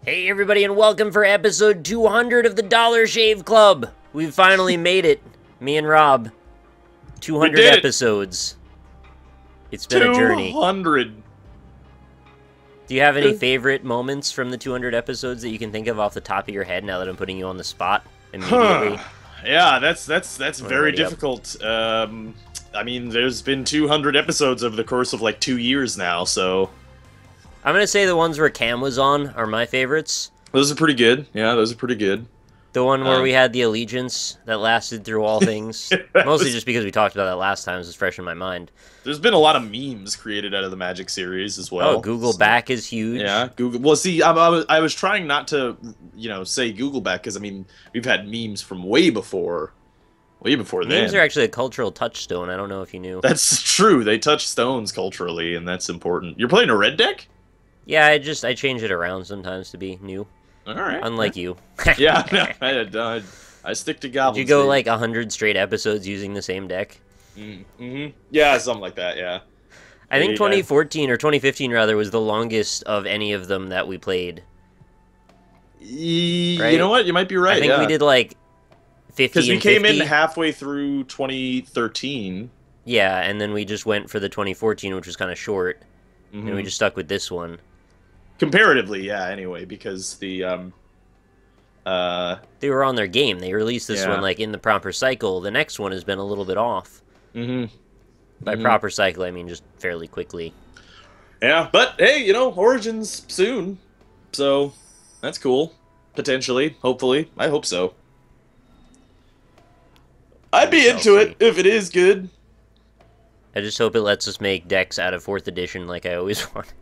Hey everybody and welcome for episode 200 of the Dollar Shave Club. We've finally made it. Me and Rob. 200 episodes. It's been a journey. 200. Do you have any favorite moments from the 200 episodes that you can think of off the top of your head now that I'm putting you on the spot immediately? Yeah, that's very difficult. I mean, there's been 200 episodes over the course of like 2 years now, so... I'm going to say the ones where Cam was on are my favorites. Those are pretty good. Yeah, those are pretty good. The one where we had the allegiance that lasted through all things. Mostly just because we talked about that last time, so it's fresh in my mind. There's been a lot of memes created out of the Magic series as well. Oh, Google back is huge. Yeah, Google. Well, see, I was trying not to, say Google back, because, I mean, we've had memes from way before then. Memes are actually a cultural touchstone. I don't know if you knew. That's true. They touch stones culturally, and that's important. You're playing a red deck? Yeah, I change it around sometimes to be new. All right. Unlike you. Yeah, no, I stick to goblins. Did you go like 100 straight episodes using the same deck? Mm-hmm. Yeah, something like that, yeah. I think 2014 or 2015 rather was the longest of any of them that we played. Right? You know what? You might be right. I think we did like 50 because we came 50. in halfway through 2013. Yeah, and then we just went for the 2014, which was kind of short, and we just stuck with this one. Comparatively, yeah. Anyway, because the they were on their game. They released this one like in the proper cycle. The next one has been a little bit off. By proper cycle, I mean just fairly quickly. Yeah, but hey, Origins soon, so that's cool. Potentially, hopefully, I hope so. I'd be into it if it is good. I just hope it lets us make decks out of 4th edition like I always wanted.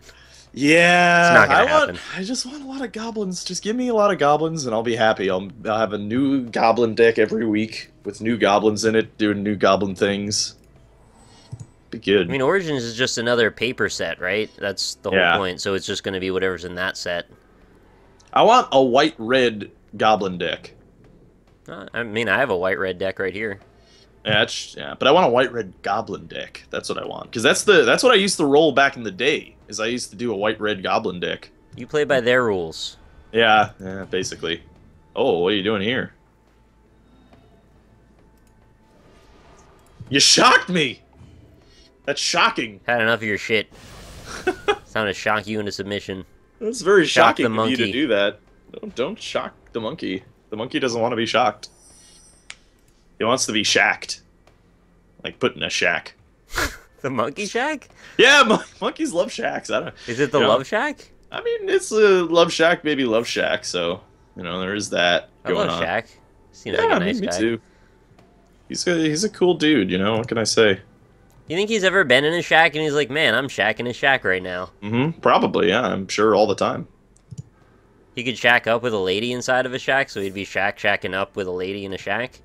Yeah, it's not gonna happen. I just want a lot of goblins. Just give me a lot of goblins and I'll be happy. I'll have a new goblin deck every week with new goblins in it, doing new goblin things. Be good. I mean, Origins is just another paper set, right? That's the whole point. So it's just going to be whatever's in that set. I want a white-red goblin deck. I mean, I have a white-red deck right here. Yeah, but I want a white-red goblin deck. That's what I want. Because that's what I used to roll back in the day. Is I used to do a white-red goblin deck. You play by their rules. Yeah, basically. Oh, what are you doing here? You shocked me! That's shocking. Had enough of your shit. It's time to shock you into submission. That's very shocking of you to do that. Don't shock the monkey. The monkey doesn't want to be shocked. He wants to be shacked. Like put in a shack. The monkey shack? Yeah, monkeys love shacks. Is it the love shack? I mean, it's a love shack, baby love shack, so, there is that going on. I love Shack. Seems like a nice guy. Me too. He's a cool dude, what can I say? You think he's ever been in a shack and he's like, man, I'm shacking a shack right now? Probably, yeah, I'm sure all the time. He could shack up with a lady inside of a shack, so he'd be shacking up with a lady in a shack?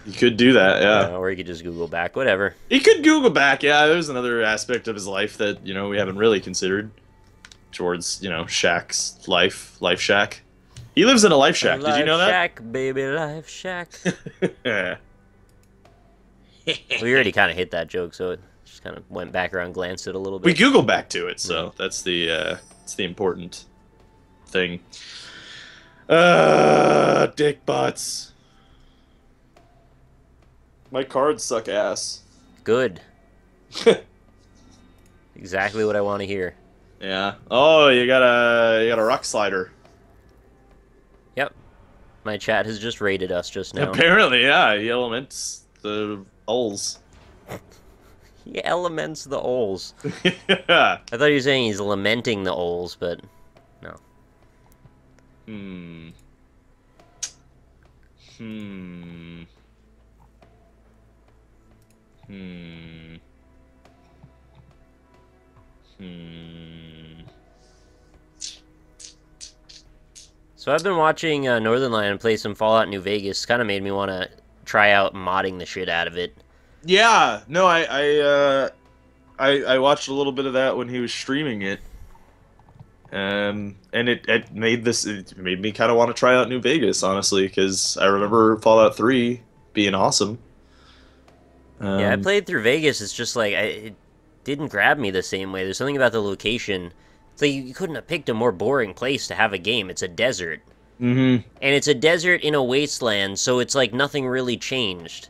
You could do that, yeah. Or he could just Google back, whatever. He could Google back, yeah. There's another aspect of his life that, we haven't really considered towards, Shaq's life shack. He lives in a life shack. Did you know that? Shack, baby, life shack. We already kind of hit that joke, so it just kind of went back around, glanced it a little bit. We Google back to it, so that's the important thing. Dick butts. My cards suck ass. Good. Exactly what I want to hear. Yeah. Oh, you got a rock slider. Yep. My chat has just rated us just now. Apparently, yeah. He elements the owls. He elements the owls. Yeah. I thought you were saying he's lamenting the owls, but no. So I've been watching Northernlion play some Fallout New Vegas. Kind of made me want to try out modding the shit out of it. Yeah, no, I watched a little bit of that when he was streaming it. And it made me kind of want to try out New Vegas, honestly, because I remember Fallout 3 being awesome. Yeah, I played through Vegas. It's just like didn't grab me the same way. There's something about the location. It's like you couldn't have picked a more boring place to have a game. It's a desert. Mm-hmm. And it's a desert in a wasteland, so it's like nothing really changed.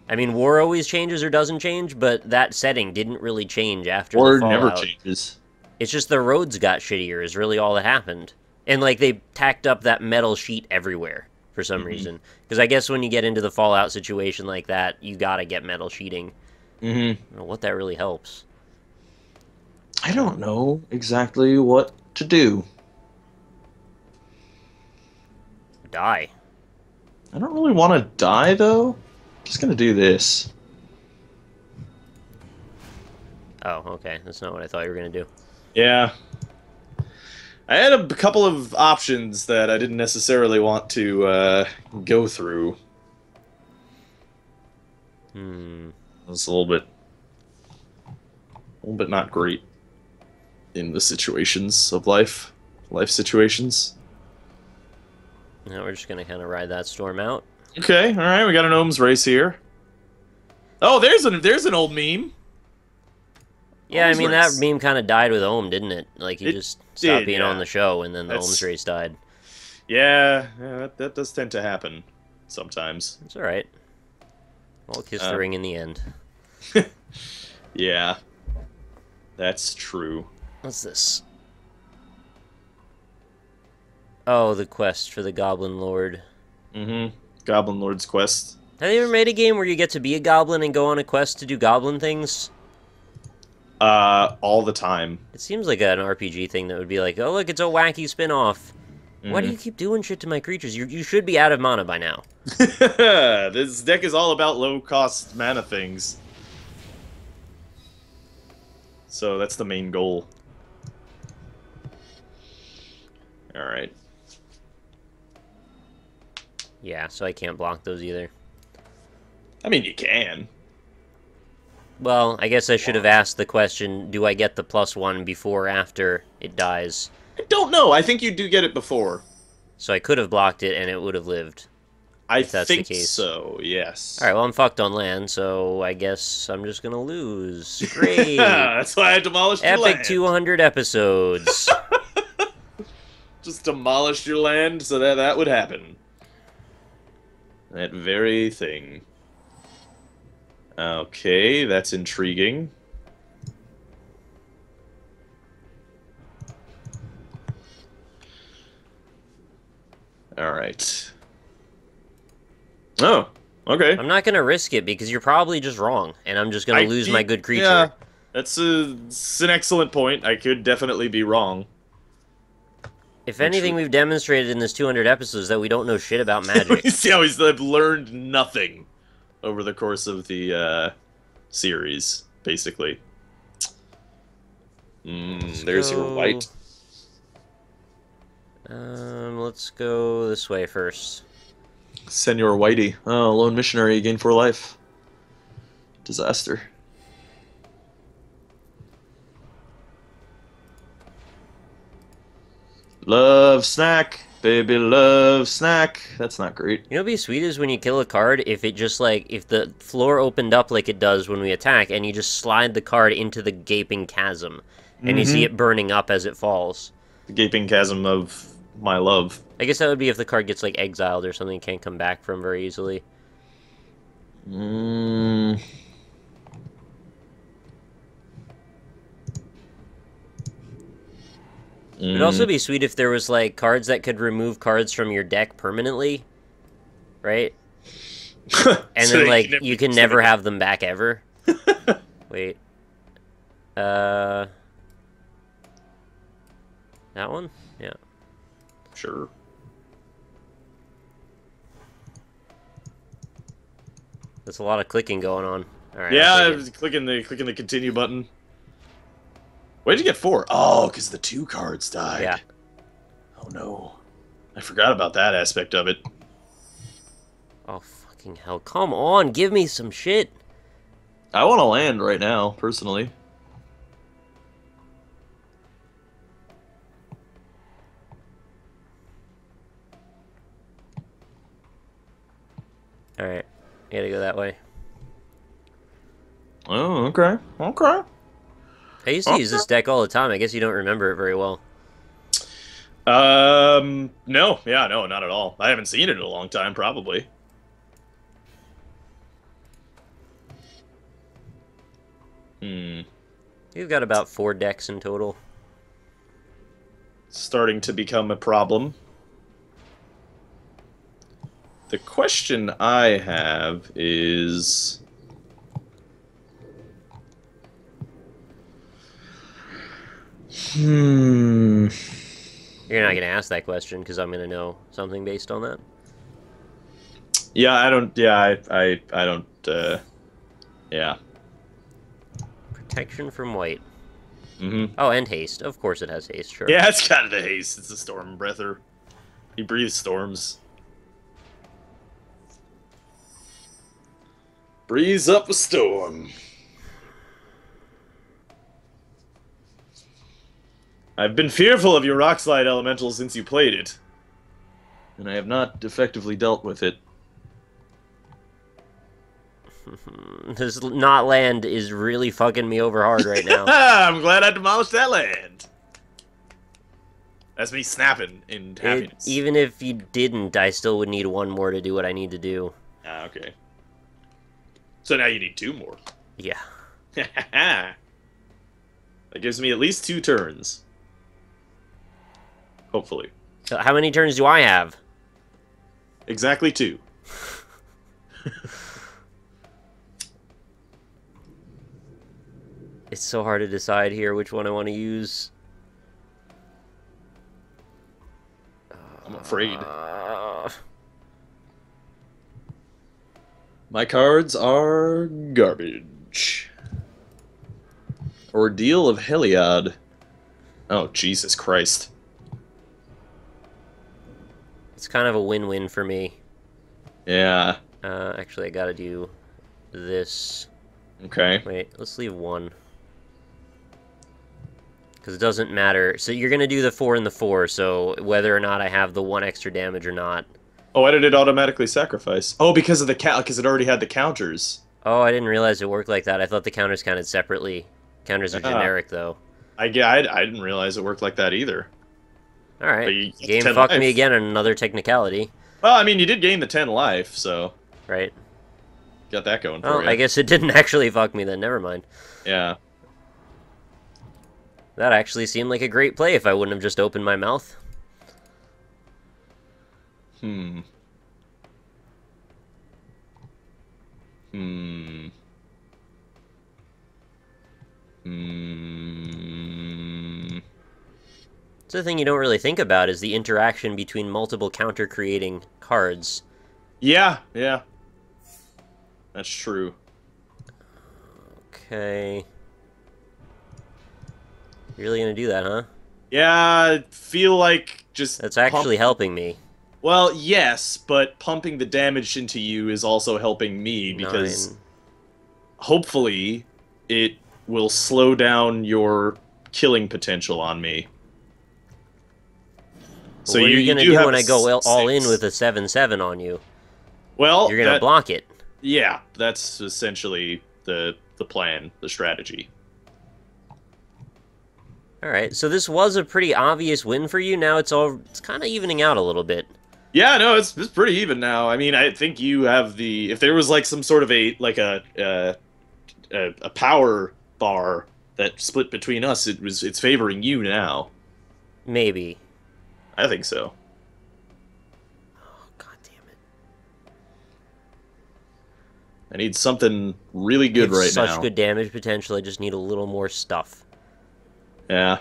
I mean, war always changes or doesn't change, but that setting didn't really change after the Fallout. War never changes. It's just the roads got shittier is really all that happened. And, like, they tacked up that metal sheet everywhere for some reason. Because I guess when you get into the Fallout situation like that, you gotta get metal sheeting. I don't know what that really helps. I don't know exactly what to do. Die. I don't really want to die, though. I'm just gonna do this. Oh, okay. That's not what I thought you were gonna do. Yeah. I had a couple of options that I didn't necessarily want to go through. It was a little bit not great in the situations of life situations. Now we're just gonna kind of ride that storm out. Okay, all right, we got an Ohms race here. Oh, there's an old meme. Yeah, Ohms I mean, race. that meme kind of died with Ohm, didn't it? Like, he It just stopped did, being yeah. on the show, and then the That's- Ohms race died. Yeah, that does tend to happen sometimes. It's alright. I'll kiss the ring in the end. Yeah, that's true. What's this? Oh, the quest for the Goblin Lord. Goblin Lord's Quest. Have you ever made a game where you get to be a goblin and go on a quest to do goblin things? All the time. It seems like an RPG thing that would be like, oh look, it's a wacky spin-off. Why do you keep doing shit to my creatures? You should be out of mana by now. This deck is all about low-cost mana things. So that's the main goal. Alright. Yeah, so I can't block those either. I mean, you can. Well, I guess I should have asked the question, do I get the +1 before or after it dies? I don't know. I think you do get it before. So I could have blocked it and it would have lived. I If that's the think case. so, yes. Alright, well I'm fucked on land, so I guess I'm just gonna lose. Great! That's why I demolished your land. Ep.200 episodes. Just demolished your land so that would happen. That very thing. Okay, that's intriguing. Alright. Oh, okay. I'm not gonna risk it because you're probably just wrong, and I'm just gonna lose my good creature. Yeah, it's an excellent point. I could definitely be wrong. If anything, we've demonstrated in this 200 episodes that we don't know shit about magic. See how I've learned nothing over the course of the series, basically. There's your white. Let's go this way first. Senor Whitey. Oh, lone missionary, gain 4 life. Disaster. Love snack, baby love snack. That's not great. You know what'd be sweet is when you kill a card, if it just like, if the floor opened up like it does when we attack, and you just slide the card into the gaping chasm, and you see it burning up as it falls. The gaping chasm of my love. I guess that would be if the card gets like exiled or something, can't come back from very easily. It'd also be sweet if there was like cards that could remove cards from your deck permanently, right? And So then you like can you can never have them back ever. Wait. That one? Yeah. Sure. There's a lot of clicking going on. All right. Yeah, I I'll take was clicking the continue button. Where'd you get 4? Oh, because the 2 cards died. Yeah. Oh no. I forgot about that aspect of it. Oh fucking hell! Come on, give me some shit. I want to land right now, personally. All right, you gotta go that way. Oh, okay. Okay. I used to use this deck all the time. I guess you don't remember it very well. No. Yeah, no, not at all. I haven't seen it in a long time, probably. You've got about 4 decks in total. Starting to become a problem. The question I have is... You're not going to ask that question because I'm going to know something based on that. Yeah, I don't... Yeah, I don't... yeah. Protection from white. Mm-hmm. Oh, and haste. Of course it has haste, sure. Yeah, it's kind of the haste. It's a storm breather. He breathes storms. Breeze up a storm. I've been fearful of your Rockslide Elemental since you played it, and I have not effectively dealt with it. This not land is really fucking me over hard right now. I'm glad I demolished that land. That's me snapping in happiness. Even if you didn't, I still would need 1 more to do what I need to do. Ah, okay. So now you need 2 more. Yeah. That gives me at least 2 turns. Hopefully. So how many turns do I have? Exactly 2. It's so hard to decide here which one I want to use. I'm afraid. My cards are garbage. Ordeal of Heliod. Oh, Jesus Christ. It's kind of a win-win for me. Yeah. Actually, I gotta do this. Okay. Wait, let's leave 1. Because it doesn't matter. So you're gonna do the 4 and the 4, so whether or not I have the 1 extra damage or not. Oh, why did it automatically sacrifice? Oh, because of the because it already had the counters. Oh, I didn't realize it worked like that. I thought the counters counted separately. Counters are generic, though. I didn't realize it worked like that either. Alright. Game fucked me again on another technicality. Well, I mean, you did gain the 10 life, so... Right. Got that going for you. I guess it didn't actually fuck me then. Never mind. Yeah. That actually seemed like a great play if I wouldn't have just opened my mouth. It's the thing you don't really think about is the interaction between multiple counter-creating cards. Yeah, yeah. That's true. Okay. You're really gonna do that, huh? Yeah, I feel like just... That's actually helping me. Well, yes, but pumping the damage into you is also helping me, because 9. Hopefully it will slow down your killing potential on me. So what are you gonna do when I go all in with a 7/7 on you? Well, you're gonna block it. Yeah, that's essentially the plan, the strategy. Alright, so this was a pretty obvious win for you. Now it's kind of evening out a little bit. Yeah, no, it's pretty even now. I mean, I think you have the... If there was like some sort of a power bar that split between us, it's favoring you now. Maybe. I think so. Oh, god damn it. I need something really good right now. Such good damage potential, I just need a little more stuff. Yeah.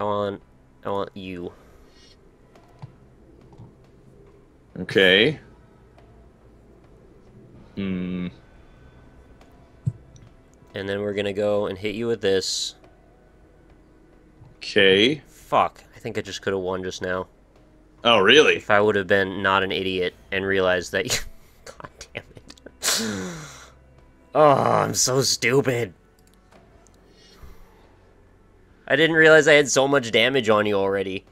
I want you. Okay. And then we're gonna go and hit you with this. Okay. Fuck. I think I just could have won just now. Oh, really? If I would have been not an idiot and realized that... God damn it. Oh, I'm so stupid. I didn't realize I had so much damage on you already.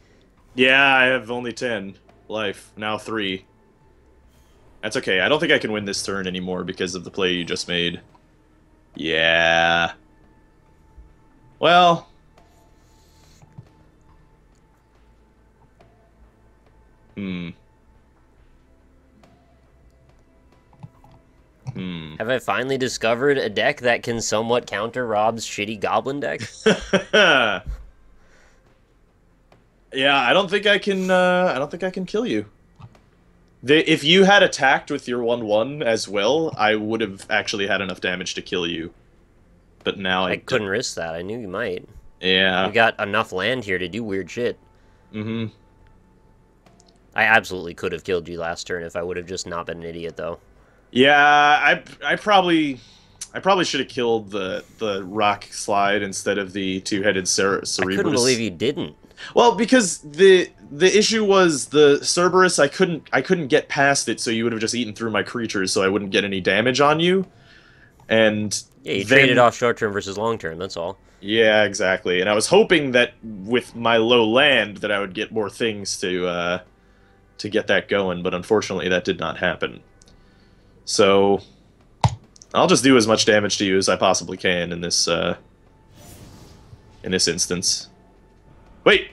Yeah, I have only 10 life. Now 3. That's okay. I don't think I can win this turn anymore because of the play you just made. Yeah. Well. Hmm. Have I finally discovered a deck that can somewhat counter Rob's shitty goblin deck? Yeah, I don't think I can. I don't think I can kill you. If you had attacked with your 1/1 as well, I would have actually had enough damage to kill you. But now I couldn't risk that. I knew you might. Yeah. You got enough land here to do weird shit. Mm-hmm. I absolutely could have killed you last turn if I would have just not been an idiot, though. Yeah, I probably should have killed the rock slide instead of the two-headed Cerberus. I couldn't believe you didn't. Well, because the issue was the Cerberus, I couldn't get past it, so you would have just eaten through my creatures, so I wouldn't get any damage on you. And yeah, you traded off short term versus long term. That's all. Yeah, exactly. And I was hoping that with my low land that I would get more things to get that going, but unfortunately that did not happen. So I'll just do as much damage to you as I possibly can in this instance. Wait!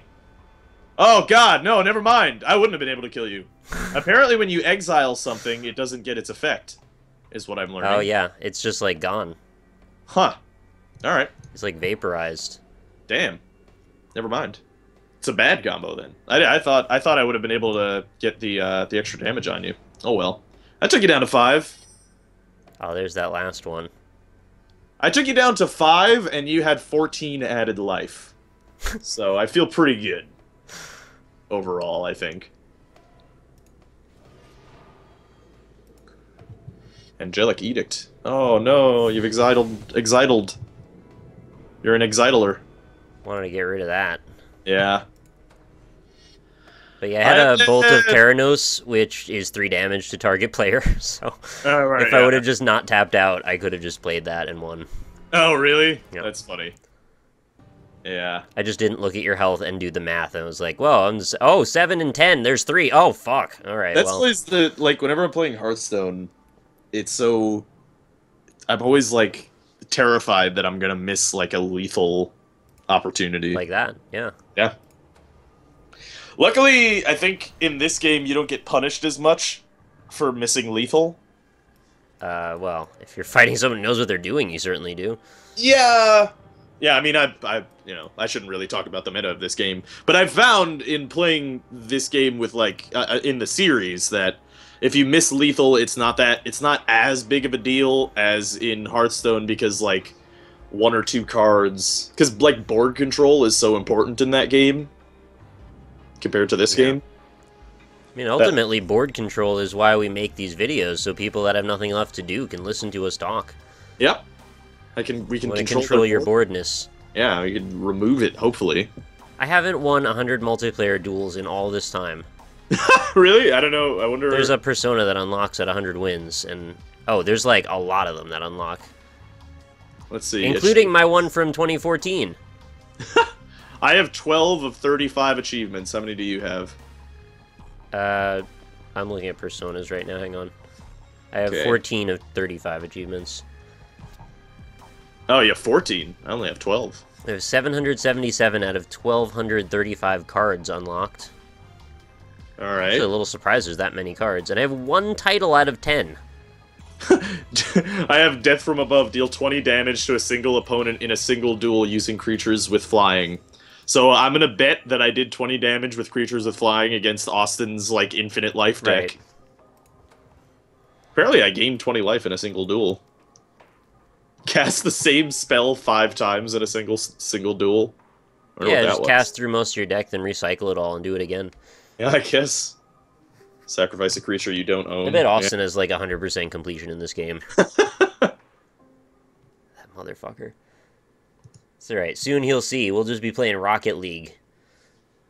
Oh god, no, never mind. I wouldn't have been able to kill you. Apparently when you exile something, it doesn't get its effect, is what I'm learning. Oh yeah, it's just like gone. Huh. Alright. It's like vaporized. Damn. Never mind. It's a bad combo then. I thought I would have been able to get the extra damage on you. Oh well. I took you down to 5. Oh, there's that last one. I took you down to 5, and you had 14 added life. So I feel pretty good. Overall, I think. Angelic Edict. Oh no, you've exiled. You're an exiler. Wanted to get rid of that. Yeah. But yeah, I had a Bolt of Theranos, which is 3 damage to target player, so right, if I would have just not tapped out, I could have just played that and won. Oh, really? Yep. That's funny. Yeah. I just didn't look at your health and do the math, and I was like, well, oh, 7 and 10, there's 3. Oh, fuck. Alright, That's always the, like, whenever I'm playing Hearthstone, it's so... I'm always, like, terrified that I'm gonna miss, like, a lethal opportunity. Like that, yeah. Yeah. Luckily, I think in this game you don't get punished as much for missing lethal. Well, if you're fighting someone who knows what they're doing, you certainly do. Yeah. Yeah, I mean, I shouldn't really talk about the meta of this game, but I've found in playing this game with, like, in the series that if you miss lethal, it's not as big of a deal as in Hearthstone because, like, 1 or 2 cards, because, like, board control is so important in that game compared to this game. I mean, ultimately, board control is why we make these videos, so people that have nothing left to do can listen to us talk. Yep. We can control your boredness. Yeah, we can remove it, hopefully. I haven't won 100 multiplayer duels in all this time. Really? I don't know. I wonder... There's a persona that unlocks at 100 wins, and... Oh, there's, like, a lot of them that unlock. Let's see. Including my one from 2014. I have 12 of 35 achievements. How many do you have? I'm looking at personas right now. Hang on. I have 14 of 35 achievements. Oh, you have 14. I only have 12. I have 777 out of 1,235 cards unlocked. All right. Actually, a little surprised there's that many cards. And I have 1 title out of 10. I have Death from Above. Deal 20 damage to a single opponent in a single duel using creatures with flying. So I'm going to bet that I did 20 damage with creatures with flying against Austin's, like, infinite life deck. Right. Apparently I gained 20 life in a single duel. Cast the same spell 5 times in a single duel. Yeah, just cast through most of your deck, then recycle it all and do it again. Yeah, I guess. Sacrifice a creature you don't own. I bet Austin has like 100% completion in this game. That motherfucker. It's alright, soon he'll see. We'll just be playing Rocket League.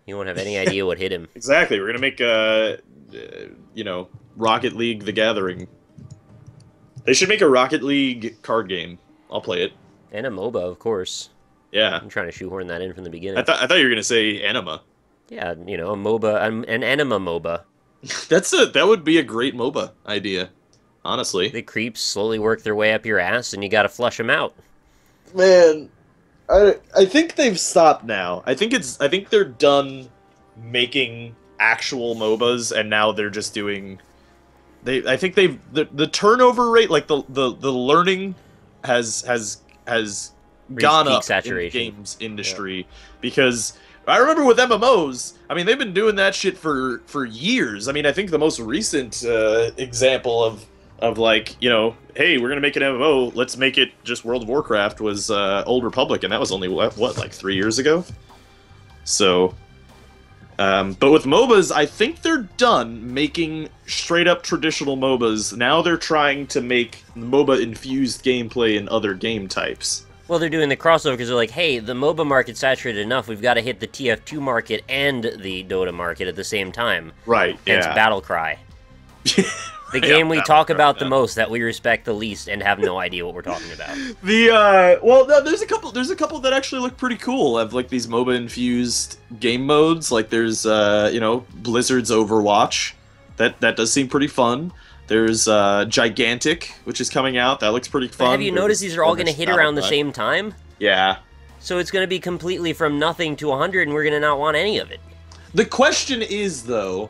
He won't have any idea what hit him. Exactly, we're gonna make, you know, Rocket League The Gathering. They should make a Rocket League card game. I'll play it. And a MOBA, of course. Yeah. I'm trying to shoehorn that in from the beginning. I thought you were gonna say Anima. Yeah, you know, a MOBA, an Anima MOBA. That would be a great MOBA idea, honestly. The creeps slowly work their way up your ass, and you gotta flush them out. Man, I think they've stopped now. I think they're done making actual MOBAs, and now they're just doing. I think the turnover rate, like the learning, has Reached gone peak up saturation. in the games industry because I remember with MMOs. I mean, they've been doing that shit for years. I mean, I think the most recent example of like, you know, hey, we're gonna make an MMO, let's make it just World of Warcraft was Old Republic, and that was only what like 3 years ago. So, but with MOBAs, I think they're done making straight up traditional MOBAs. Now they're trying to make MOBA infused gameplay in other game types. Well, they're doing the crossover because they're like, hey, the MOBA market's saturated enough, we've got to hit the TF2 market and the Dota market at the same time. Right, Hence yeah. Battle Cry. The game we talk about the most, that we respect the least, and have no idea what we're talking about. Well, no, there's a couple that actually look pretty cool. Have like these MOBA infused game modes. Like there's you know, Blizzard's Overwatch. That does seem pretty fun. There's Gigantic, which is coming out. That looks pretty fun. But have you noticed these are all going to hit around the same time? Yeah. So it's going to be completely from nothing to 100, and we're going to not want any of it. The question is, though,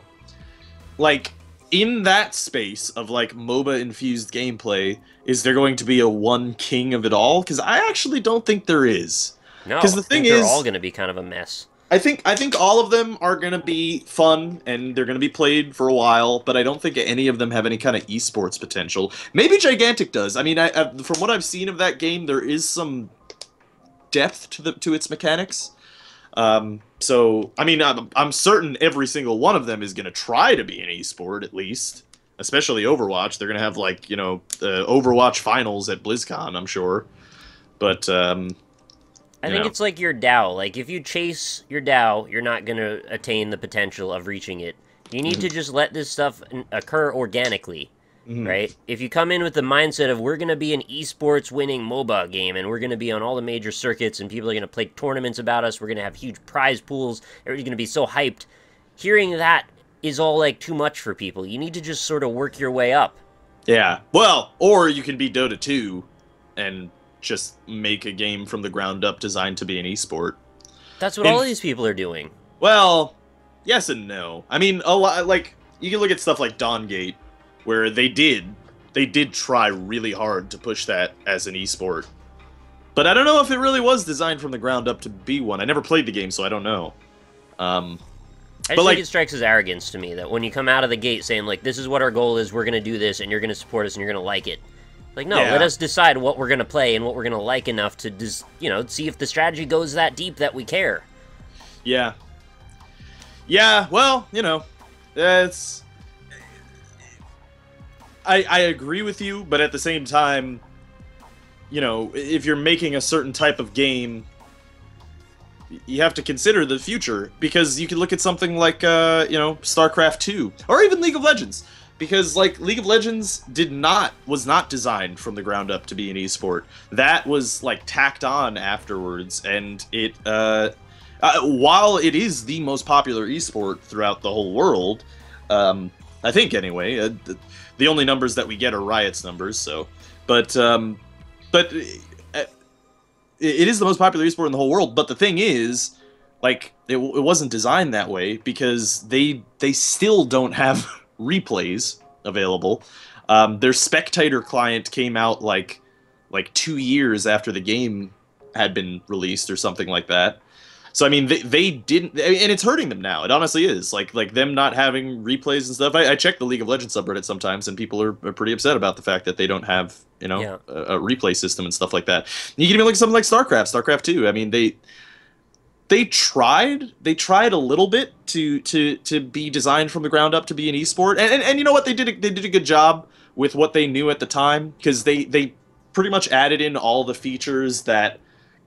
like, in that space of, like, MOBA-infused gameplay, is there going to be a one king of it all? Because I actually don't think there is. No, because the thing they're is, all going to be kind of a mess. I think all of them are going to be fun, and they're going to be played for a while, but I don't think any of them have any kind of esports potential. Maybe Gigantic does. I mean, from what I've seen of that game, there is some depth to its mechanics. So, I mean, I'm certain every single one of them is going to try to be an esport, at least. Especially Overwatch. They're going to have, like, you know, the Overwatch finals at BlizzCon, I'm sure. But, I think it's like your DAO. Like, if you chase your DAO, you're not going to attain the potential of reaching it. You need to just let this stuff occur organically, right? If you come in with the mindset of, we're going to be an esports winning MOBA game, and we're going to be on all the major circuits, and people are going to play tournaments about us, we're going to have huge prize pools, everybody's going to be so hyped. Hearing that is all, like, too much for people. You need to just sort of work your way up. Yeah. Well, or you can be Dota 2 and just make a game from the ground up designed to be an esport. That's what all these people are doing. Well, yes and no. I mean, a lot, like, you can look at stuff like Dawngate, where they did try really hard to push that as an esport. But I don't know if it really was designed from the ground up to be one. I never played the game, so I don't know. I just think it strikes as arrogance to me that when you come out of the gate saying, like, this is what our goal is, we're going to do this, and you're going to support us, and you're going to like it. Like, no, let us decide what we're going to play and what we're going to like enough to, you know, see if the strategy goes that deep that we care. Yeah. Yeah, well, you know, it's... I agree with you, but at the same time, you know, if you're making a certain type of game, you have to consider the future, because you can look at something like, you know, StarCraft 2, or even League of Legends. Because, like, League of Legends was not designed from the ground up to be an esport. That was, like, tacked on afterwards, and it, while it is the most popular esport throughout the whole world, I think anyway, the only numbers that we get are Riot's numbers, so, but it is the most popular esport in the whole world, but the thing is, like, it wasn't designed that way, because they still don't have replays available. Their spectator client came out like 2 years after the game had been released or something like that. So I mean, they didn't, and it's hurting them now. It honestly is, like them not having replays and stuff. I check the League of Legends subreddit sometimes, and people are pretty upset about the fact that they don't have, you know, a replay system and stuff like that. And you can even look at something like StarCraft 2. I mean, they tried a little bit to be designed from the ground up to be an esport, and you know what, they did a good job with what they knew at the time, because they pretty much added in all the features that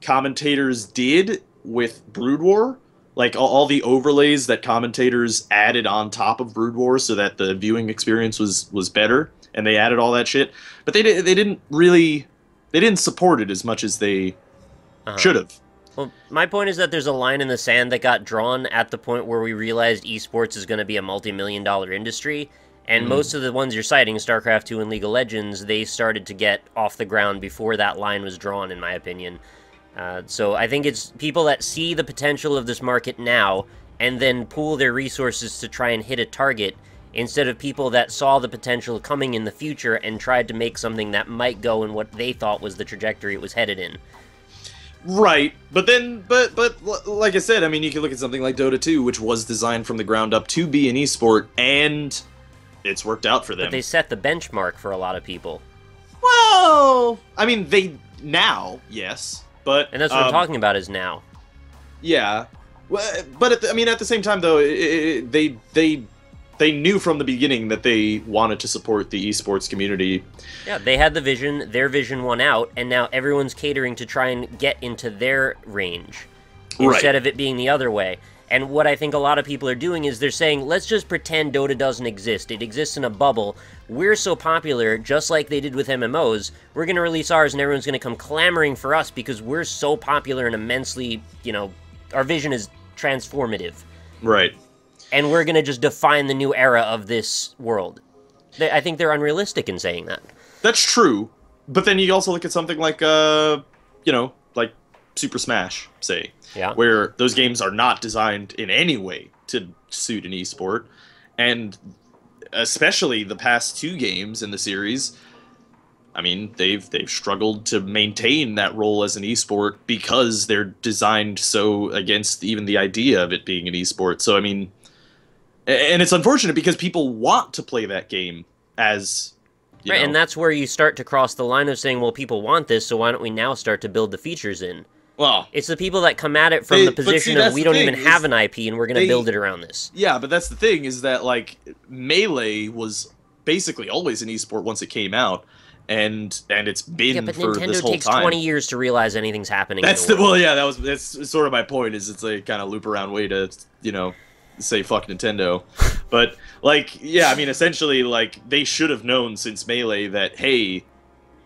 commentators did with Brood War, like all the overlays that commentators added on top of Brood War so that the viewing experience was better, and they added all that shit, but they didn't support it as much as they should have. Well, my point is that there's a line in the sand that got drawn at the point where we realized esports is going to be a multi-million-dollar industry, and most of the ones you're citing, StarCraft 2 and League of Legends, they started to get off the ground before that line was drawn, in my opinion. So I think it's people that see the potential of this market now and then pool their resources to try and hit a target, instead of people that saw the potential coming in the future and tried to make something that might go in what they thought was the trajectory it was headed in. Right, but like I said, I mean, you can look at something like Dota 2, which was designed from the ground up to be an esport, and it's worked out for them. But they set the benchmark for a lot of people. Well, I mean, now, yes, but... And that's what I'm talking about, is now. Yeah, well, but at the same time, though, they knew from the beginning that they wanted to support the esports community. Yeah, they had the vision, their vision won out, and now everyone's catering to try and get into their range, instead of it being the other way. And what I think a lot of people are doing is they're saying, let's just pretend Dota doesn't exist. It exists in a bubble. We're so popular, just like they did with MMOs, we're going to release ours and everyone's going to come clamoring for us because we're so popular and immensely, our vision is transformative. Right. And we're going to just define the new era of this world. I think they're unrealistic in saying that. That's true. But then you also look at something like, like Super Smash, say. Yeah. Where those games are not designed in any way to suit an esport. And especially the past 2 games in the series, I mean, they've struggled to maintain that role as an esport because they're designed so against even the idea of it being an esport. So, I mean... And it's unfortunate because people want to play that game as, right, and that's where you start to cross the line of saying, well, people want this, so why don't we now start to build the features in? Well... It's the people that come at it from the position of, we don't even have an IP, and we're going to build it around this. Yeah, but that's the thing, is that, like, Melee was basically always an esport once it came out, and it's been for Nintendo this whole takes time. 20 years to realize anything's happening. That's that's sort of my point, is it's a kind of loop around way to, say fuck Nintendo. But, like, yeah, I mean, essentially, like, they should have known since Melee that, hey,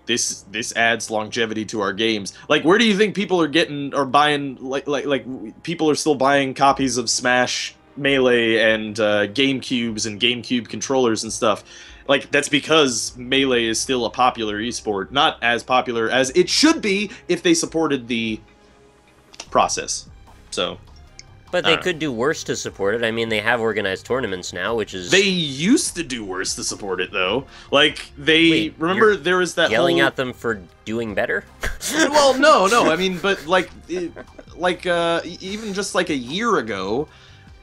this adds longevity to our games. Like, where do you think people are buying, like people are still buying copies of Smash, Melee, and GameCubes and GameCube controllers and stuff? Like, that's because Melee is still a popular esport. Not as popular as it should be if they supported the process. So... But they could do worse to support it. I mean, they have organized tournaments now, which is... They used to do worse to support it, though. Like, they... Remember, there was that yelling at them for doing better? Well, no. I mean, but, even just, like, a year ago...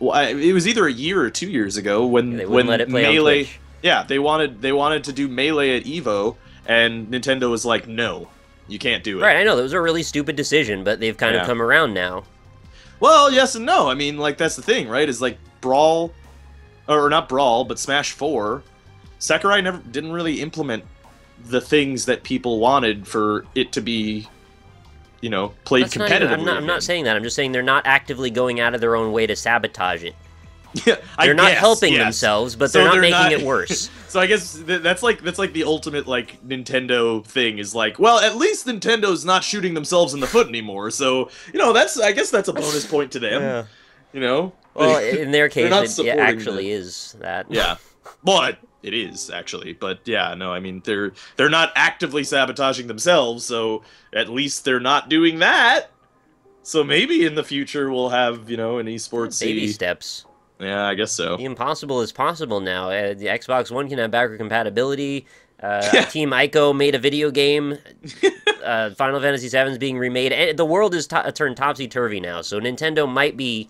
it was either a year or 2 years ago when... they wouldn't let it play Melee... on Twitch. Yeah, they wanted to do Melee at EVO, and Nintendo was like, no, you can't do it. Right, I know, that was a really stupid decision, but they've kind of come around now. Well, yes and no. I mean, like, that's the thing, right? Is, like, Brawl... Or not Brawl, but Smash 4... Sakurai didn't really implement the things that people wanted for it to be, played competitively. I'm not saying that. I'm just saying they're not actively going out of their own way to sabotage it. Yeah, they're not helping themselves, but they're not making it worse. So I guess that's like the ultimate, like, Nintendo thing, is like, well, at least Nintendo's not shooting themselves in the foot anymore. So I guess that's a bonus point to them. Yeah. Well, in their case, it actually is that. Yeah, but it is actually. But yeah, no, I mean they're not actively sabotaging themselves, so at least they're not doing that. So maybe in the future we'll have an esports baby steps. Yeah, I guess so. The impossible is possible now. The Xbox One can have backward compatibility. Team Ico made a video game. Final Fantasy VII is being remade. And the world is turned topsy-turvy now, so Nintendo might be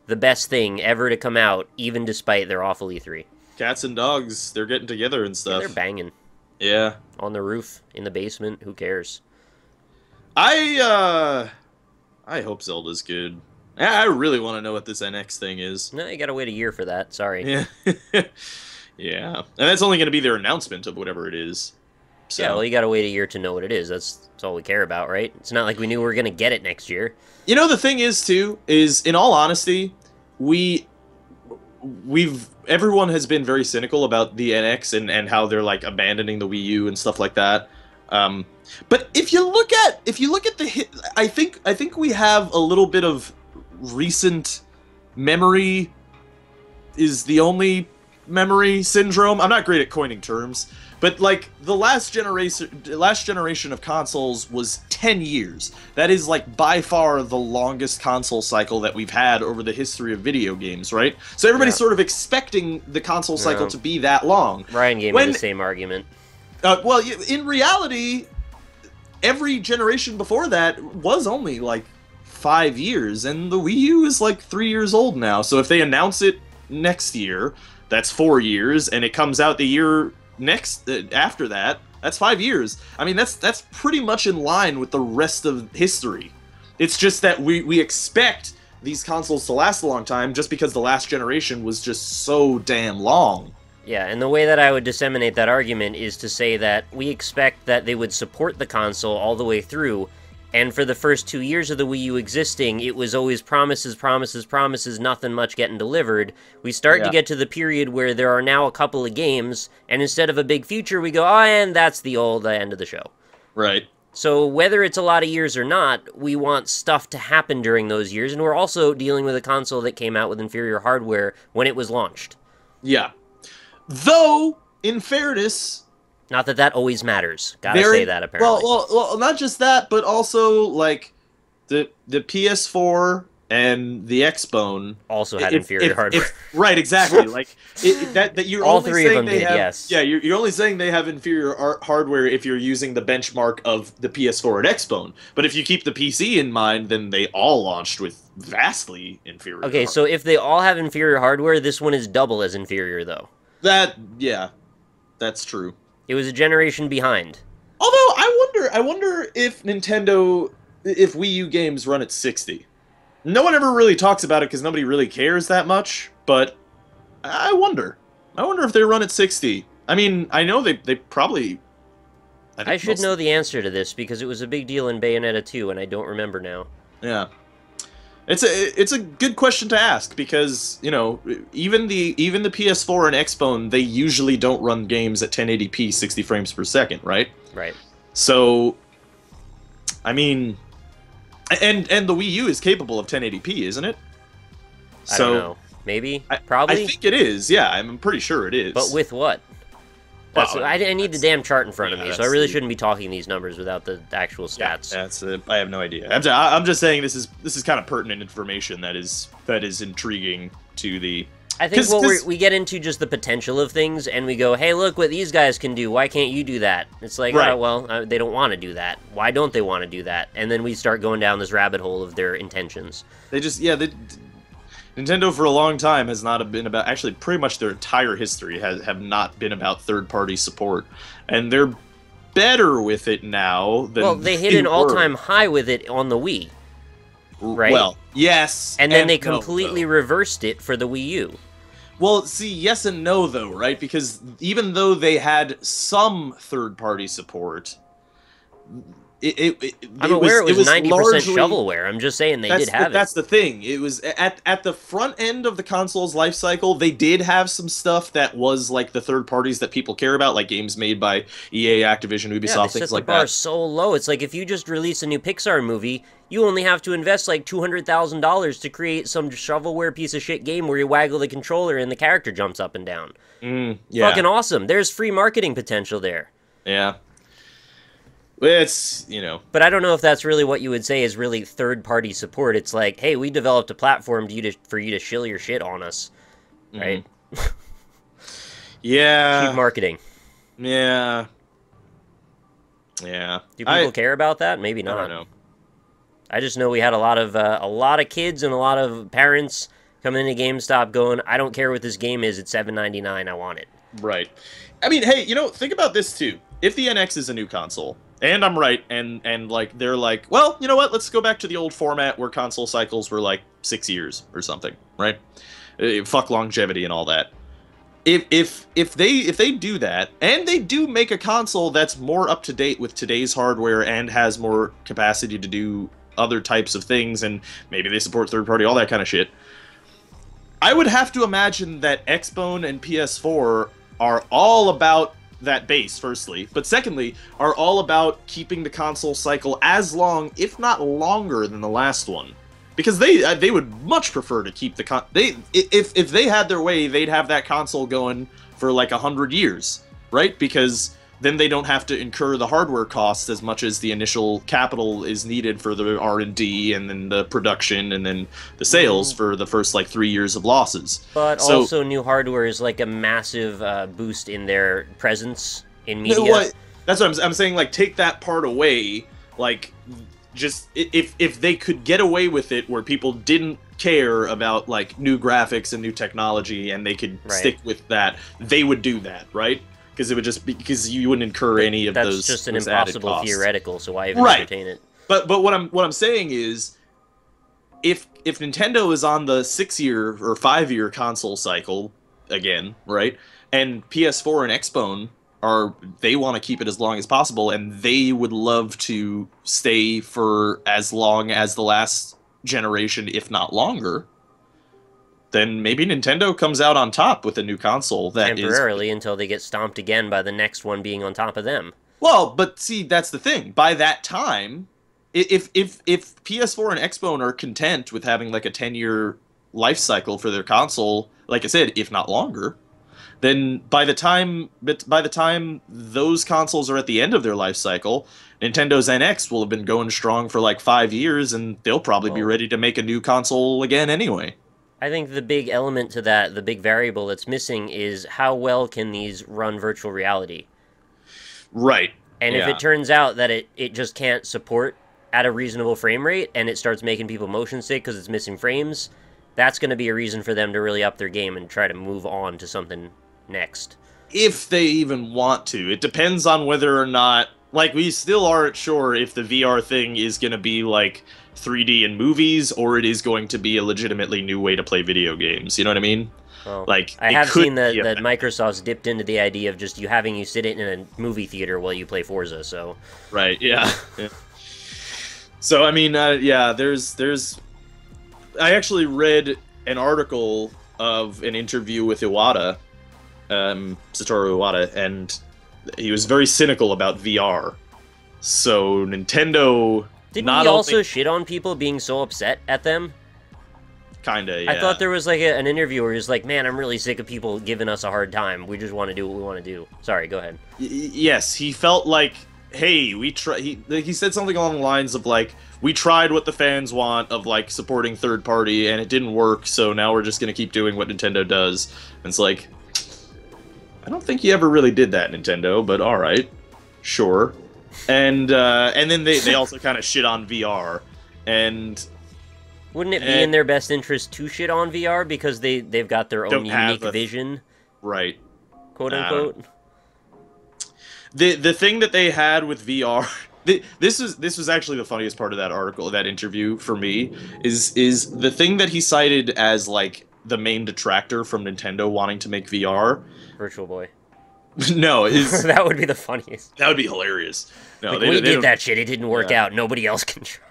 the best thing ever to come out, even despite their awful E3. Cats and dogs, they're getting together and stuff. Yeah, they're banging. Yeah. On the roof, in the basement, who cares? I hope Zelda's good. I really want to know what this NX thing is. No, you gotta wait a year for that. Sorry. Yeah. Yeah. And that's only going to be their announcement of whatever it is. So. Yeah, well, you gotta wait a year to know what it is. That's all we care about, right? It's not like we knew we were gonna get it next year. The thing is, too, is, in all honesty, everyone has been very cynical about the NX and how they're, like, abandoning the Wii U and stuff like that. But if you look at the I think we have a little bit of recent memory is the only memory syndrome. I'm not great at coining terms, but like the last generation of consoles was 10 years. That is like by far the longest console cycle that we've had over the history of video games, right? So everybody's sort of expecting the console cycle to be that long. Ryan gave me the same argument. Well, in reality, every generation before that was only like 5 years, and the Wii U is like 3 years old now. So if they announce it next year, that's 4 years, and it comes out the year next after that, that's 5 years. I mean, that's pretty much in line with the rest of history. It's just that we expect these consoles to last a long time just because the last generation was just so damn long. Yeah, and the way that I would disseminate that argument is to say that we expect that they would support the console all the way through, and for the first 2 years of the Wii U existing, it was always promises, promises, promises, nothing much getting delivered. We start to get to the period where there are now a couple of games, and instead of a big future, we go, oh, and that's the end of the show. Right. So whether it's a lot of years or not, we want stuff to happen during those years, and we're also dealing with a console that came out with inferior hardware when it was launched. Yeah. Though, in fairness... Not that that always matters. Gotta say that, apparently. Well, not just that, but also, like, the PS4 and the Xbone... Also had inferior hardware. Right, exactly. Like, that you're all only three saying of them they did, have, yes. Yeah, you're only saying they have inferior hardware if you're using the benchmark of the PS4 and Xbone. But if you keep the PC in mind, then they all launched with vastly inferior hardware. So if they all have inferior hardware, this one is double as inferior, though. Yeah, that's true. It was a generation behind. Although I wonder if if Wii U games run at 60. No one ever really talks about it because nobody really cares that much. But I wonder if they run at 60. I mean, I know they probably. I should know the answer to this because it was a big deal in Bayonetta 2, and I don't remember now. Yeah. It's a good question to ask because, you know, even the PS4 and Xbone, they usually don't run games at 1080p 60 frames per second, right? Right. So I mean, and the Wii U is capable of 1080p, isn't it? I don't know. Maybe? Probably? I think it is. Yeah, I'm pretty sure it is. But with what? I need the damn chart in front of me, so I really shouldn't be talking these numbers without the actual stats. Yeah, I have no idea. I'm just saying this is kind of pertinent information that is intriguing to the. I think we get into just the potential of things, and we go, hey, look what these guys can do. Why can't you do that? It's like, right. Oh, well, they don't want to do that. Why don't they want to do that? And then we start going down this rabbit hole of their intentions. Nintendo for a long time has not been about, actually pretty much their entire history have not been about third-party support. And they're better with it now than well, they hit an all-time high with it on the Wii, right? Well, yes. And then they completely reversed it for the Wii U. Well, see, yes and no, though, right? Because even though they had some third-party support... I'm aware it was 90% shovelware. I'm just saying they did have it. That's the thing. It was at the front end of the console's life cycle, they did have some stuff that was like the third parties that people care about, like games made by EA, Activision, Ubisoft, things like that. The bar so low. It's like if you just release a new Pixar movie, you only have to invest like $200,000 to create some shovelware piece of shit game where you waggle the controller and the character jumps up and down. Yeah. Fucking awesome. There's free marketing potential there. Yeah. It's, you know. But I don't know if that's really what you would say is really third-party support. It's like, hey, we developed a platform for you to shill your shit on us, right? Yeah. Cheap marketing. Yeah. Yeah. Do people care about that? Maybe not. I don't know. I just know we had a lot of kids and a lot of parents coming into GameStop going, I don't care what this game is, it's $7.99, I want it. Right. I mean, hey, you know, think about this too. If the NX is a new console, and I'm right, and like they're like, well, you know what? Let's go back to the old format where console cycles were like 6 years or something, right? Fuck longevity and all that. If they do that, and they do make a console that's more up to date with today's hardware and has more capacity to do other types of things, and maybe they support third party, all that kind of shit, I would have to imagine that Xbone and PS4 are all about that base, firstly, but secondly, are all about keeping the console cycle as long, if not longer, than the last one. Because they would much prefer to keep the if they had their way, they'd have that console going for like 100 years, right? Because then they don't have to incur the hardware costs as much as the initial capital is needed for the R&D and then the production and then the sales for the first like 3 years of losses. But also new hardware is like a massive boost in their presence in media. That's what I'm saying. Like, take that part away. Like, just if they could get away with it where people didn't care about like new graphics and new technology and they could stick with that, they would do that, right? Because it would just be, because you wouldn't incur any of those. That's just an impossible theoretical. So why even entertain it? But what I'm saying is, if Nintendo is on the 6-year or 5-year console cycle again, right, and PS4 and Xbone they want to keep it as long as possible, and they would love to stay for as long as the last generation, if not longer, then maybe Nintendo comes out on top with a new console that temporarily until they get stomped again by the next one being on top of them. Well, but see, that's the thing. By that time, if PS4 and Xbone are content with having like a 10-year life cycle for their console, like I said, if not longer, then by the time those consoles are at the end of their life cycle, Nintendo's NX will have been going strong for like 5 years, and they'll probably be ready to make a new console again anyway. I think the big element to that, the big variable that's missing, is how well can these run virtual reality? Right. And if it turns out that it just can't support at a reasonable frame rate, and it starts making people motion sick because it's missing frames, that's going to be a reason for them to really up their game and try to move on to something next. If they even want to. It depends on whether or not... Like, we still aren't sure if the VR thing is going to be, like, 3D in movies, or it is going to be a legitimately new way to play video games. You know what I mean? Well, like, I have seen that Microsoft's dipped into the idea of just having you sit in a movie theater while you play Forza, so... Right, yeah. So, I mean, yeah, there's... I actually read an article of an interview with Iwata, Satoru Iwata, and he was very cynical about VR. So Nintendo... Didn't he also shit on people being so upset at them? Kinda, yeah. I thought there was like an interview where he was like, man, I'm really sick of people giving us a hard time. We just want to do what we want to do. Sorry, go ahead. Yes, he felt like, hey, he said something along the lines of like, we tried what the fans want of like supporting third party and it didn't work, so now we're just gonna keep doing what Nintendo does. And it's like, I don't think you ever really did that, Nintendo, but alright. Sure. And then they also kind of shit on VR. And wouldn't it be in their best interest to shit on VR because they've got their own unique vision? Right. Quote unquote. The thing that they had with VR, this was actually the funniest part of that article, that interview for me, is the thing that he cited as like the main detractor from Nintendo wanting to make VR. Virtual Boy. No, that would be the funniest. That would be hilarious. No, like, we did that shit. It didn't work out. Nobody else can try.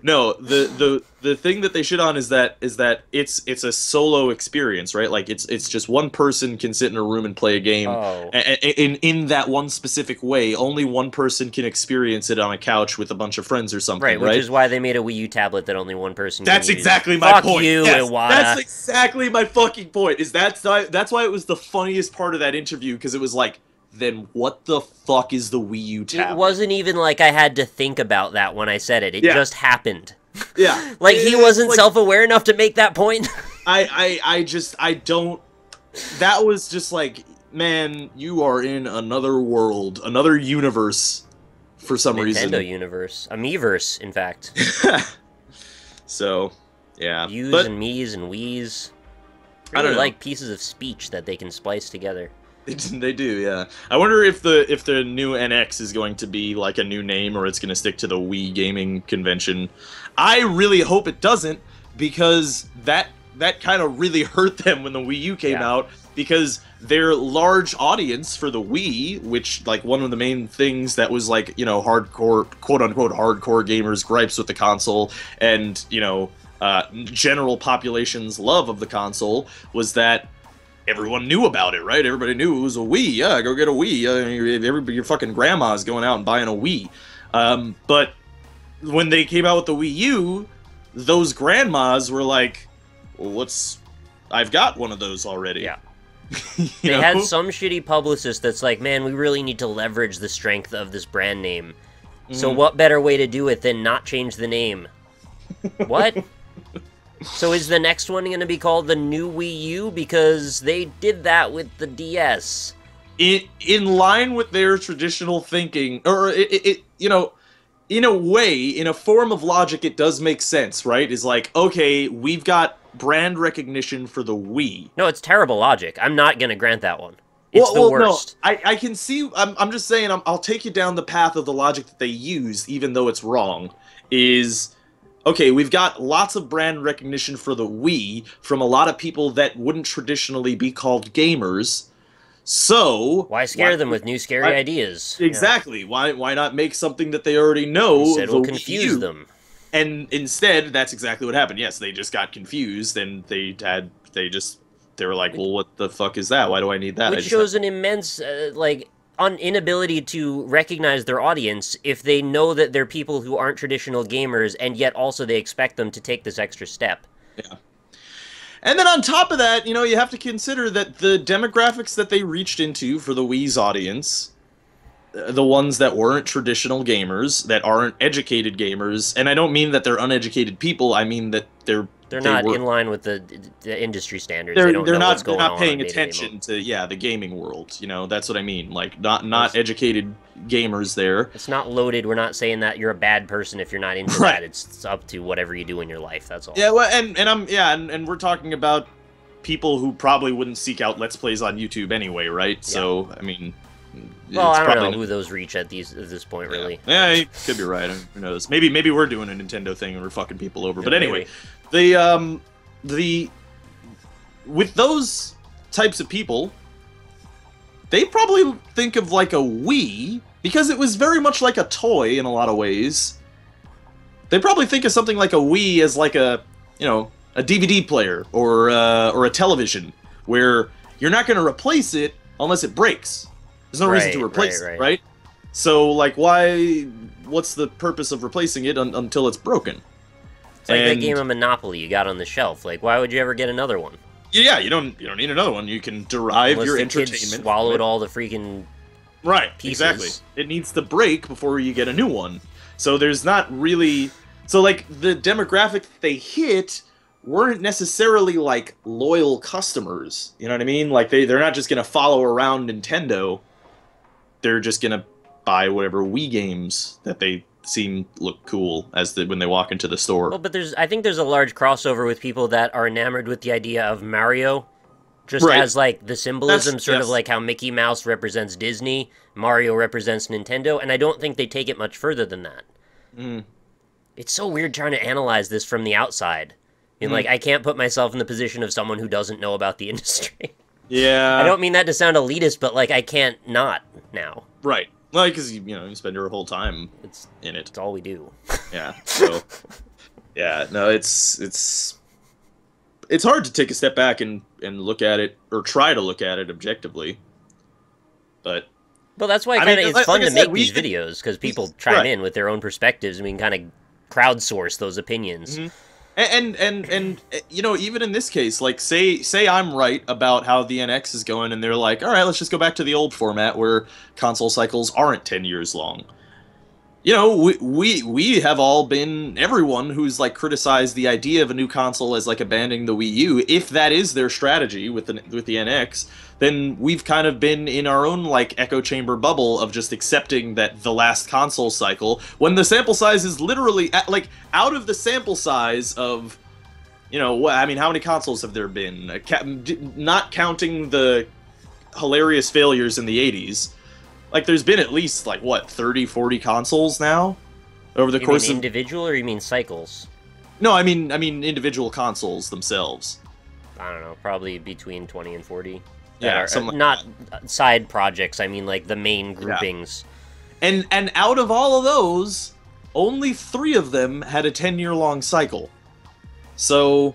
No, the thing that they shit on is that it's a solo experience, right? Like it's just one person can sit in a room and play a game in that one specific way. Only one person can experience it on a couch with a bunch of friends or something, right? Which is why they made a Wii U tablet that only one person can use. That's exactly my point. Fuck you, Iwata. That's exactly my fucking point. That's why it was the funniest part of that interview, because it was like, then what the fuck is the Wii U tablet? It wasn't even like I had to think about that when I said it. It just happened. Yeah. Like, he wasn't like, self-aware enough to make that point. I don't... That was just like, man, you are in another world, another universe, for some reason. Nintendo universe. A Miiverse, in fact. So, yeah. Yous and me's and we's. I really like pieces of speech that they can splice together. They do, yeah. I wonder if the new NX is going to be like a new name, or it's going to stick to the Wii gaming convention. I really hope it doesn't, because that kind of really hurt them when the Wii U came out, because their large audience for the Wii, which, like, one of the main things that was, like, you know, hardcore, quote-unquote hardcore gamers' gripes with the console, and, you know, general population's love of the console, was that everyone knew about it, right? Everybody knew it was a Wii. Yeah, go get a Wii. Your fucking grandma's going out and buying a Wii. But when they came out with the Wii U, those grandmas were like, well, I've got one of those already. Yeah. They had some shitty publicist that's like, man, we really need to leverage the strength of this brand name. So what better way to do it than not change the name? What? So is the next one going to be called the new Wii U? Because they did that with the DS. In line with their traditional thinking, or you know, in a way, in a form of logic, it does make sense, right? It's like, okay, we've got brand recognition for the Wii. No, it's terrible logic. I'm not going to grant that one. It's the worst. No, I can see, I'm just saying, I'll take you down the path of the logic that they use, even though it's wrong, is, okay, we've got lots of brand recognition for the Wii from a lot of people that wouldn't traditionally be called gamers, so... Why scare them with new scary ideas? Exactly. Yeah. Why not make something that they already know? Instead, we'll confuse them. And instead, that's exactly what happened. Yes, they just got confused, and they were like, well, what the fuck is that? Why do I need that? Which shows an immense, inability to recognize their audience if they know that they're people who aren't traditional gamers, and yet also they expect them to take this extra step. Yeah. And then on top of that, you know, you have to consider that the demographics that they reached into for the Wii's audience, the ones that weren't traditional gamers, that aren't educated gamers, and I don't mean that they're uneducated people, I mean that they're not in line with the industry standards. They don't know what's going on. They're not paying attention to the gaming world. You know, that's what I mean. Like not educated gamers there. It's not loaded. We're not saying that you're a bad person if you're not into that. It's up to whatever you do in your life. That's all. Yeah. Well, and we're talking about people who probably wouldn't seek out Let's Plays on YouTube anyway, right? Yeah. So I mean. Well, I don't know who those reach at this point, really. Yeah, you could be right. Who knows? Maybe we're doing a Nintendo thing and we're fucking people over. Yeah, but anyway, with those types of people, they probably think of like a Wii because it was very much like a toy in a lot of ways. They probably think of something like a Wii as like a DVD player or a television where you're not going to replace it unless it breaks. There's no reason to replace it, right? So, like, what's the purpose of replacing it until it's broken? It's like that game of Monopoly you got on the shelf. Like, why would you ever get another one? Yeah, you don't need another one. You can derive your entertainment. Kids swallowed all the freaking pieces. Exactly. It needs to break before you get a new one. So there's not really... So, like, the demographic they hit weren't necessarily, like, loyal customers. You know what I mean? Like, they're not just going to follow around Nintendo. They're just gonna buy whatever Wii games that they seem look cool when they walk into the store. Well, but I think there's a large crossover with people that are enamored with the idea of Mario, just as like the symbolism, of like how Mickey Mouse represents Disney, Mario represents Nintendo, and I don't think they take it much further than that. It's so weird trying to analyze this from the outside. I mean, like, I can't put myself in the position of someone who doesn't know about the industry. Yeah. I don't mean that to sound elitist, but, like, I can't not now. Right. Well, because, you spend your whole time in it. It's all we do. Yeah. So, yeah, no, it's hard to take a step back and look at it, or try to look at it objectively. But... Well, that's why it's fun to make these videos, because people chime in with their own perspectives, and we can kind of crowdsource those opinions. And even in this case, like, say I'm right about how the NX is going, and they're like, all right, let's just go back to the old format where console cycles aren't 10 years long. We have all been, everyone who's, like, criticized the idea of a new console as, like, abandoning the Wii U, if that is their strategy with the NX, then we've kind of been in our own, like, echo chamber bubble of just accepting that the last console cycle, when the sample size is literally, like, out of the sample size of, how many consoles have there been? Not counting the hilarious failures in the 80s. Like, there's been at least, like, what, 30, 40 consoles now? Over the course of... individual, or you mean cycles? No, I mean individual consoles themselves. I don't know, probably between 20 and 40. Yeah, not side projects, I mean, like, the main groupings. Yeah. And out of all of those, only 3 of them had a 10-year-long cycle. So...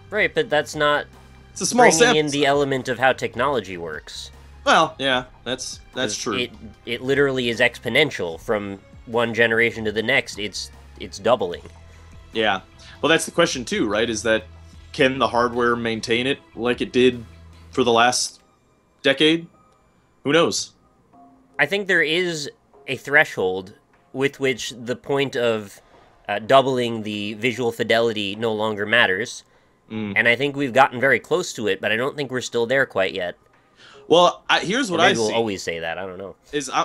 Right, but that's not... It's a small bringing sample in the element of how technology works. Well, yeah, that's true. It literally is exponential from one generation to the next. It's doubling. Yeah. Well, that's the question too, right? Is that can the hardware maintain it like it did for the last decade? Who knows? I think there is a threshold with which the point of doubling the visual fidelity no longer matters. And I think we've gotten very close to it, but I don't think we're still there quite yet. Well, here's what I see. Maybe we'll always say that. I don't know.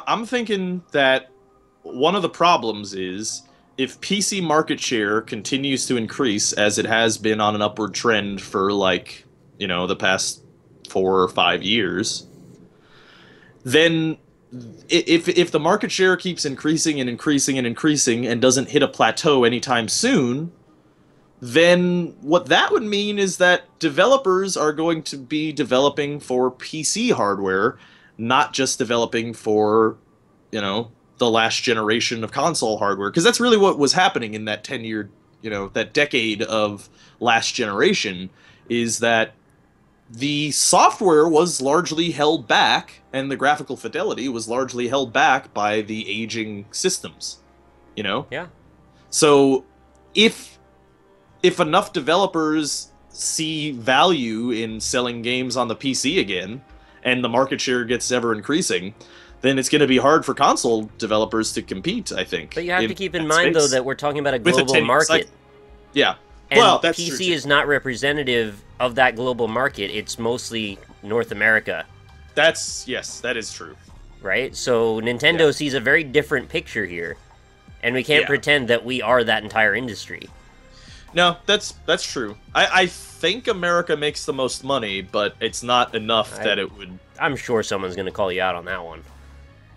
I'm thinking that one of the problems is if PC market share continues to increase as it has been on an upward trend for like, the past 4 or 5 years, then if the market share keeps increasing and increasing and increasing and doesn't hit a plateau anytime soon, then what that would mean is that developers are going to be developing for PC hardware, not just developing for, the last generation of console hardware. Because that's really what was happening in that 10-year, that decade of last generation, is that the software was largely held back and the graphical fidelity was largely held back by the aging systems, Yeah. So if enough developers see value in selling games on the PC again, and the market share gets ever increasing, then it's going to be hard for console developers to compete, I think. But you have to keep in mind, though, that we're talking about a global market. Yeah. And well, that's PC true. is not representative of that global market. It's mostly North America. Yes, that is true. Right? So Nintendo sees a very different picture here, and we can't pretend that we are that entire industry. No, that's true. I think America makes the most money, but it's not enough that it would... I'm sure someone's going to call you out on that one.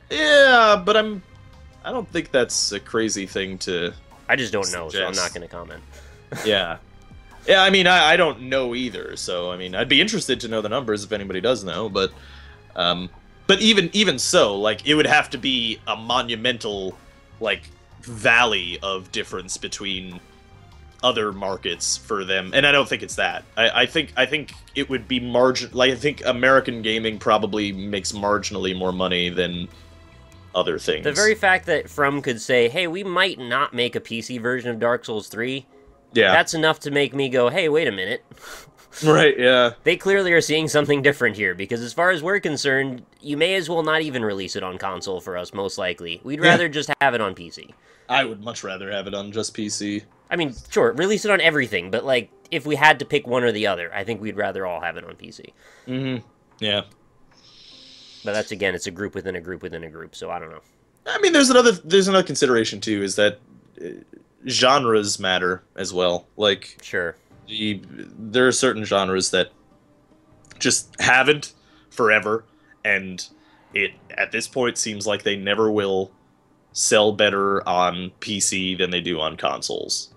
Yeah, but I don't think that's a crazy thing to I just don't know, so I'm suggest. not going to comment. Yeah. Yeah, I mean, I don't know either, so, I mean, I'd be interested to know the numbers if anybody does know, but even so, like, it would have to be a monumental, like, valley of difference between other markets for them, and I don't think it's that. I think it would be I think American gaming probably makes marginally more money than other things. The very fact that From could say, hey, we might not make a PC version of Dark Souls 3, that's enough to make me go, hey, wait a minute. Right, yeah. They clearly are seeing something different here, because as far as we're concerned, you may as well not even release it on console for us, most likely. We'd rather just have it on PC. I would much rather have it on just PC. I mean, sure, release it on everything, but, like, if we had to pick one or the other, I think we'd rather all have it on PC. Mm-hmm. Yeah. But that's, again, it's a group within a group within a group, so I don't know. I mean, there's another consideration, too, is that genres matter as well. Like, sure. There are certain genres that just haven't forever, and it, at this point, seems like they never will sell better on PC than they do on consoles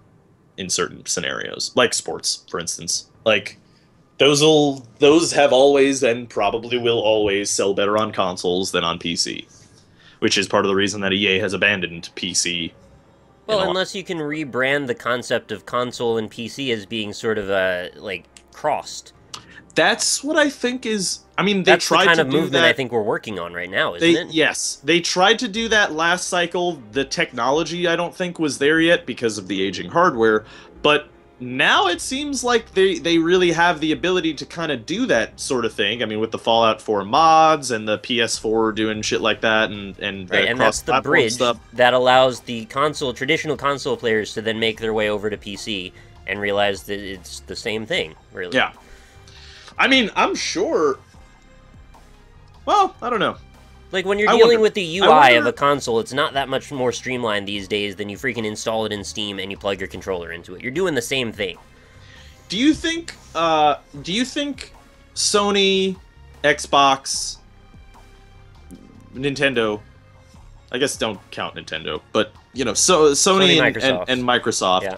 in certain scenarios. Like sports, for instance. Like, those have always and probably will always sell better on consoles than on PC. Which is part of the reason that EA has abandoned PC. Well, unless you can rebrand the concept of console and PC as being sort of, like, crossed. That's what I think is... I mean, that's the kind of movement I think we're working on right now, isn't it? Yes. They tried to do that last cycle. The technology, I don't think, was there yet because of the aging hardware. But now it seems like they really have the ability to kind of do that sort of thing. I mean, with the Fallout 4 mods and the PS4 doing shit like that and right, and that's the bridge stuff that allows the traditional console players to then make their way over to PC and realize that it's the same thing, really. Yeah. I mean, I'm sure... Well, I don't know. Like, when you're dealing with the UI of a console, it's not that much more streamlined these days than you freaking install it in Steam and you plug your controller into it. You're doing the same thing. Do you think Sony, Xbox, Nintendo, I guess don't count Nintendo, but, Sony and Microsoft, yeah.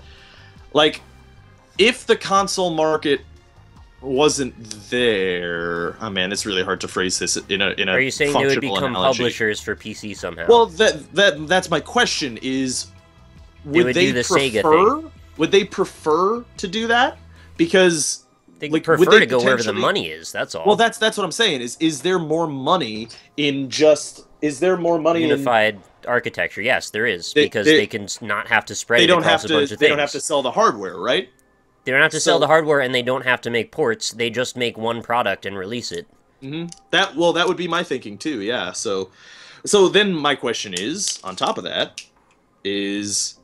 Like, if the console market wasn't there... Oh man, it's really hard to phrase this in a Are you saying they would become analogy. publishers for PC somehow? Well, that's my question is... Would they prefer to do that? Because They like prefer would they to go wherever the potentially- money is. That's all. Well, that's what I'm saying. Is there more money in just? Is there more money unified architecture? Yes, there is, They- because they- they can not have to spread they it don't across have a bunch to. of They things. don't have to sell the hardware, right? They don't have to sell So- the hardware, and they don't have to make ports. They just make one product and release it. That would be my thinking too. Yeah. So then my question is, on top of that, is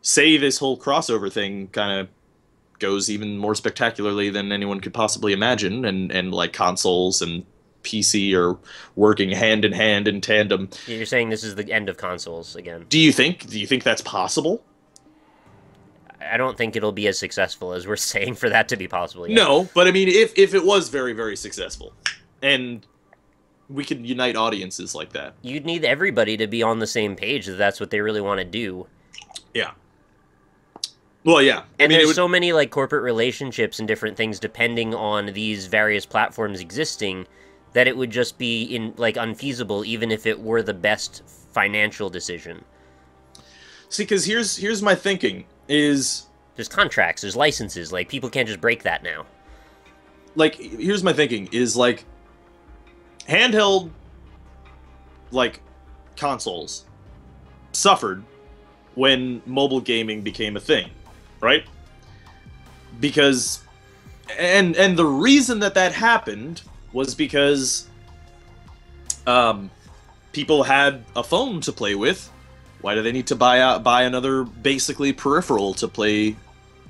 say this whole crossover thing kind of goes even more spectacularly than anyone could possibly imagine, and like consoles and PC are working hand in hand in tandem. You're saying this is the end of consoles again. Do you think that's possible? I don't think it'll be as successful as we're saying for that to be possible yet. No, but I mean, if it was very, very successful, and we could unite audiences like that. You'd need everybody to be on the same page that that's what they really want to do. Yeah. Well, yeah. And there's so many like corporate relationships and different things depending on these various platforms existing that it would just be unfeasible even if it were the best financial decision. See, because here's my thinking is there's contracts, there's licenses, like people can't just break that now. Like, here's my thinking is like handheld like consoles suffered when mobile gaming became a thing, right? Because and the reason that happened was because people had a phone to play with. Why do they need to buy another basically peripheral to play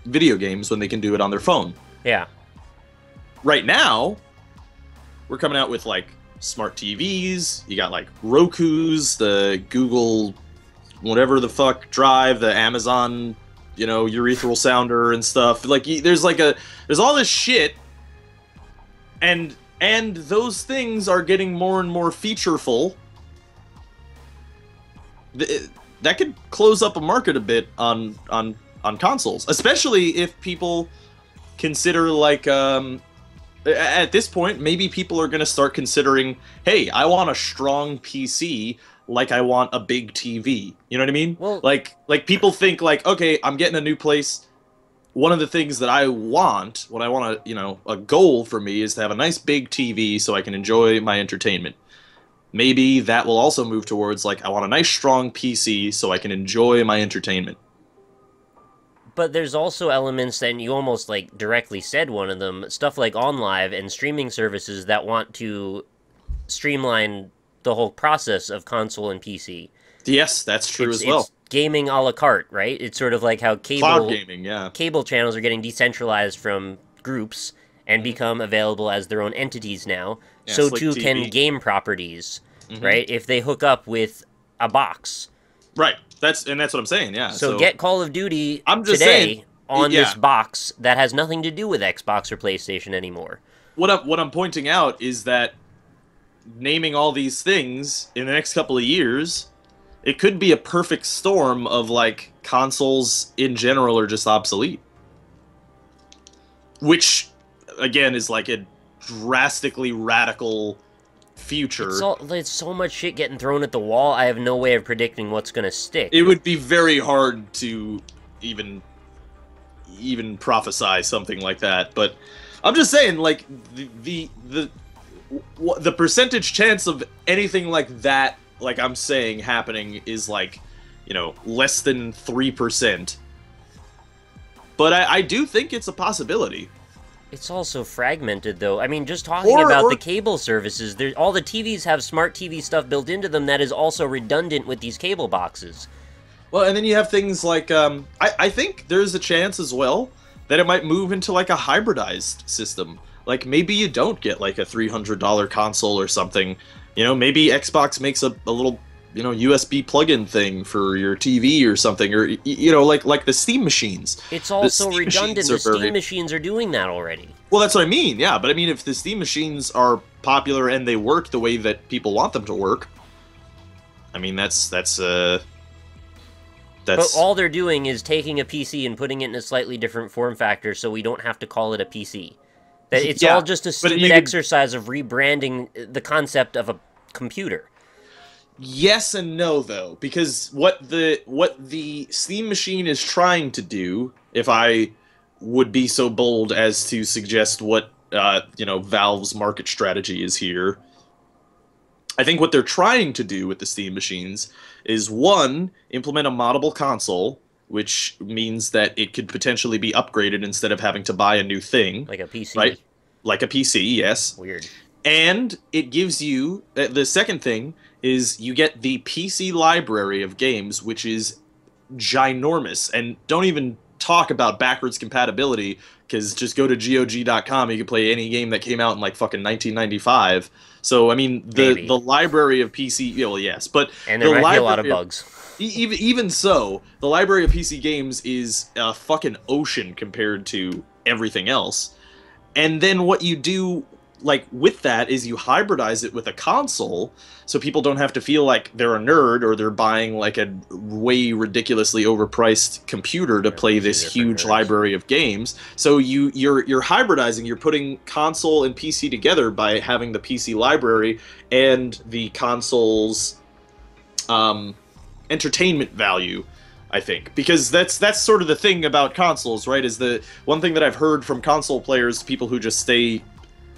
video games when they can do it on their phone? Yeah. Right now, we're coming out with like smart TVs. You got like Roku's, the Google, whatever the fuck Drive, the Amazon, urethral sounder and stuff. Like there's all this shit, and those things are getting more and more featureful. That could close up a market a bit on consoles, especially if people consider like at this point maybe people are going to start considering, hey, I want a strong PC like I want a big TV. You know what I mean? Well, like people think like, okay, I'm getting a new place. One of the things that I want, a goal for me is to have a nice big TV so I can enjoy my entertainment. Maybe that will also move towards, like, I want a nice, strong PC so I can enjoy my entertainment. But there's also elements, and you almost, like, directly said one of them, stuff like OnLive and streaming services that want to streamline the whole process of console and PC. Yes, that's true as well. It's gaming a la carte, right? It's sort of like how cloud gaming, yeah. Cable channels are getting decentralized from groups and become available as their own entities now. Yeah, so too like can game properties, right? If they hook up with a box. Right. That's what I'm saying, yeah. So get Call of Duty today on this box that has nothing to do with Xbox or PlayStation anymore. What I'm pointing out is that naming all these things in the next couple of years, it could be a perfect storm of like consoles in general are just obsolete. Which again is like a drastically radical future. It's so much shit getting thrown at the wall, I have no way of predicting what's going to stick. It would be very hard to even prophesy something like that, but I'm just saying, like, the percentage chance of anything like that, like I'm saying, happening is like, less than 3%. But I do think it's a possibility. It's also fragmented, though. I mean, just talking about the cable services, all the TVs have smart TV stuff built into them that is also redundant with these cable boxes. Well, and then you have things like, I think there's a chance as well that it might move into like a hybridized system. Like, maybe you don't get like a $300 console or something. Maybe Xbox makes a little, USB plug-in thing for your TV or something, or like the Steam machines. It's also redundant. The Steam machines are doing that already. Well, that's what I mean. Yeah, but I mean, if the Steam machines are popular and they work the way that people want them to work, I mean, that's. But all they're doing is taking a PC and putting it in a slightly different form factor, so we don't have to call it a PC. It's all just a stupid exercise of rebranding the concept of a computer. Yes and no, though, because what the Steam machine is trying to do, if I would be so bold as to suggest what Valve's market strategy is here. I think what they're trying to do with the Steam machines is, one, implement a moddable console, which means that it could potentially be upgraded instead of having to buy a new thing. Like a PC. Right? Like a PC, yes. Weird. And it gives you, the second thing is you get the PC library of games, which is ginormous. And don't even talk about backwards compatibility, because just go to GOG.com, you can play any game that came out in like fucking 1995. So, I mean, the library of PC, well, yes, but and there might be a lot of bugs. Even so, the library of PC games is a fucking ocean compared to everything else. And then what you do, like, with that is you hybridize it with a console, so people don't have to feel like they're a nerd or they're buying like a way ridiculously overpriced computer to play this huge library of games. So you're hybridizing, you're putting console and PC together by having the PC library and the console's entertainment value, I think, because that's sort of the thing about consoles, right? Is the one thing that I've heard from console players, people who just stay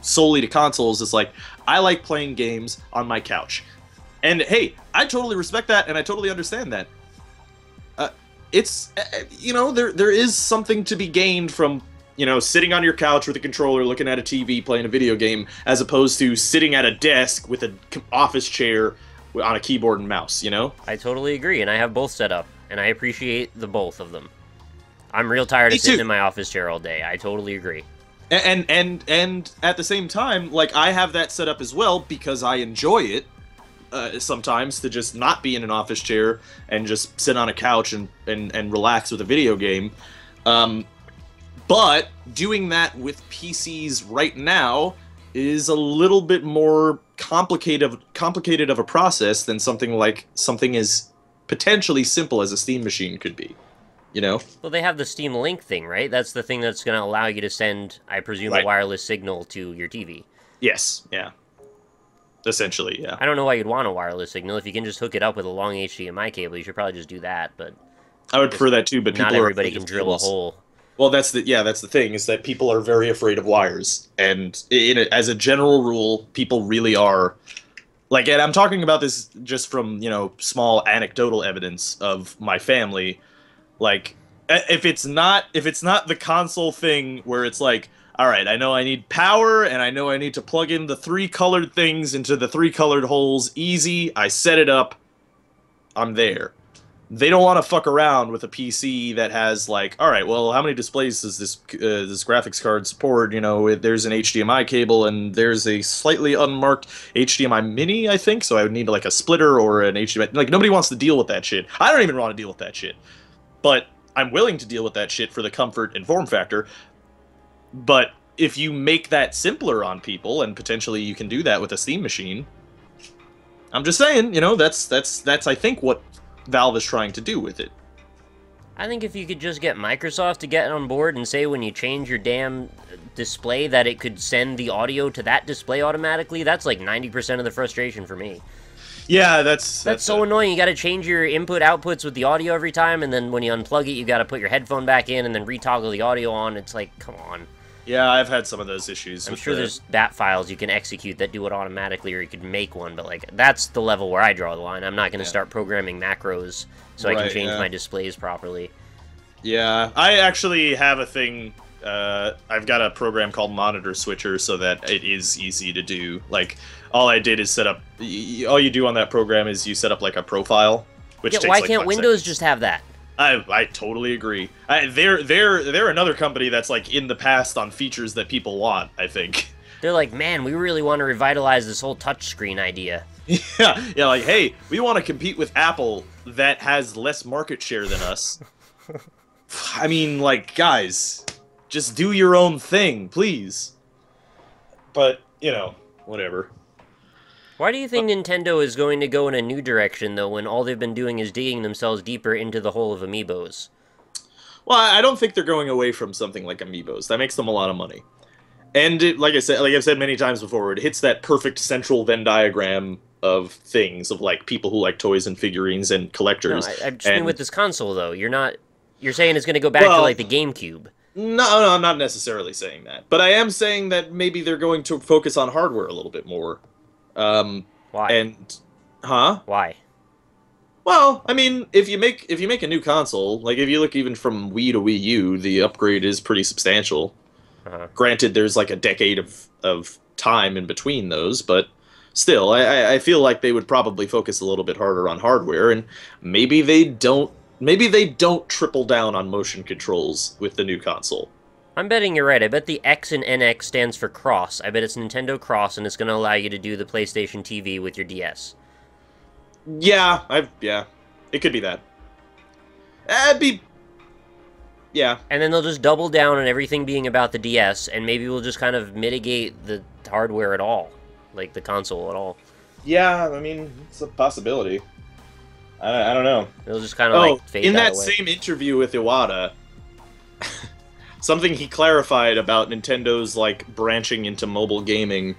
solely to consoles, is like, I like playing games on my couch. And hey, I totally respect that, and I totally understand that. It's, there is something to be gained from, sitting on your couch with a controller, looking at a TV, playing a video game, as opposed to sitting at a desk with an office chair on a keyboard and mouse, I totally agree, and I have both set up, and I appreciate the both of them. I'm real tired of sitting in my office chair all day. I totally agree. And at the same time, like, I have that set up as well because I enjoy it sometimes to just not be in an office chair and just sit on a couch and relax with a video game. But doing that with PCs right now is a little bit more complicated of a process than something as potentially simple as a Steam machine could be. Well, they have the Steam Link thing, right? That's the thing that's going to allow you to send, I presume, a wireless signal to your TV. Yes, yeah. Essentially, yeah. I don't know why you'd want a wireless signal. If you can just hook it up with a long HDMI cable, you should probably just do that, but... I would prefer that too, but not everybody can drill a hole. Well, that's the thing, is that people are very afraid of wires. And as a general rule, people really are... Like, and I'm talking about this just from, small anecdotal evidence of my family. Like, if it's not the console thing where it's like, all right, I know I need power, and I know I need to plug in the 3 colored things into the 3 colored holes, easy, I set it up, I'm there. They don't want to fuck around with a PC that has, like, all right, well, how many displays does this graphics card support? There's an HDMI cable, and there's a slightly unmarked HDMI mini, I think, so I would need, like, a splitter or an HDMI. Like, nobody wants to deal with that shit. I don't even want to deal with that shit. But I'm willing to deal with that shit for the comfort and form factor. But if you make that simpler on people, and potentially you can do that with a Steam machine, I'm just saying, that's I think what Valve is trying to do with it. I think if you could just get Microsoft to get on board and say when you change your damn display that it could send the audio to that display automatically, that's like 90% of the frustration for me. Yeah, that's so annoying. You got to change your input-outputs with the audio every time, and then when you unplug it, you got to put your headphone back in and then retoggle the audio on. It's like, come on. Yeah, I've had some of those issues. I'm sure there's bat files you can execute that do it automatically, or you could make one, but like that's the level where I draw the line. I'm not going to start programming macros so I can change my displays properly. Yeah, I actually have a thing. I've got a program called Monitor Switcher so that it is easy to do. Like, all I did is set up... All you do on that program is you set up, like, a profile, which takes, why like, can't Windows just have that? I totally agree. They're another company that's, like, in the past on features that people want, I think. They're like, man, we really want to revitalize this whole touchscreen idea. Yeah, like, hey, we want to compete with Apple that has less market share than us. I mean, like, guys, just do your own thing, please. But, whatever. Why do you think Nintendo is going to go in a new direction, though, when all they've been doing is digging themselves deeper into the hole of amiibos? Well, I don't think they're going away from something like amiibos. That makes them a lot of money. And like I've said many times before, it hits that perfect central Venn diagram of things, of like people who like toys and figurines and collectors. No, I just mean with this console, though. You're saying it's going to go back to like the GameCube. No, I'm not necessarily saying that, but I am saying that maybe they're going to focus on hardware a little bit more. Um, Why? and, huh? Why? Well, I mean, if you make a new console, like if you look even from Wii to Wii U, the upgrade is pretty substantial. Uh-huh. Granted, there's like a decade of time in between those, but still, I feel like they would probably focus a little bit harder on hardware, and maybe they don't. Maybe they don't triple down on motion controls with the new console. I'm betting you're right. I bet the X in NX stands for cross. I bet it's Nintendo Cross, and it's going to allow you to do the PlayStation TV with your DS. Yeah, it could be that. It'd be, yeah. And then they'll just double down on everything being about the DS, and maybe we'll just kind of mitigate the hardware at all, like the console at all. Yeah, I mean, it's a possibility. I don't know. It'll just kind of like fade in that away. same interview with Iwata, something he clarified about Nintendo's like branching into mobile gaming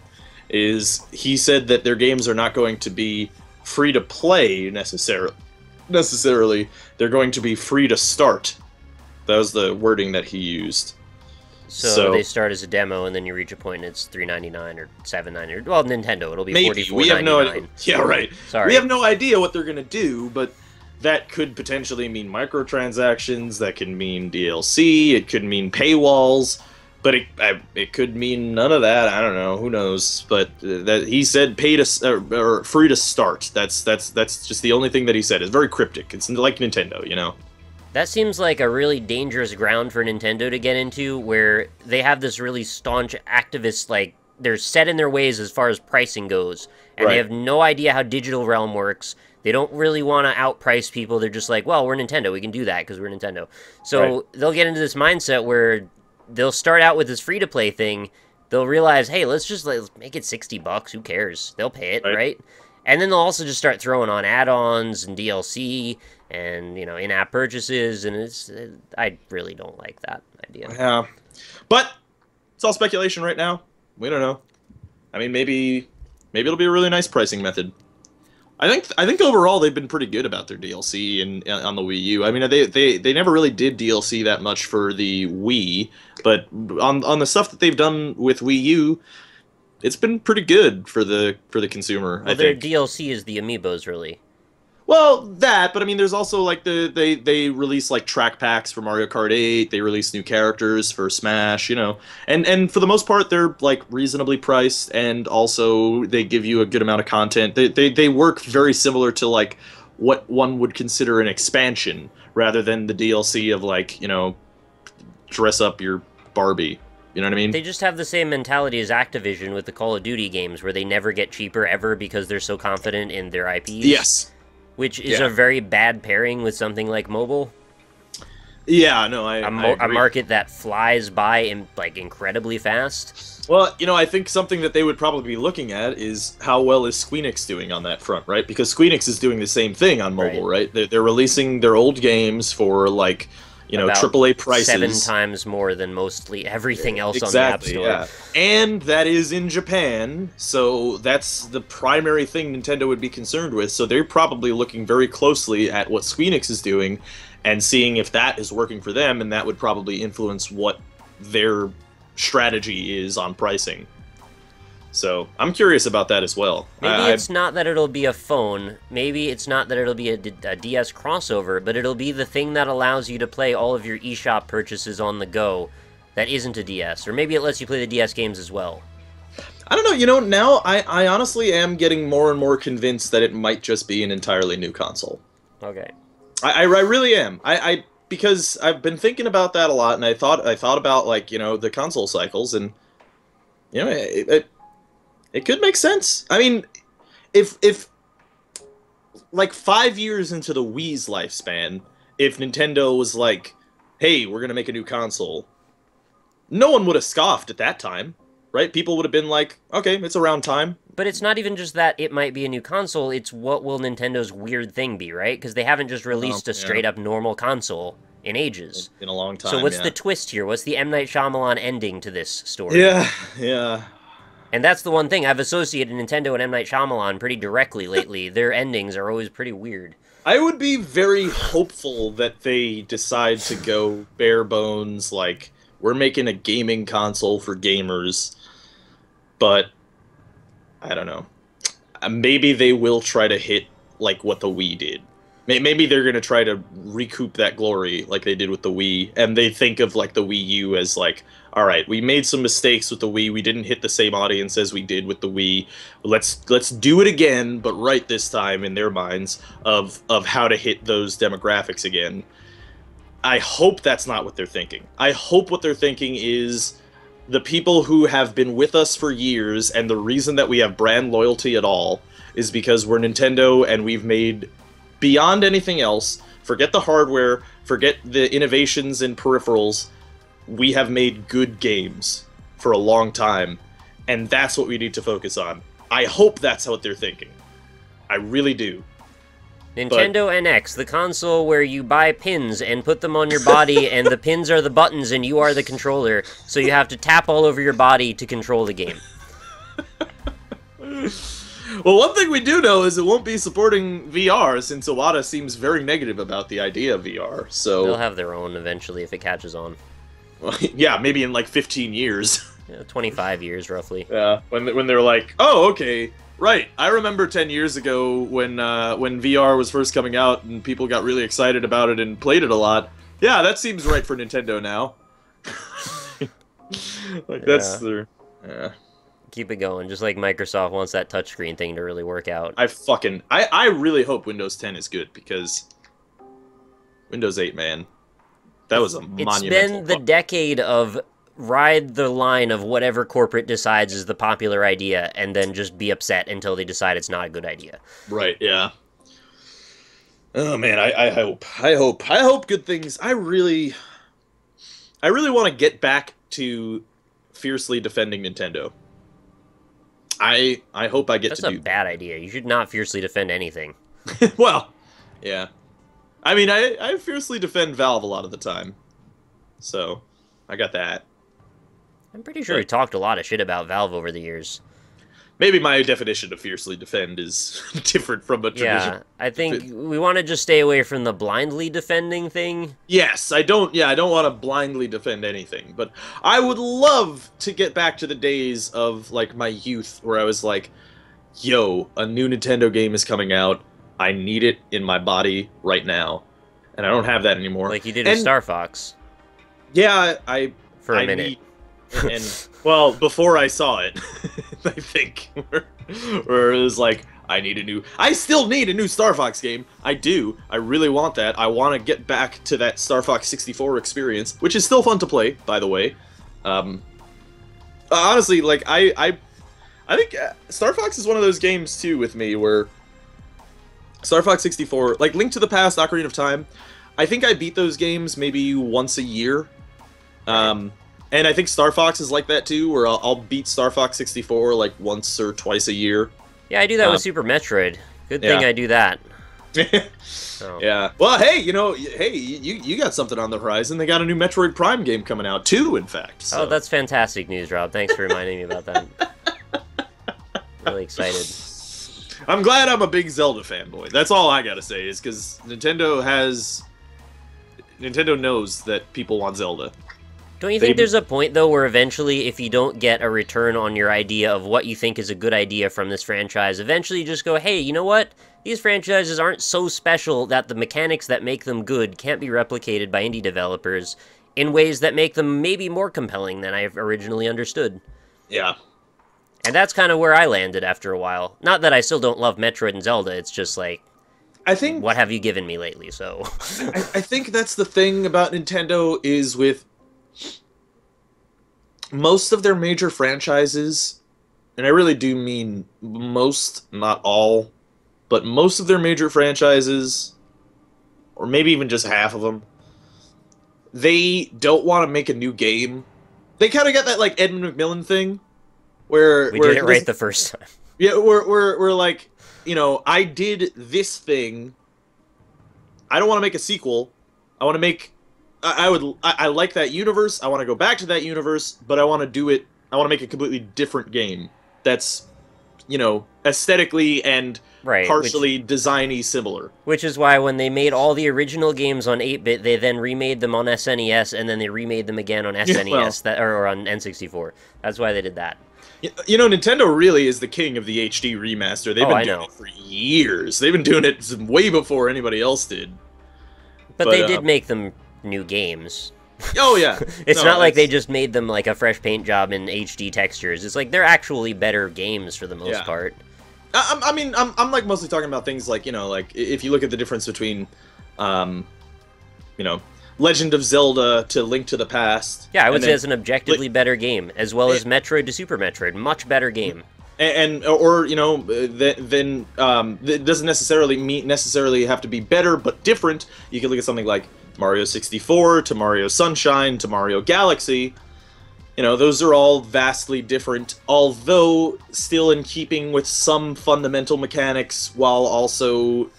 is he said that their games are not going to be free to play necessarily. They're going to be free to start. That was the wording that he used. So they start as a demo, and then you reach a point, and it's $3.99 or $7.99. Well, Nintendo, it'll be maybe $44.99. we have no idea. Yeah, right. Sorry, we have no idea what they're gonna do, but that could potentially mean microtransactions. That can mean DLC. It could mean paywalls. But it could mean none of that. I don't know. Who knows? But that he said pay to or free to start. That's just the only thing that he said. It's very cryptic. It's like Nintendo, you know. that seems like a really dangerous ground for Nintendo to get into, where they have this really staunch activist, like, they're set in their ways as far as pricing goes, and Right. they have no idea how digital realm works. They don't really want to outprice people. They're just like, well, we're Nintendo. We can do that because we're Nintendo. So Right. they'll get into this mindset where they'll start out with this free-to-play thing. They'll realize, hey, let's make it $60. Who cares? They'll pay it, right? And then they'll also just start throwing on add-ons and DLC and, you know, in-app purchases, and I really don't like that idea. Yeah, but it's all speculation right now. We don't know. I mean, maybe it'll be a really nice pricing method. I think overall they've been pretty good about their DLC and on the Wii U. I mean, they never really did DLC that much for the Wii, but on the stuff that they've done with Wii U, it's been pretty good for the consumer. Well, I their think. DLC is the amiibos, really. Well, that, but I mean, there's also like they release like track packs for Mario Kart 8. They release new characters for Smash, you know, and for the most part, they're like reasonably priced, and also they give you a good amount of content. They work very similar to like what one would consider an expansion, rather than the DLC of like, you know, dress up your Barbie. You know what I mean? They just have the same mentality as Activision with the Call of Duty games, where they never get cheaper ever because they're so confident in their IPs. Yes. Which is a very bad pairing with something like mobile. Yeah, no, I A agree. market that flies by like incredibly fast. Well, you know, I think something that they would probably be looking at is how well is Squeenix doing on that front, right? Because Squeenix is doing the same thing on mobile, right? They're releasing their old games for like, you know, About AAA prices. 7 times more than mostly everything else on the App Store. Yeah. And that is in Japan, so that's the primary thing Nintendo would be concerned with. So they're probably looking very closely at what Squeenix is doing and seeing if that is working for them, and that would probably influence what their strategy is on pricing. So I'm curious about that as well. Maybe it's not that it'll be a phone. Maybe it's not that it'll be a DS crossover, but it'll be the thing that allows you to play all of your eShop purchases on the go that isn't a DS. Or maybe it lets you play the DS games as well. I don't know, you know, now I honestly am getting more and more convinced that it might just be an entirely new console. Okay. I really am. Because I've been thinking about that a lot, and I thought about, like, you know, the console cycles, and, you know, it could make sense. I mean, if like 5 years into the Wii's lifespan, if Nintendo was like, hey, we're gonna make a new console, no one would have scoffed at that time, right? People would have been like, okay, it's around time. But it's not even just that it might be a new console, it's what will Nintendo's weird thing be, right? Because they haven't just released a straight-up normal console in ages. In a long time, So what's the twist here? What's the M. Night Shyamalan ending to this story? Yeah. And that's the one thing, I've associated Nintendo and M. Night Shyamalan pretty directly lately. Their endings are always pretty weird. I would be very hopeful that they decide to go bare bones, like, We're making a gaming console for gamers, but I don't know. Maybe they will try to hit like what the Wii did. Maybe they're gonna try to recoup that glory like they did with the Wii, and they think of like the Wii U as like, all right, we made some mistakes with the Wii. We didn't hit the same audience as we did with the Wii. Let's do it again, but right this time in their minds of how to hit those demographics again. I hope that's not what they're thinking. I hope what they're thinking is the people who have been with us for years, and the reason that we have brand loyalty at all is because we're Nintendo and we've made, beyond anything else, forget the hardware, forget the innovations in peripherals, we have made good games for a long time, and that's what we need to focus on. I hope that's what they're thinking. I really do. Nintendo NX, the console where you buy pins and put them on your body, and the pins are the buttons and you are the controller, so you have to tap all over your body to control the game. Well, one thing we do know is it won't be supporting VR, since Iwata seems very negative about the idea of VR, so... They'll have their own eventually if it catches on. Well, yeah, maybe in like 15 years. Yeah, 25 years, roughly. Yeah, when they're like, oh, okay, right. I remember 10 years ago when VR was first coming out and people got really excited about it and played it a lot. Yeah, that seems right for Nintendo now. Like, that's their... Yeah. Keep it going, just like Microsoft wants that touchscreen thing to really work out. I really hope Windows 10 is good, because Windows 8, man, that was a monumental... It's been the decade of ride the line of whatever corporate decides is the popular idea, and then just be upset until they decide it's not a good idea. Right, yeah. Oh, man, I hope good things... I really want to get back to fiercely defending Nintendo. I hope I get to do... That's a bad idea. You should not fiercely defend anything. Well, yeah. I mean, I fiercely defend Valve a lot of the time. So, I got that. I'm pretty sure we talked a lot of shit about Valve over the years. Maybe my definition of fiercely defend is different from a tradition. Yeah, I think we want to just stay away from the blindly defending thing. Yes, I don't want to blindly defend anything, but I would love to get back to the days of, like, my youth, where I was like, yo, a new Nintendo game is coming out, I need it in my body right now, and I don't have that anymore. Like you did with Star Fox. Yeah, For a minute. And well, before I saw it, I think, where it was like, I still need a new Star Fox game. I do. I really want that. I want to get back to that Star Fox 64 experience, which is still fun to play, by the way. Honestly, like, I think Star Fox is one of those games, too, with me, where Star Fox 64, like Link to the Past, Ocarina of Time, I think I beat those games maybe once a year. And I think Star Fox is like that too, where I'll beat Star Fox 64 like once or twice a year. Yeah, I do that with Super Metroid. Good thing I do that. Oh. Yeah. Well, hey, you got something on the horizon. They got a new Metroid Prime game coming out, 2, in fact. So. Oh, that's fantastic news, Rob. Thanks for reminding me about that. Really excited. I'm glad I'm a big Zelda fanboy. That's all I gotta say, is because Nintendo knows that people want Zelda. Don't you think there's a point, though, where eventually, if you don't get a return on your idea of what you think is a good idea from this franchise, eventually you just go, hey, you know what? These franchises aren't so special that the mechanics that make them good can't be replicated by indie developers in ways that make them maybe more compelling than I originally understood. Yeah. And that's kind of where I landed after a while. Not that I still don't love Metroid and Zelda, it's just like, I think... what have you given me lately, so... I think that's the thing about Nintendo is with... most of their major franchises, and I really do mean most, not all, but most of their major franchises, or maybe even just half of them, they don't want to make a new game. They kind of got that, like, Edmund McMillen thing, where... We did it right the first time. Yeah, we're like, I did this thing, I don't want to make a sequel, I want to make... I like that universe, I want to go back to that universe, but I want to make a completely different game that's, aesthetically and Right, partially designy similar. Which is why when they made all the original games on 8-bit, they then remade them on SNES, and then they remade them again on SNES, or on N64. That's why they did that. You know, Nintendo really is the king of the HD remaster. They've been doing it for years. They've been doing it way before anybody else did. But they did make them new games. Oh, yeah. It's not like they just made them like a fresh paint job in HD textures. It's like they're actually better games for the most part. I mean, I'm like mostly talking about things like, you know, like if you look at the difference between, you know, Legend of Zelda to Link to the Past. Yeah, I would say it's an objectively better game, as well as Metroid to Super Metroid. Much better game. Or you know, then it doesn't necessarily have to be better, but different. You can look at something like Mario 64 to Mario Sunshine to Mario Galaxy. You know, those are all vastly different, although still in keeping with some fundamental mechanics, while also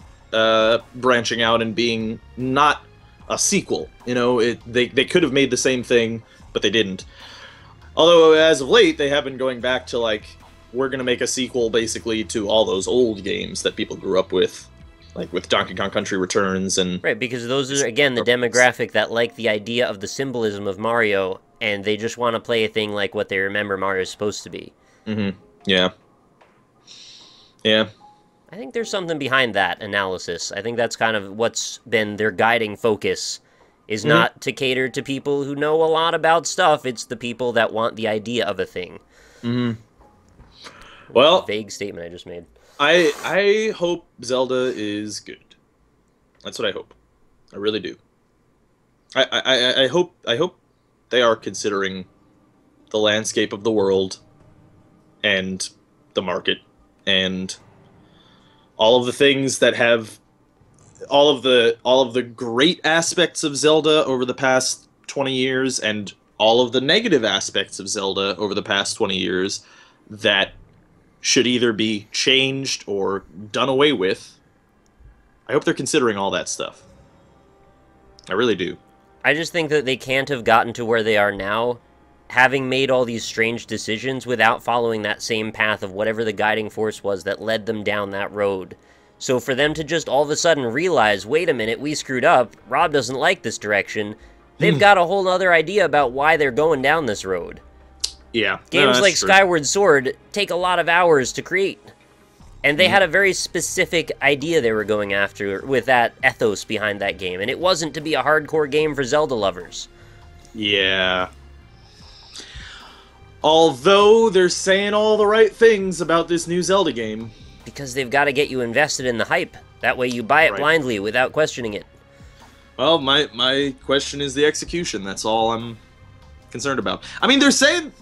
branching out and being not a sequel. You know, they could have made the same thing, but they didn't. Although, as of late, they have been going back to, like, we're going to make a sequel, basically, to all those old games that people grew up with. Like, with Donkey Kong Country Returns and... Right, because those are, again, the demographic that like the idea of the symbolism of Mario, and they just want to play a thing like what they remember Mario's supposed to be. Mm-hmm. Yeah. Yeah. I think there's something behind that analysis. I think that's kind of what's been their guiding focus, is not to cater to people who know a lot about stuff, it's the people that want the idea of a thing. Mm-hmm. Well... Vague statement I just made. I hope Zelda is good. That's what I hope. I really do. I hope they are considering the landscape of the world and the market and all of the things that have all of the great aspects of Zelda over the past 20 years and all of the negative aspects of Zelda over the past 20 years that should either be changed or done away with. I hope they're considering all that stuff. I really do. I just think that they can't have gotten to where they are now, having made all these strange decisions without following that same path of whatever the guiding force was that led them down that road. So for them to just all of a sudden realize, wait a minute, we screwed up, Rob doesn't like this direction, they've got a whole other idea about why they're going down this road. Yeah. Games like Skyward Sword take a lot of hours to create. And they had a very specific idea they were going after with that ethos behind that game. And it wasn't to be a hardcore game for Zelda lovers. Yeah. Although they're saying all the right things about this new Zelda game. Because they've got to get you invested in the hype. That way you buy it blindly without questioning it. Well, my question is the execution. That's all I'm concerned about. I mean, they're saying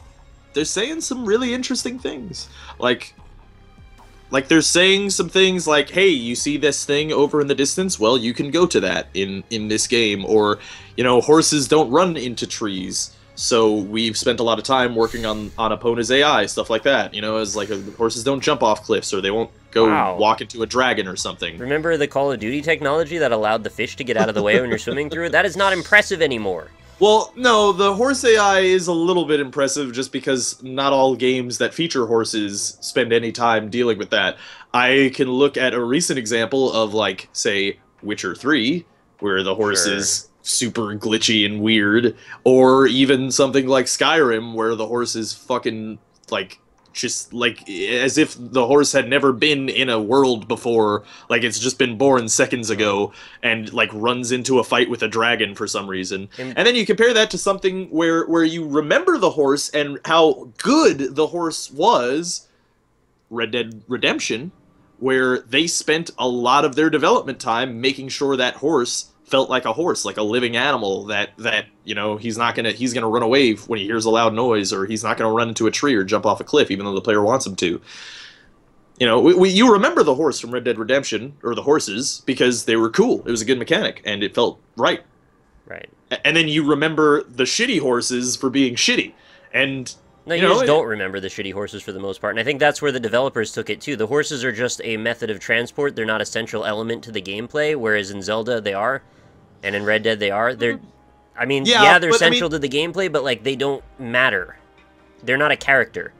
some really interesting things. Like they're saying some things like, hey, you see this thing over in the distance? Well, you can go to that in this game. Or, you know, horses don't run into trees. So we've spent a lot of time working on Epona's AI, stuff like that. You know, as like horses don't jump off cliffs or they won't go walk into a dragon or something. Remember the Call of Duty technology that allowed the fish to get out of the way when you're swimming through it? That is not impressive anymore. Well, no, the horse AI is a little bit impressive just because not all games that feature horses spend any time dealing with that. I can look at a recent example of, like, say, Witcher 3, where the horse is super glitchy and weird, or even something like Skyrim, where the horse is fucking, like, just, like, as if the horse had never been in a world before, like it's just been born seconds ago, and, like, runs into a fight with a dragon for some reason. And then you compare that to something where you remember the horse and how good the horse was, Red Dead Redemption, where they spent a lot of their development time making sure that horse felt like a horse, like a living animal that you know, he's gonna run away when he hears a loud noise, or he's not gonna run into a tree or jump off a cliff even though the player wants him to. You know, you remember the horse from Red Dead Redemption, or the horses, because they were cool. It was a good mechanic and it felt right. Right. And then you remember the shitty horses for being shitty. And no, you just don't remember the shitty horses for the most part. And I think that's where the developers took it too. The horses are just a method of transport. They're not a central element to the gameplay, whereas in Zelda they are. And in Red Dead they are. They're, I mean, yeah, they're central to the gameplay, but, like, they don't matter. They're not a character.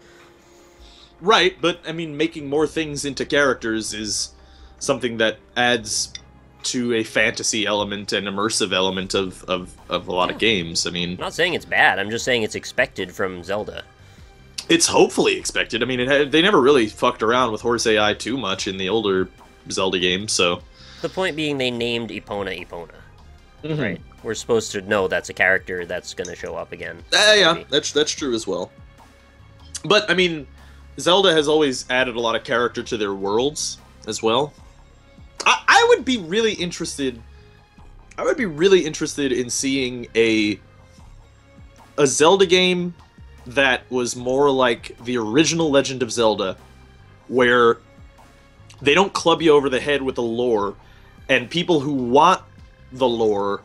Right, but I mean, making more things into characters is something that adds to a fantasy element and immersive element of a lot of games. I mean, I'm not saying it's bad. I'm just saying it's expected from Zelda. it's hopefully expected. I mean, they never really fucked around with horse AI too much in the older Zelda games, so... The point being they named Epona Epona. Right? We're supposed to know that's a character that's going to show up again. Yeah, that's true as well. But, I mean, Zelda has always added a lot of character to their worlds as well. I would be really interested... I would be really interested in seeing a Zelda game that was more like the original Legend of Zelda, where they don't club you over the head with the lore, and people who want the lore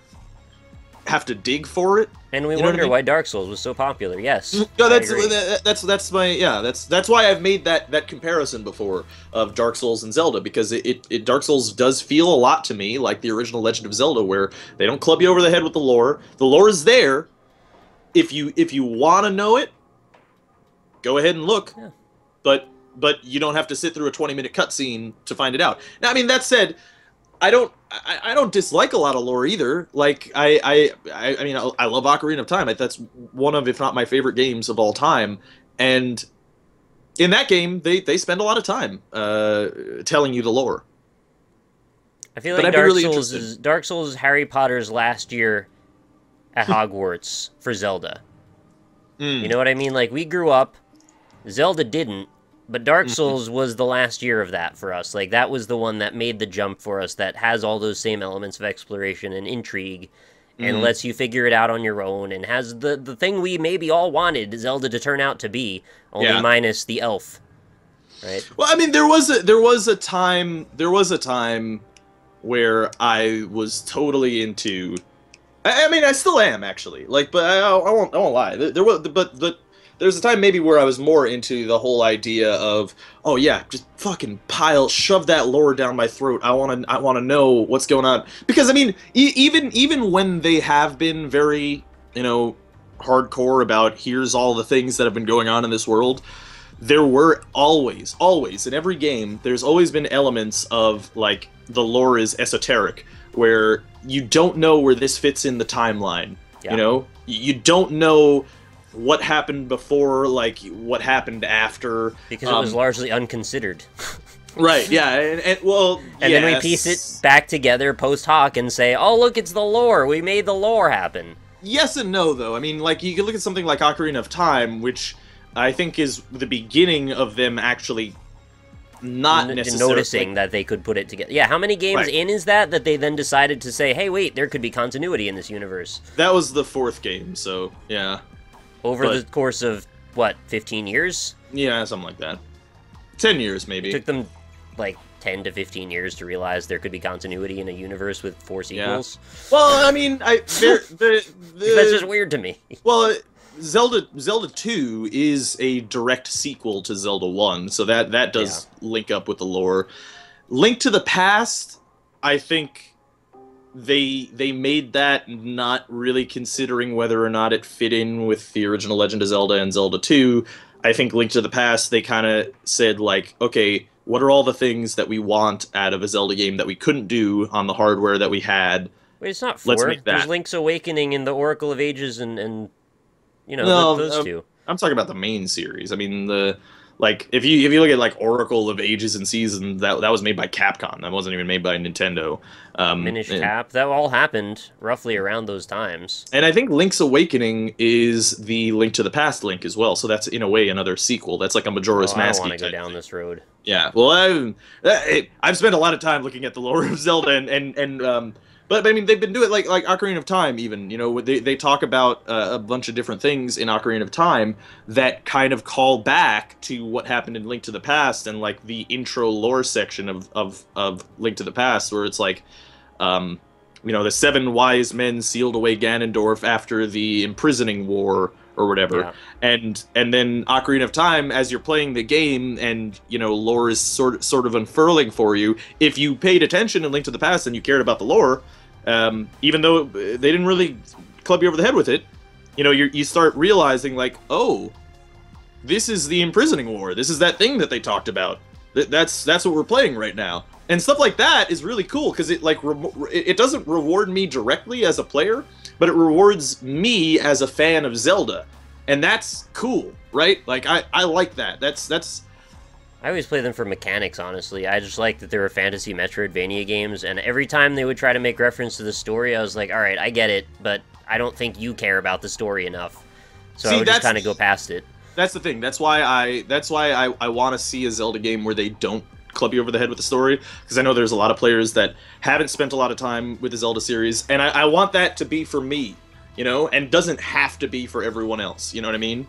have to dig for it. And we wonder why Dark Souls was so popular. Yes. No, that's why I've made that comparison before of Dark Souls and Zelda, because Dark Souls does feel a lot to me like the original Legend of Zelda, where they don't club you over the head with the lore. The lore is there. If you want to know it, go ahead and look. Yeah. But you don't have to sit through a 20-minute cutscene to find it out. Now, I mean, that said, I don't dislike a lot of lore either. Like, I mean, I love Ocarina of Time. That's one of, if not my favorite games of all time. And in that game, they spend a lot of time telling you the lore. I feel like Dark Souls is Harry Potter's last year at Hogwarts for Zelda. You know what I mean? Like, we grew up, Zelda didn't, but Dark Souls was the last year of that for us. Like, that was the one that made the jump for us, that has all those same elements of exploration and intrigue, and lets you figure it out on your own, and has the thing we maybe all wanted Zelda to turn out to be, only minus the elf. Right? Well, I mean, there was a time where I was totally into... I mean, I still am, actually. Like, but I won't lie. There's a time maybe where I was more into the whole idea of, oh yeah, just fucking shove that lore down my throat. I wanna know what's going on, because I mean, even when they have been very, hardcore about here's all the things that have been going on in this world, there were always in every game, there's always been elements of like the lore is esoteric, where you don't know where this fits in the timeline. Yeah. You don't know what happened before, like what happened after, because it was largely unconsidered. Right, yeah, and then we piece it back together post hoc and say, oh look, it's the lore, we made the lore happen. Yes and no, though. I mean, like, you can look at something like Ocarina of Time, which I think is the beginning of them actually not necessarily noticing that they could put it together. Yeah, how many games in is that they then decided to say, hey wait, there could be continuity in this universe? That was the 4th game, so yeah. Over the course of, what, 15 years? Yeah, something like that. 10 years, maybe. It took them, like, 10 to 15 years to realize there could be continuity in a universe with 4 sequels. Yeah. Well, I mean, that's just weird to me. Well, Zelda 2 is a direct sequel to Zelda 1, so that does link up with the lore. Link to the Past, I think... They made that not really considering whether or not it fit in with the original Legend of Zelda and Zelda 2. I think Link to the Past, they kind of said, like, okay, what are all the things that we want out of a Zelda game that we couldn't do on the hardware that we had? Wait, it's not 4. Let's make that. There's Link's Awakening and the Oracle of Ages and those two. I'm talking about the main series. I mean, like, if you look at, like, Oracle of Ages and Seasons, that was made by Capcom. That wasn't even made by Nintendo. Minish Cap. That all happened roughly around those times. And I think Link's Awakening is the Link to the Past Link as well, so that's, in a way, another sequel. That's like a Majora's Mask. I don't want to go down this road. Yeah, well, I've spent a lot of time looking at the lore of Zelda, but I mean, they've been doing it like Ocarina of Time, even. They talk about a bunch of different things in Ocarina of Time that kind of call back to what happened in Link to the Past, and like the intro lore section of Link to the Past, where it's like, the 7 wise men sealed away Ganondorf after the imprisoning war or whatever, and then Ocarina of Time, as you're playing the game, and lore is sort of unfurling for you. If you paid attention in Link to the Past and you cared about the lore, even though they didn't really club you over the head with it, you start realizing, like, oh, this is the imprisoning war. This is that thing that they talked about. That's what we're playing right now. And stuff like that is really cool because it like it doesn't reward me directly as a player, but it rewards me as a fan of Zelda, and that's cool, right? Like I like that. That's. I always play them for mechanics, honestly. I just like that they were fantasy Metroidvania games, and every time they would try to make reference to the story, I was like, all right, I get it, but I don't think you care about the story enough. So I would just kind of go past it. That's the thing. That's why I want to see a Zelda game where they don't club you over the head with the story, because I know there's a lot of players that haven't spent a lot of time with the Zelda series, and I want that to be for me, you know, and doesn't have to be for everyone else, you know what I mean?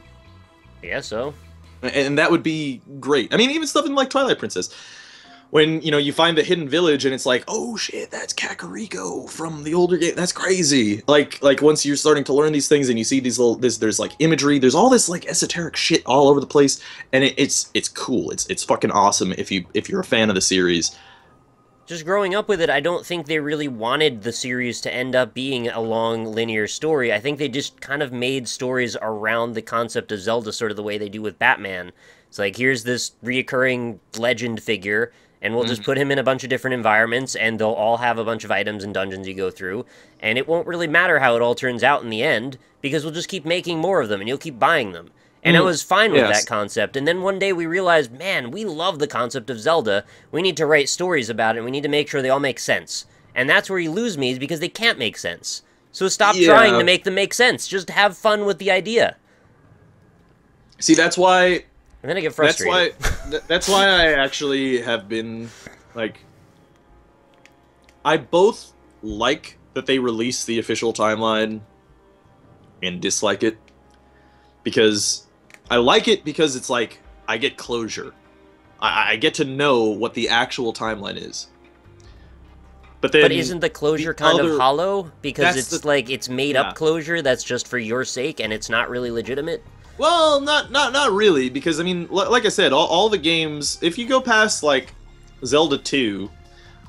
Yeah, so. And that would be great. I mean, even stuff in like Twilight Princess, when, you know, you find the hidden village and it's like, oh shit, that's Kakariko from the older game. That's crazy. Like once you're starting to learn these things and you see these little, there's like imagery, there's all this like esoteric shit all over the place, and it's cool. It's fucking awesome if you're a fan of the series. Just growing up with it, I don't think they really wanted the series to end up being a long, linear story. I think they just kind of made stories around the concept of Zelda, sort of the way they do with Batman. It's like, here's this reoccurring legend figure, and we'll just put him in a bunch of different environments, and they'll all have a bunch of items and dungeons you go through, and it won't really matter how it all turns out in the end, because we'll just keep making more of them, and you'll keep buying them. And I was fine with that concept, and then one day we realized, man, we love the concept of Zelda, we need to write stories about it, and we need to make sure they all make sense. And that's where you lose me, is because they can't make sense. So stop trying to make them make sense, just have fun with the idea. See, that's why... And then I get frustrated. That's why I actually have been, like... I both like that they release the official timeline and dislike it, because... I like it because it's like, I get closure. I get to know what the actual timeline is. But isn't the closure kind of hollow? Because it's like, it's made up closure that's just for your sake, and it's not really legitimate? Well, not really, because, I mean, like I said, all the games, if you go past, like, Zelda 2,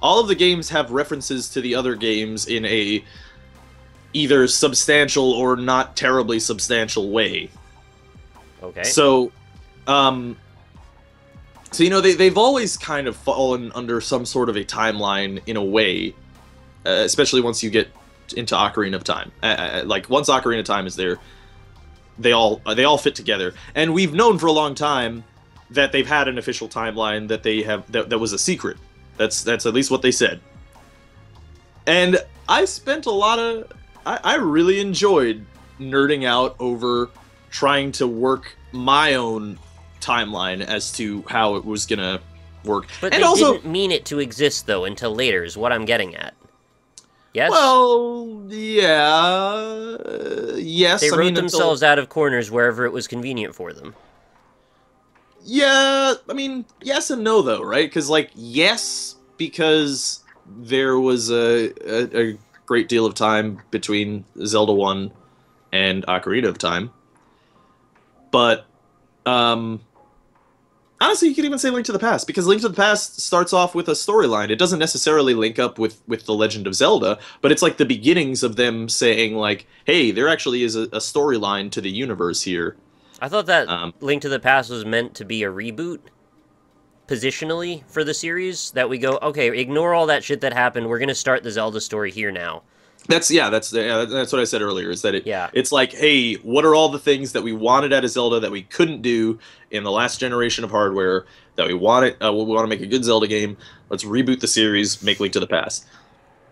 all of the games have references to the other games in a either substantial or not terribly substantial way. Okay. So, you know, they've always kind of fallen under some sort of a timeline in a way, especially once you get into Ocarina of Time. Like, once Ocarina of Time is there, they all fit together. And we've known for a long time that they've had an official timeline that they have that was a secret. That's at least what they said. And I spent a lot of... I really enjoyed nerding out over trying to work my own timeline as to how it was gonna work. But and they also didn't mean it to exist, though, until later, is what I'm getting at. Yes? Well, yeah... yes. They wrote themselves out of corners wherever it was convenient for them. Yeah, I mean, yes and no, though, right? Because, like, yes, because there was a great deal of time between Zelda 1 and Ocarina of Time. But, honestly, you could even say Link to the Past, because Link to the Past starts off with a storyline. It doesn't necessarily link up with The Legend of Zelda, but it's like the beginnings of them saying, like, hey, there actually is a storyline to the universe here. I thought that Link to the Past was meant to be a reboot, positionally, for the series, that we go, okay, ignore all that shit that happened, we're gonna start the Zelda story here now. That's what I said earlier, is that it's like, hey, what are all the things that we wanted out of Zelda that we couldn't do in the last generation of hardware, that we want to make a good Zelda game, let's reboot the series, make Link to the Past.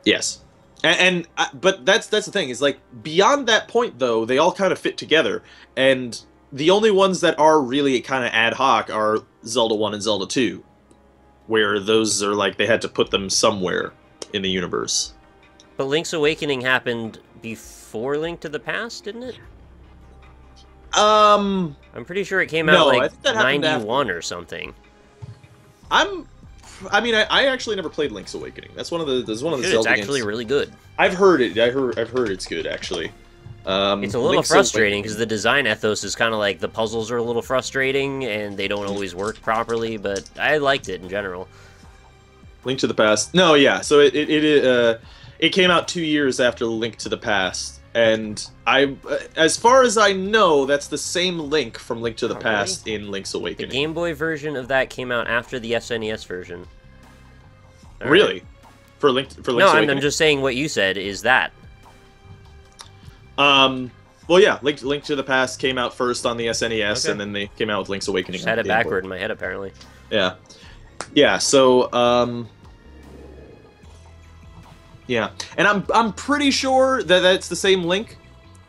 Yes. But that's the thing, is like, beyond that point, though, they all kind of fit together, and the only ones that are really kind of ad hoc are Zelda 1 and Zelda 2, where those are like, they had to put them somewhere in the universe. But Link's Awakening happened before Link to the Past, didn't it? I'm pretty sure it came out like 91 or something. I actually never played Link's Awakening. That's one of the Zelda games. It's actually really good. I've heard it. I've heard it's good, actually. It's a little frustrating because the design ethos is kind of like the puzzles are a little frustrating and they don't always work properly, it liked it in general. Link to the Past. No, yeah. So it It came out 2 years after Link to the Past, and as far as I know, that's the same Link from Link to the Past in Link's Awakening. The Game Boy version of that came out after the SNES version. All really? Right. For Link's Awakening? I'm just saying what you said is that. Well, yeah, Link to the Past came out first on the SNES, and then they came out with Link's Awakening. Just had it backward in my head, apparently. Yeah. Yeah, so, yeah. And I'm pretty sure that that's the same Link.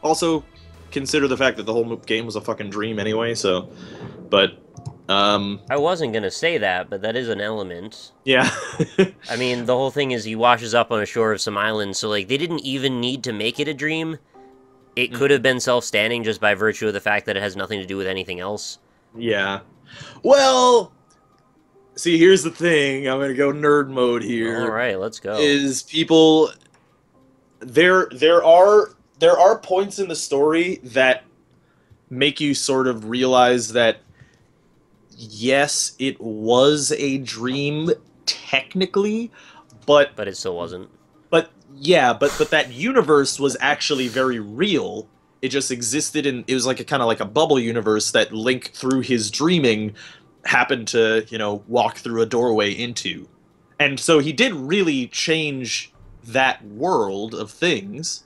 Also, consider the fact that the whole game was a fucking dream anyway, so... But, I wasn't gonna say that, but that is an element. Yeah. I mean, the whole thing is he washes up on a shore of some island, so, like, they didn't even need to make it a dream. It could have been self-standing just by virtue of the fact that it has nothing to do with anything else. Yeah. Well, see, here's the thing. I'm gonna go nerd mode here. All right, let's go. Is people... There are points in the story that make you sort of realize that, yes, it was a dream, technically, but it still wasn't. But yeah, but that universe was actually very real. It just existed in, it was like a kind of like a bubble universe that Link, through his dreaming, happened to, you know, walk through a doorway into. And so he did really change that world of things,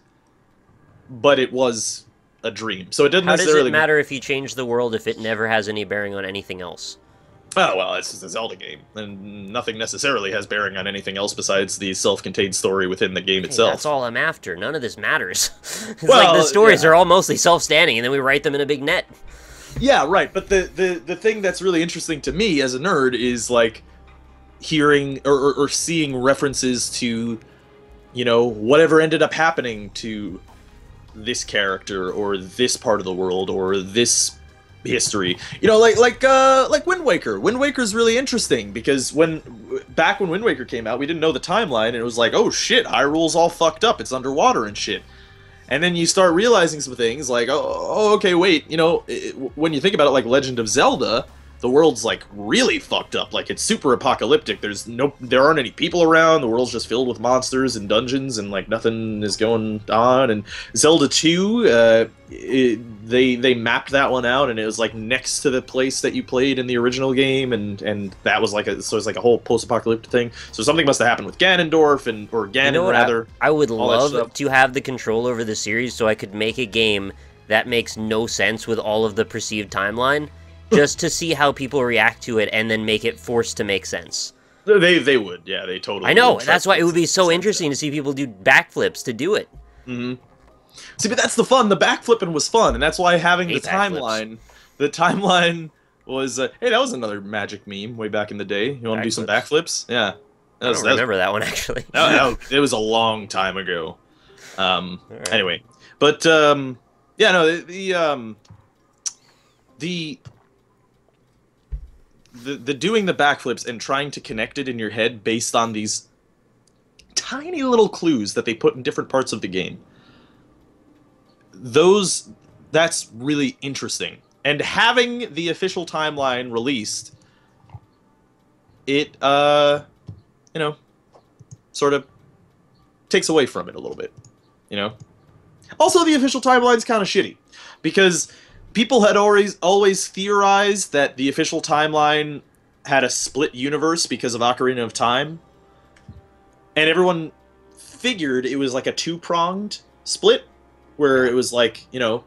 but it was a dream. So it doesn't necessarily... How does it matter if you change the world if it never has any bearing on anything else? Oh, well, it's just a Zelda game, and nothing necessarily has bearing on anything else besides the self-contained story within the game itself. That's all I'm after. None of this matters. It's well, like the stories are all mostly self-standing, and then we write them in a big net. Yeah, right, but the thing that's really interesting to me as a nerd is, like, hearing or seeing references to, you know, whatever ended up happening to this character, or this part of the world, or this history. You know, like Wind Waker. Wind Waker's really interesting because back when Wind Waker came out, we didn't know the timeline, and it was like, oh shit, Hyrule's all fucked up, it's underwater and shit. And then you start realizing some things like, oh okay, wait, you know, when you think about it, like Legend of Zelda, the world's like really fucked up. Like, it's super apocalyptic. There aren't any people around. The world's just filled with monsters and dungeons, and like nothing is going on. And Zelda 2, they mapped that one out, and it was like next to the place that you played in the original game, and that was like so it's like a whole post-apocalyptic thing. So something must have happened with Ganondorf or Ganon, you know rather. I would love to have the control over the series so I could make a game that makes no sense with all of the perceived timeline. Just to see how people react to it, and then make it forced to make sense. They would, yeah, they totally. I know, that's why it would be so interesting to see people do backflips to do it. Mm-hmm. See, but that's the fun. The backflipping was fun, and that's why having the timeline was. Hey, that was another Magic meme way back in the day. You want to do some backflips? Yeah, I don't remember that one actually. It was a long time ago. Right. Anyway, but yeah, no, the doing the backflips and trying to connect it in your head based on these tiny little clues that they put in different parts of the game. That's really interesting. And having the official timeline released, it, you know, sort of takes away from it a little bit, you know? Also, the official timeline's kind of shitty, because people had always theorized that the official timeline had a split universe because of Ocarina of Time. And everyone figured it was like a two-pronged split, where it was like, you know,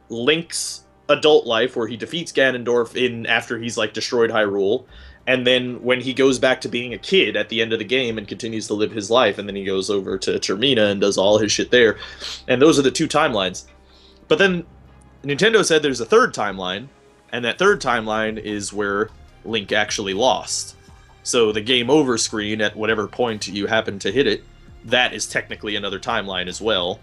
Link's adult life, where he defeats Ganondorf after he's like destroyed Hyrule, and then when he goes back to being a kid at the end of the game and continues to live his life, and then he goes over to Termina and does all his shit there. And those are the two timelines. But then Nintendo said there's a third timeline, and that third timeline is where Link actually lost. So the game over screen at whatever point you happen to hit it, that is technically another timeline as well.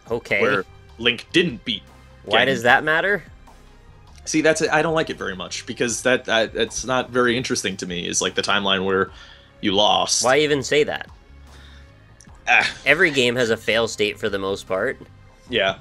Okay. Where Link didn't beat Ganon. Why does that matter? See, I don't like it very much, because that's not very interesting to me, is like the timeline where you lost. Why even say that? Every game has a fail state for the most part. Yeah.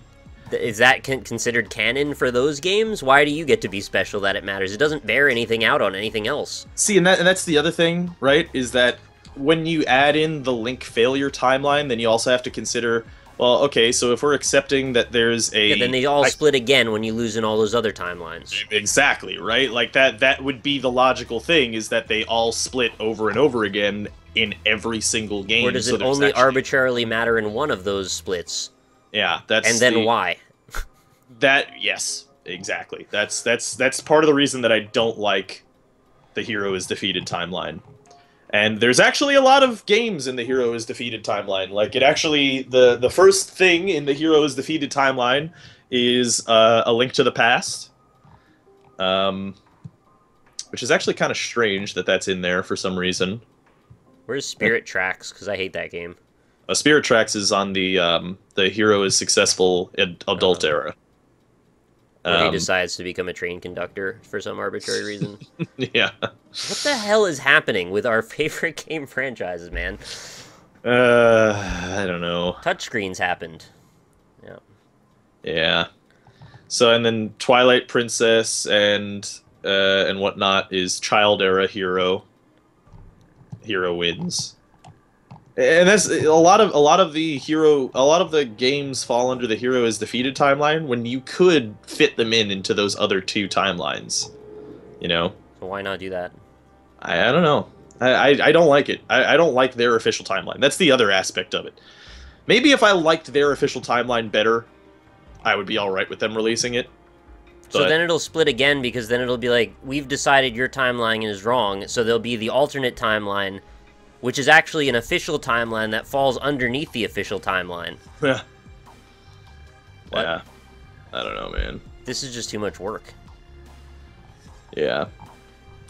Is that considered canon for those games? Why do you get to be special that it matters? It doesn't bear anything out on anything else. See, and that's the other thing, right? Is that when you add in the Link failure timeline, then you also have to consider, well, okay, so if we're accepting that there's a... Yeah, then they all split again when you lose in all those other timelines. Exactly, right? Like, that would be the logical thing, is that they all split over and over again in every single game. Or does it only arbitrarily matter in one of those splits? Yeah, that's... And then why? Yes, exactly. That's part of the reason that I don't like the hero is defeated timeline. And there's actually a lot of games in the hero is defeated timeline. Like, it actually, the first thing in the hero is defeated timeline is A Link to the Past. Which is actually kind of strange that that's in there for some reason. Where's Spirit Tracks? Because I hate that game. Spirit Tracks is on the hero is successful adult era. Where he decides to become a train conductor for some arbitrary reason. Yeah. What the hell is happening with our favorite game franchises, man? I don't know. Touchscreens happened. Yeah. Yeah. So, and then Twilight Princess and whatnot is child era hero. Hero wins. And that's a lot of the games fall under the hero is defeated timeline when you could fit them into those other two timelines. You know? So why not do that? I don't know. I don't like it. I don't like their official timeline. That's the other aspect of it. Maybe if I liked their official timeline better, I would be alright with them releasing it. So then it'll split again, because then it'll be like, we've decided your timeline is wrong, so there'll be the alternate timeline, which is actually an official timeline that falls underneath the official timeline. Yeah. What? Yeah. I don't know, man. This is just too much work. Yeah.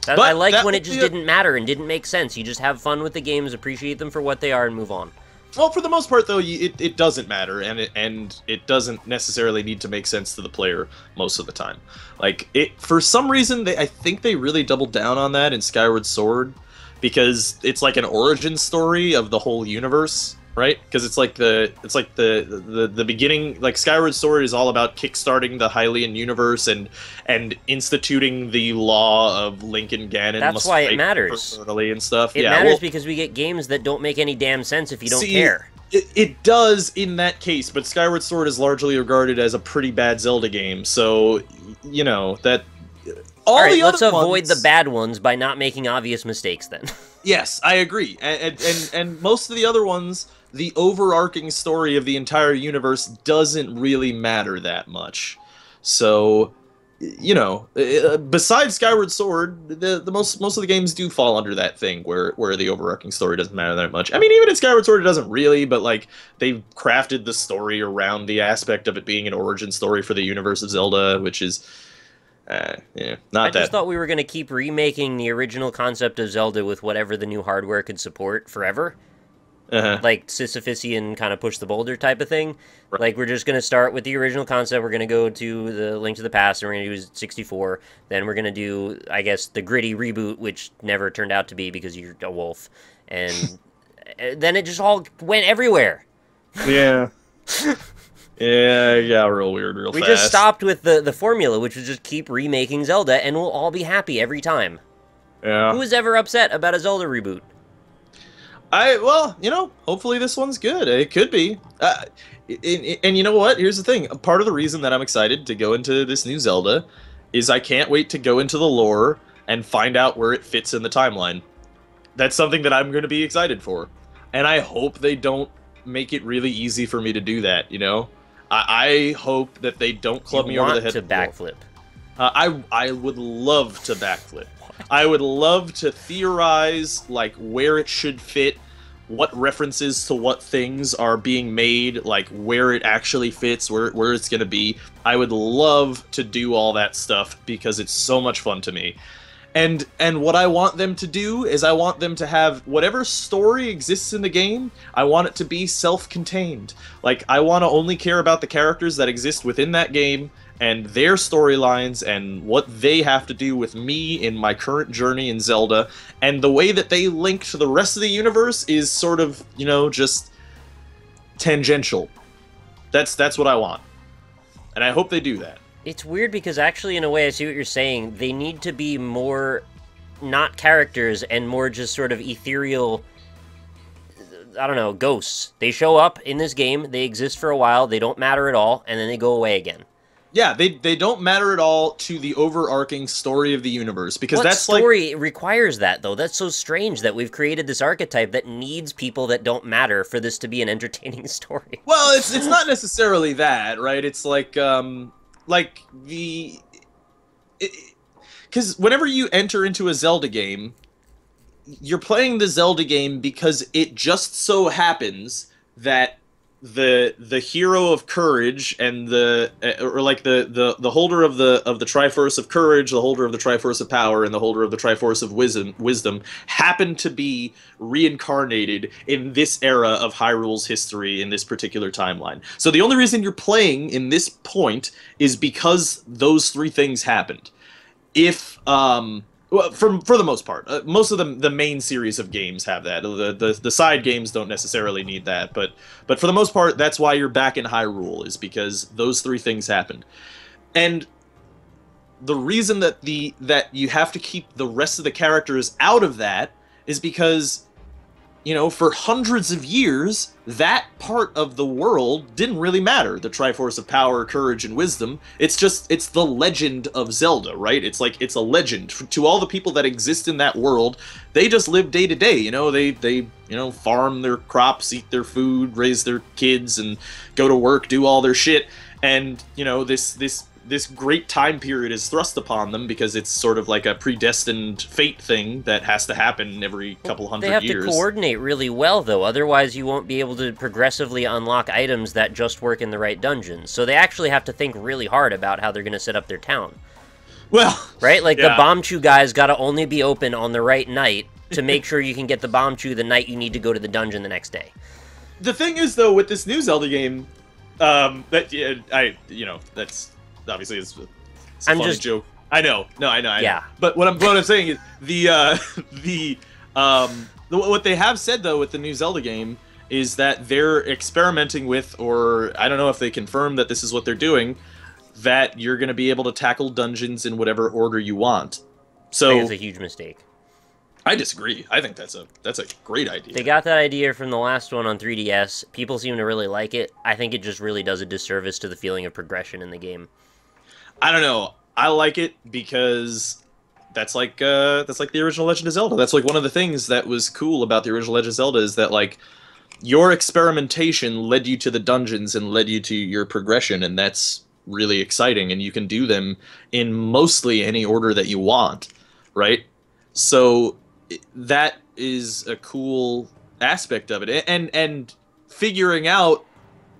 I liked when it just didn't matter and didn't make sense. You just have fun with the games, appreciate them for what they are, and move on. Well, for the most part, though, it doesn't matter, and it doesn't necessarily need to make sense to the player most of the time. Like, for some reason, I think they really doubled down on that in Skyward Sword, because it's like an origin story of the whole universe, right? Because it's like the beginning. Like, Skyward Sword is all about kickstarting the Hylian universe and instituting the law of Link and Ganon. That's why it matters. And stuff. It matters because we get games that don't make any damn sense if you don't care. It does in that case, but Skyward Sword is largely regarded as a pretty bad Zelda game, so you know that. Alright, let's avoid the bad ones by not making obvious mistakes then. Yes, I agree. And most of the other ones, the overarching story of the entire universe doesn't really matter that much. So, you know, besides Skyward Sword, the most of the games do fall under that thing where the overarching story doesn't matter that much. I mean, even in Skyward Sword it doesn't really, but like they've crafted the story around the aspect of it being an origin story for the universe of Zelda, which is yeah, I just thought we were going to keep remaking the original concept of Zelda with whatever the new hardware could support forever. Like Sisyphusian kind of push the boulder type of thing. Right. Like, we're just going to start with the original concept. We're going to go to the Link to the Past, and we're going to do 64. Then we're going to do, I guess, the gritty reboot, which never turned out to be because you're a wolf. And then it just all went everywhere. Yeah. Yeah, it got real weird real fast. We just stopped with the formula, which was just keep remaking Zelda, and we'll all be happy every time. Yeah. Who was ever upset about a Zelda reboot? Well, you know, hopefully this one's good. It could be. And you know what? Here's the thing. Part of the reason that I'm excited to go into this new Zelda is I can't wait to go into the lore and find out where it fits in the timeline. That's something that I'm going to be excited for. And I hope they don't make it really easy for me to do that, you know? I hope that they don't club me over the head. To backflip. I would love to backflip. I would love to theorize like where it should fit, what references to what things are being made, like where it actually fits, where it's going to be. I would love to do all that stuff because it's so much fun to me. And what I want them to do is I want them to have whatever story exists in the game, I want it to be self-contained. Like, I want to only care about the characters that exist within that game and their storylines and what they have to do with me in my current journey in Zelda. And the way that they link to the rest of the universe is sort of, you know, just tangential. That's what I want. And I hope they do that. It's weird because actually, in a way, I see what you're saying. They need to be more not characters and more just sort of ethereal I don't know, ghosts. They show up in this game, they exist for a while, they don't matter at all, and then they go away again. Yeah, they don't matter at all to the overarching story of the universe, because what that's story requires that, though? That's so strange that we've created this archetype that needs people that don't matter for this to be an entertaining story. Well, it's not necessarily that, right? It's like because whenever you enter into a Zelda game, you're playing the Zelda game because it just so happens that the hero of courage and the holder of the Triforce of courage, the holder of the Triforce of power, and the holder of the Triforce of wisdom happen to be reincarnated in this era of Hyrule's history in this particular timeline. So the only reason you're playing in this point is because those three things happened. If well, for the most part, most of the main series of games have that. The side games don't necessarily need that, but for the most part, that's why you're back in Hyrule, is because those three things happened. And the reason that you have to keep the rest of the characters out of that is because, you know, for hundreds of years, that part of the world didn't really matter. The Triforce of power, courage, and wisdom. It's the legend of Zelda, right? It's like, it's a legend. To all the people that exist in that world, they just live day to day, you know? They you know, farm their crops, eat their food, raise their kids, and go to work, do all their shit. And, you know, this great time period is thrust upon them because it's sort of like a predestined fate thing that has to happen every couple hundred years. They have to coordinate really well, though. Otherwise, you won't be able to progressively unlock items that just work in the right dungeons. So they actually have to think really hard about how they're going to set up their town. Well, right? Like, yeah. The Bombchu guys got to only be open on the right night to make sure you can get the Bombchu the night you need to go to the dungeon the next day. The thing is, though, with this new Zelda game, that's obviously it's a funny joke. I know. I know. But what I'm saying is what they have said, though, with the new Zelda game is that they're experimenting with, or I don't know if they confirm that this is what they're doing, that you're going to be able to tackle dungeons in whatever order you want. So I think it's a huge mistake. I disagree. I think that's a great idea. They got that idea from the last one on 3DS. People seem to really like it. I think it just really does a disservice to the feeling of progression in the game. I don't know. I like it because that's like the original Legend of Zelda. That's like one of the things that was cool about the original Legend of Zelda, is that like your experimentation led you to the dungeons and led you to your progression, and that's really exciting, and you can do them in mostly any order that you want, right? So that is a cool aspect of it, and figuring out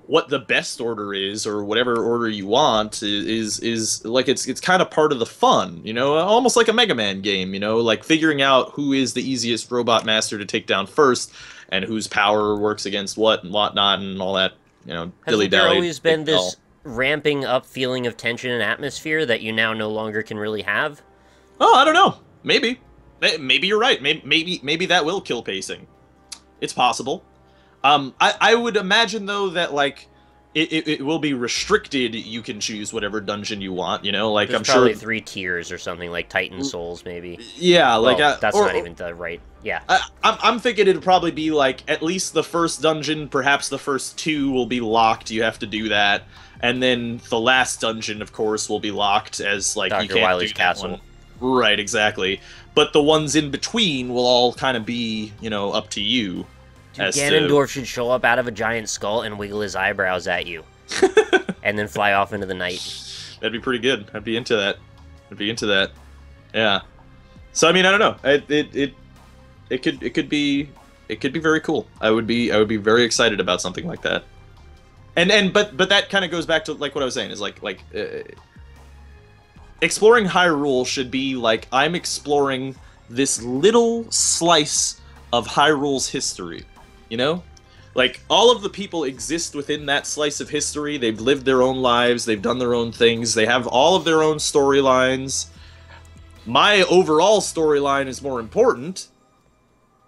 what the best order is, or whatever order you want, is like it's kind of part of the fun, you know, almost like a Mega Man game, you know, like figuring out who is the easiest robot master to take down first, and whose power works against what and whatnot, and all that, you know, dilly-dally. Hasn't there always been this ramping up feeling of tension and atmosphere that you now no longer can really have? Oh, I don't know. Maybe you're right. Maybe that will kill pacing. It's possible. I would imagine, though, that, like, it will be restricted. You can choose whatever dungeon you want, you know? Like, There's I'm probably sure 3 tiers or something, like Titan Souls, maybe. Yeah, like... Well, that's not even the right... Yeah. I'm thinking it'd probably be, like, at least the first dungeon, perhaps the first 2 will be locked. You have to do that. And then the last dungeon, of course, will be locked as, like, Dr. you can't Wily's do that Castle. one. Right, exactly. But the ones in between will all kind of be, you know, up to you. Dude, Ganondorf should show up out of a giant skull and wiggle his eyebrows at you. And then fly off into the night. That'd be pretty good. I'd be into that. Yeah. So I mean, I don't know. It could be very cool. I would be very excited about something like that. But that kind of goes back to like what I was saying, is like exploring Hyrule should be like, I'm exploring this little slice of Hyrule's history. You know? Like, all of the people exist within that slice of history. They've lived their own lives. They've done their own things. They have all of their own storylines. My overall storyline is more important,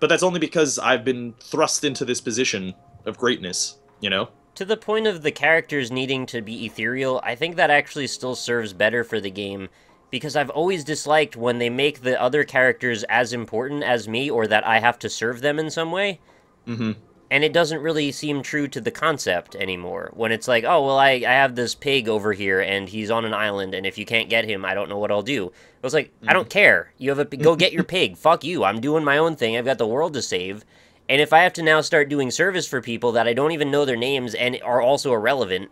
but that's only because I've been thrust into this position of greatness, you know? To the point of the characters needing to be ethereal, I think that actually still serves better for the game, because I've always disliked when they make the other characters as important as me, or that I have to serve them in some way. Mm-hmm. And it doesn't really seem true to the concept anymore. When it's like, oh, well, I have this pig over here, and he's on an island, and if you can't get him, I don't know what I'll do. It was like, I don't care. You have a go get your pig. Fuck you. I'm doing my own thing. I've got the world to save. And if I have to now start doing service for people that I don't even know their names and are also irrelevant,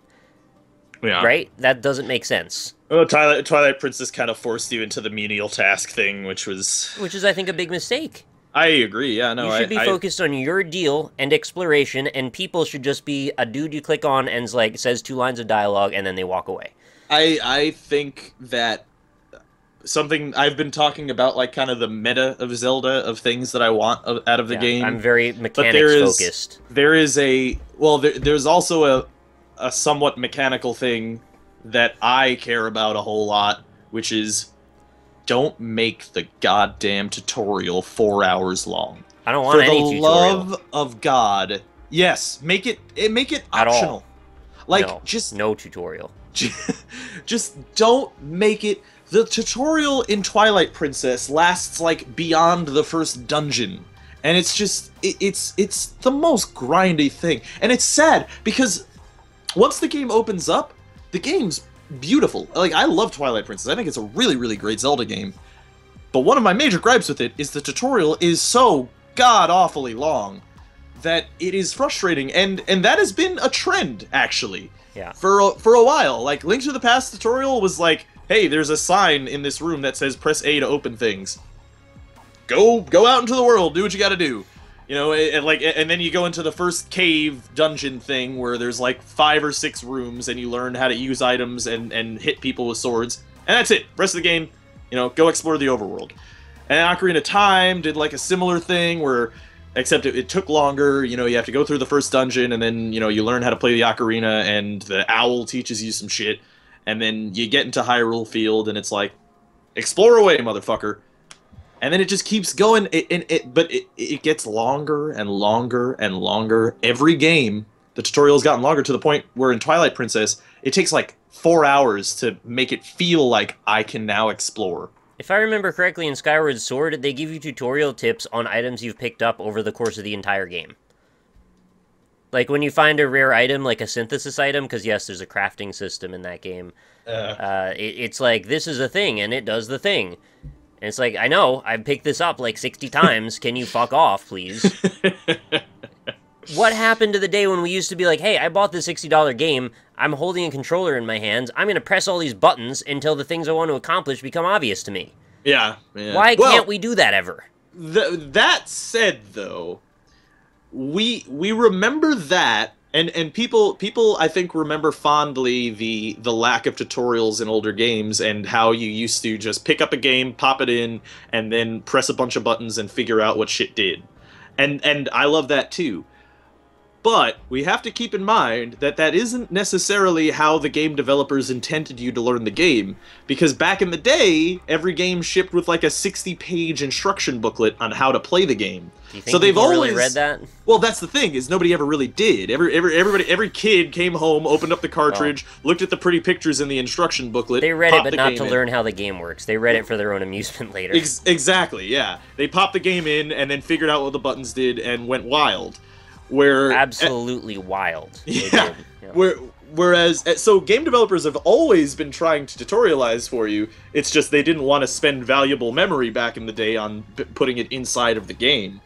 right? That doesn't make sense. Well, Twilight Princess kind of forced you into the menial task thing, which is, I think, a big mistake. I agree, yeah, no, you should be focused on your deal and exploration, and people should just be a dude you click on and like says 2 lines of dialogue, and then they walk away. I think that something I've been talking about, like kind of the meta of Zelda, of things that I want out of the game. I'm very mechanics focused. There's also a somewhat mechanical thing that I care about a whole lot, which is, don't make the goddamn tutorial 4 hours long. I don't want any tutorial. For the love of God, yes, make it optional. Like, no, just no tutorial. Just don't make it. The tutorial in Twilight Princess lasts like beyond the first dungeon, and it's just it's the most grindy thing, and it's sad because once the game opens up, the game's beautiful. Like, I love Twilight Princess. I think it's a really, really great Zelda game. But one of my major gripes with it is the tutorial is so god-awfully long that it is frustrating, and that has been a trend, actually. Yeah. For a while. Like, Link to the Past tutorial was like, hey, there's a sign in this room that says press A to open things. Go out into the world, do what you gotta do. You know, and then you go into the first cave dungeon thing where there's like 5 or 6 rooms, and you learn how to use items and hit people with swords, and that's it. Rest of the game, you know, go explore the overworld. And Ocarina of Time did like a similar thing where, except it took longer. You know, you have to go through the first dungeon, and then, you know, you learn how to play the ocarina, and the owl teaches you some shit, and then you get into Hyrule Field, and it's like, explore away, motherfucker. And then it just keeps going, but it gets longer and longer and longer. Every game, the tutorial's gotten longer to the point where in Twilight Princess, it takes like 4 hours to make it feel like I can now explore. If I remember correctly, in Skyward Sword, they give you tutorial tips on items you've picked up over the course of the entire game. Like, when you find a rare item, like a synthesis item, because yes, there's a crafting system in that game, it's like, this is a thing, and it does the thing. And it's like, I know, I've picked this up like 60 times, can you fuck off, please? What happened to the day when we used to be like, hey, I bought this $60 game, I'm holding a controller in my hands, I'm going to press all these buttons until the things I want to accomplish become obvious to me. Yeah. Why can't we do that ever? That said, though, we remember that, and people I think remember fondly the lack of tutorials in older games, and how you used to just pick up a game, pop it in, and then press a bunch of buttons and figure out what shit did. And I love that too. But we have to keep in mind that that isn't necessarily how the game developers intended you to learn the game, because back in the day, every game shipped with like a 60-page instruction booklet on how to play the game. Do you think they've always read that? Well, that's the thing, is nobody ever really did. Every kid came home, opened up the cartridge, looked at the pretty pictures in the instruction booklet. They read it, but not to learn how the game works. They read it for their own amusement later. Exactly, yeah. They popped the game in and then figured out what the buttons did and went wild. Absolutely wild. Yeah. Whereas, so game developers have always been trying to tutorialize for you. It's just they didn't want to spend valuable memory back in the day on putting it inside of the game.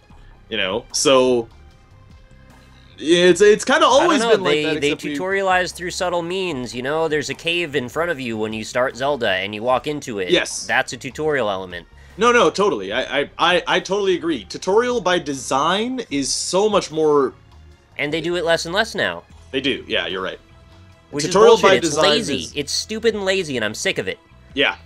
You know, so it's kind of always been like that. They tutorialize through subtle means. You know, there's a cave in front of you when you start Zelda, and you walk into it. Yes, that's a tutorial element. No, totally. I totally agree. Tutorial by design is so much more... And they do it less and less now. They do, yeah, you're right. Which tutorial is bullshit. It's lazy. It's stupid and lazy, and I'm sick of it. Yeah.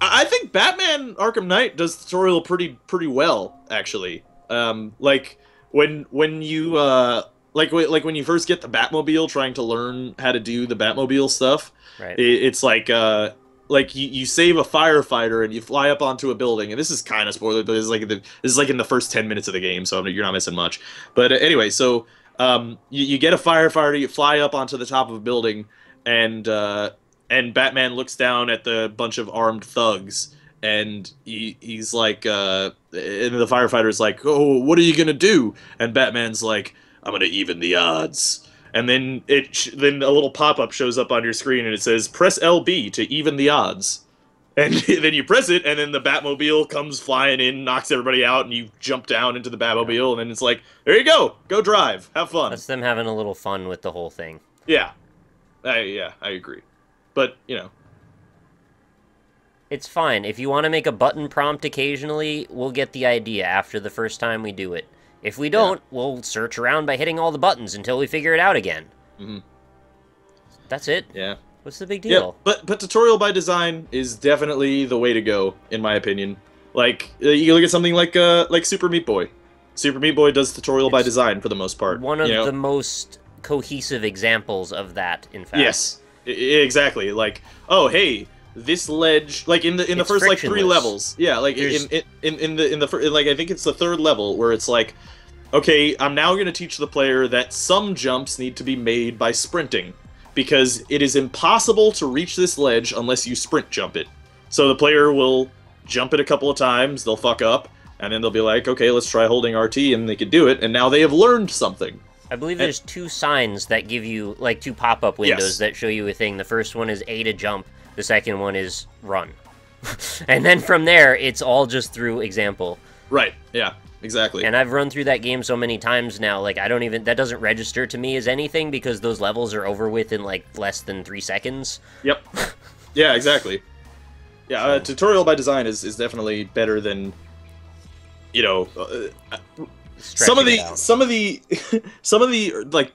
I think Batman Arkham Knight does tutorial pretty well, actually. Like, when you, like when you first get the Batmobile, trying to learn how to do the Batmobile stuff, right. It's like you save a firefighter and you fly up onto a building, and this is kind of spoiler, but this is like in the first 10 minutes of the game, so you're not missing much. But anyway, so you get a firefighter, you fly up onto the top of a building, and Batman looks down at the bunch of armed thugs, and he's like, and the firefighter's like, "Oh, what are you gonna do?" And Batman's like, I'm gonna even the odds. And then then a little pop-up shows up on your screen and it says, press LB to even the odds. And then you press it, and then the Batmobile comes flying in, knocks everybody out, and you jump down into the Batmobile, and then it's like, there you go drive, have fun. That's them having a little fun with the whole thing. Yeah, I agree. But, you know. It's fine. If you want to make a button prompt occasionally, we'll get the idea after the first time we do it. If we don't, we'll search around by hitting all the buttons until we figure it out again. Mm-hmm. That's it. Yeah. What's the big deal? Yeah, but tutorial by design is definitely the way to go, in my opinion. Like, you look at something like Super Meat Boy. Super Meat Boy does tutorial by design for the most part. One of the most cohesive examples of that, in fact. Yes, exactly. Like, oh, hey, this ledge, like in the first like 3 levels. Yeah, like in the like I think it's the 3rd level where it's like, okay, I'm now going to teach the player that some jumps need to be made by sprinting. Because it is impossible to reach this ledge unless you sprint jump it. So the player will jump it a couple of times, they'll fuck up, and then they'll be like, okay, let's try holding RT, and they can do it, and now they have learned something. I believe there's 2 signs that give you, like, 2 pop-up windows that show you a thing. The first one is A to jump, the second one is run. And then from there, it's all just through example. Right, yeah. Exactly. And I've run through that game so many times now, like, that doesn't register to me as anything because those levels are over with in, like, less than 3 seconds. Yep. Yeah, exactly. Yeah, tutorial by design is definitely better than, you know, some of the like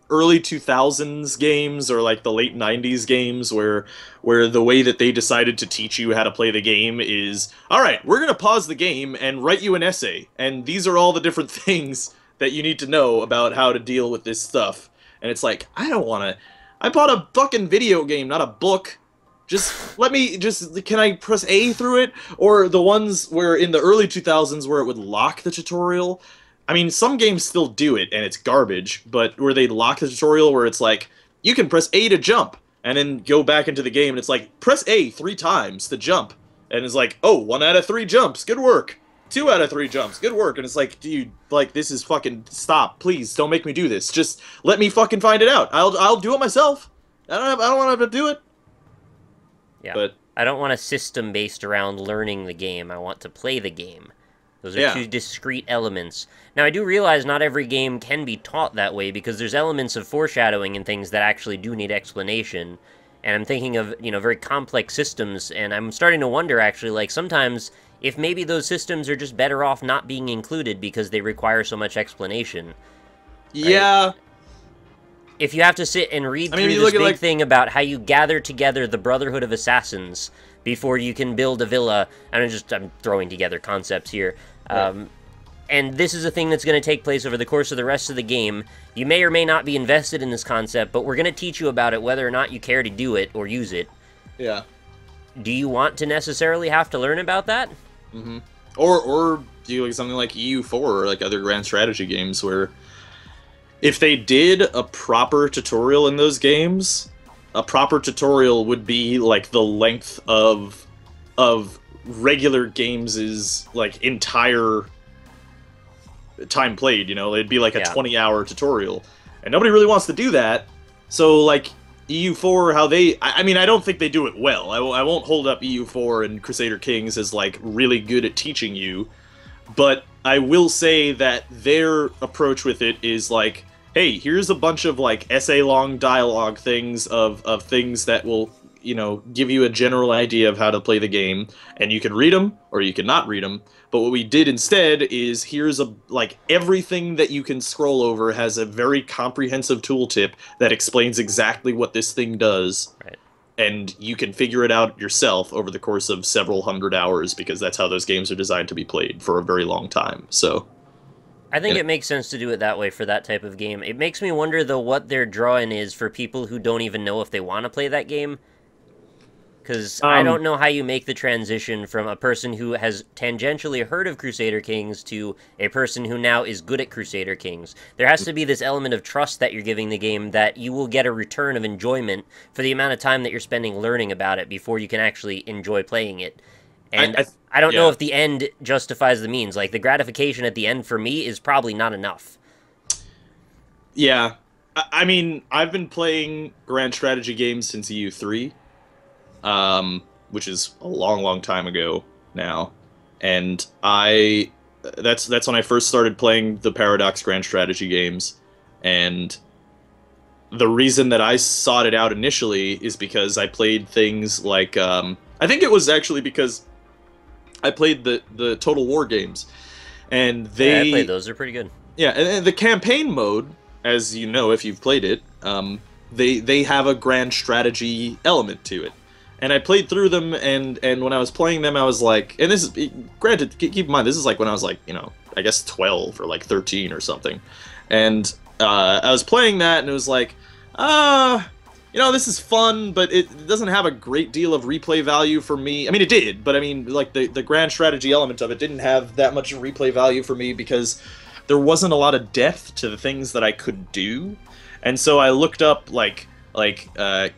early 2000s games or like the late 90s games where the way that they decided to teach you how to play the game is, all right, we're going to pause the game and write you an essay, and these are all the different things that you need to know about how to deal with this stuff. And it's like, I bought a fucking video game, not a book. Can I press A through it? Or the ones where in the early 2000s where it would lock the tutorial. I mean, some games still do it, and it's garbage, but where they lock the tutorial where it's like, you can press A to jump, and then go back into the game, and it's like, press A 3 times to jump. And it's like, oh, 1 out of 3 jumps, good work. 2 out of 3 jumps, good work. And it's like, dude, like, this is fucking, stop, please, don't make me do this. Just let me fucking find it out. I'll do it myself. I don't want to have to do it. Yeah, but I don't want a system based around learning the game. I want to play the game. Those are 2 discrete elements. Now, I do realize not every game can be taught that way, because there's elements of foreshadowing and things that actually do need explanation. And I'm thinking of, you know, very complex systems, and I'm starting to wonder, actually, like, sometimes if maybe those systems are just better off not being included because they require so much explanation. Right? Yeah. If you have to sit and read through this big thing about how you gather together the Brotherhood of Assassins before you can build a villa, I'm throwing together concepts here. And this is a thing that's going to take place over the course of the rest of the game. You may or may not be invested in this concept, but we're going to teach you about it whether or not you care to do it or use it. Yeah. Do you want to necessarily have to learn about that? Mm-hmm. Or do you like something like EU4 or like other grand strategy games where if they did a proper tutorial in those games, a proper tutorial would be like the length of regular games' like entire time played, you know? It'd be like a 20-hour tutorial. And nobody really wants to do that. So like EU4, how they I mean, I don't think they do it well. I won't hold up EU4 and Crusader Kings as like really good at teaching you, but I will say that their approach with it is like, hey, here's a bunch of like essay-long dialogue things of things that will, you know, give you a general idea of how to play the game, and you can read them or you can not read them. But what we did instead is here's like everything that you can scroll over has a very comprehensive tooltip that explains exactly what this thing does. Right. And you can figure it out yourself over the course of several hundred hours, because that's how those games are designed to be played for a very long time. So I think it makes sense to do it that way for that type of game. It makes me wonder, though, what their drawing is for people who don't even know if they want to play that game. Because I don't know how you make the transition from a person who has tangentially heard of Crusader Kings to a person who now is good at Crusader Kings. There has to be this element of trust that you're giving the game, that you will get a return of enjoyment for the amount of time that you're spending learning about it before you can actually enjoy playing it. And I don't know if the end justifies the means. Like, the gratification at the end for me is probably not enough. Yeah. I mean, I've been playing grand strategy games since EU3, which is a long, long time ago now. And that's when I first started playing the Paradox grand strategy games. And the reason that I sought it out initially is because I played things like, I think it was actually because I played the Total War games. And Yeah, I played those. They're pretty good. yeah, and the campaign mode, as you know if you've played it, they have a grand strategy element to it. And I played through them, and when I was playing them, I was like, and this is, granted, keep in mind, this is like when I was like, I guess 12 or like 13 or something. And I was playing that, and it was like, this is fun, but it doesn't have a great deal of replay value for me. I mean, it did, but I mean, like, the grand strategy element of it didn't have that much replay value for me because there wasn't a lot of depth to the things that I could do. And so I looked up, like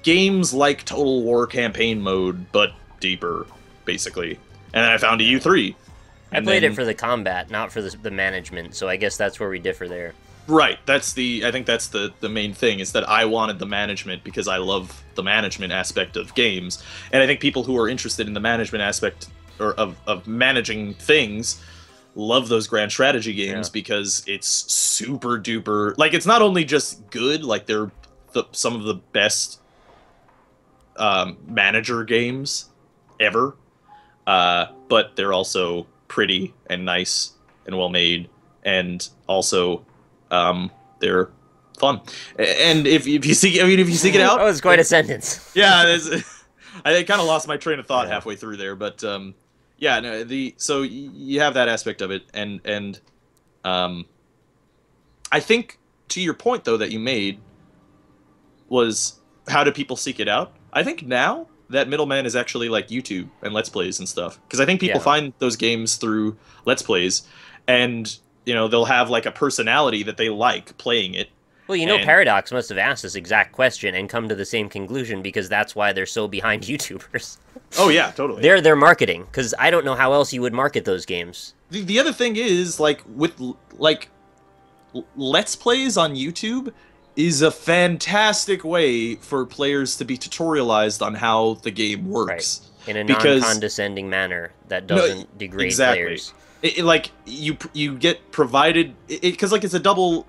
games like Total War campaign mode, but deeper, basically. And then I found EU3. I played it for the combat, not for the management, so I guess that's where we differ there. Right, I think that's the main thing, is that I wanted the management because I love the management aspect of games. And I think people who are interested in the management aspect, or of managing things, love those grand strategy games because it's super duper, like, it's not only just good, like, they're some of the best manager games ever, but they're also pretty and nice and well made, and also they're fun. And if you seek it out, that was quite a sentence. Yeah, I kind of lost my train of thought halfway through there, but yeah, no, so you have that aspect of it, and I think, to your point though that you made, was how do people seek it out? I think now that middleman is actually like YouTube and Let's Plays and stuff, because I think people find those games through Let's Plays, and they'll have like a personality that they like playing it. Well, Paradox must have asked this exact question and come to the same conclusion, because that's why they're so behind YouTubers. Oh yeah, totally. They're marketing, because I don't know how else you would market those games. The other thing is, like, with like Let's Plays on YouTube is a fantastic way for players to be tutorialized on how the game works. Right. In a non-condescending manner that doesn't degrade players. Like, you get provided, because like it's a double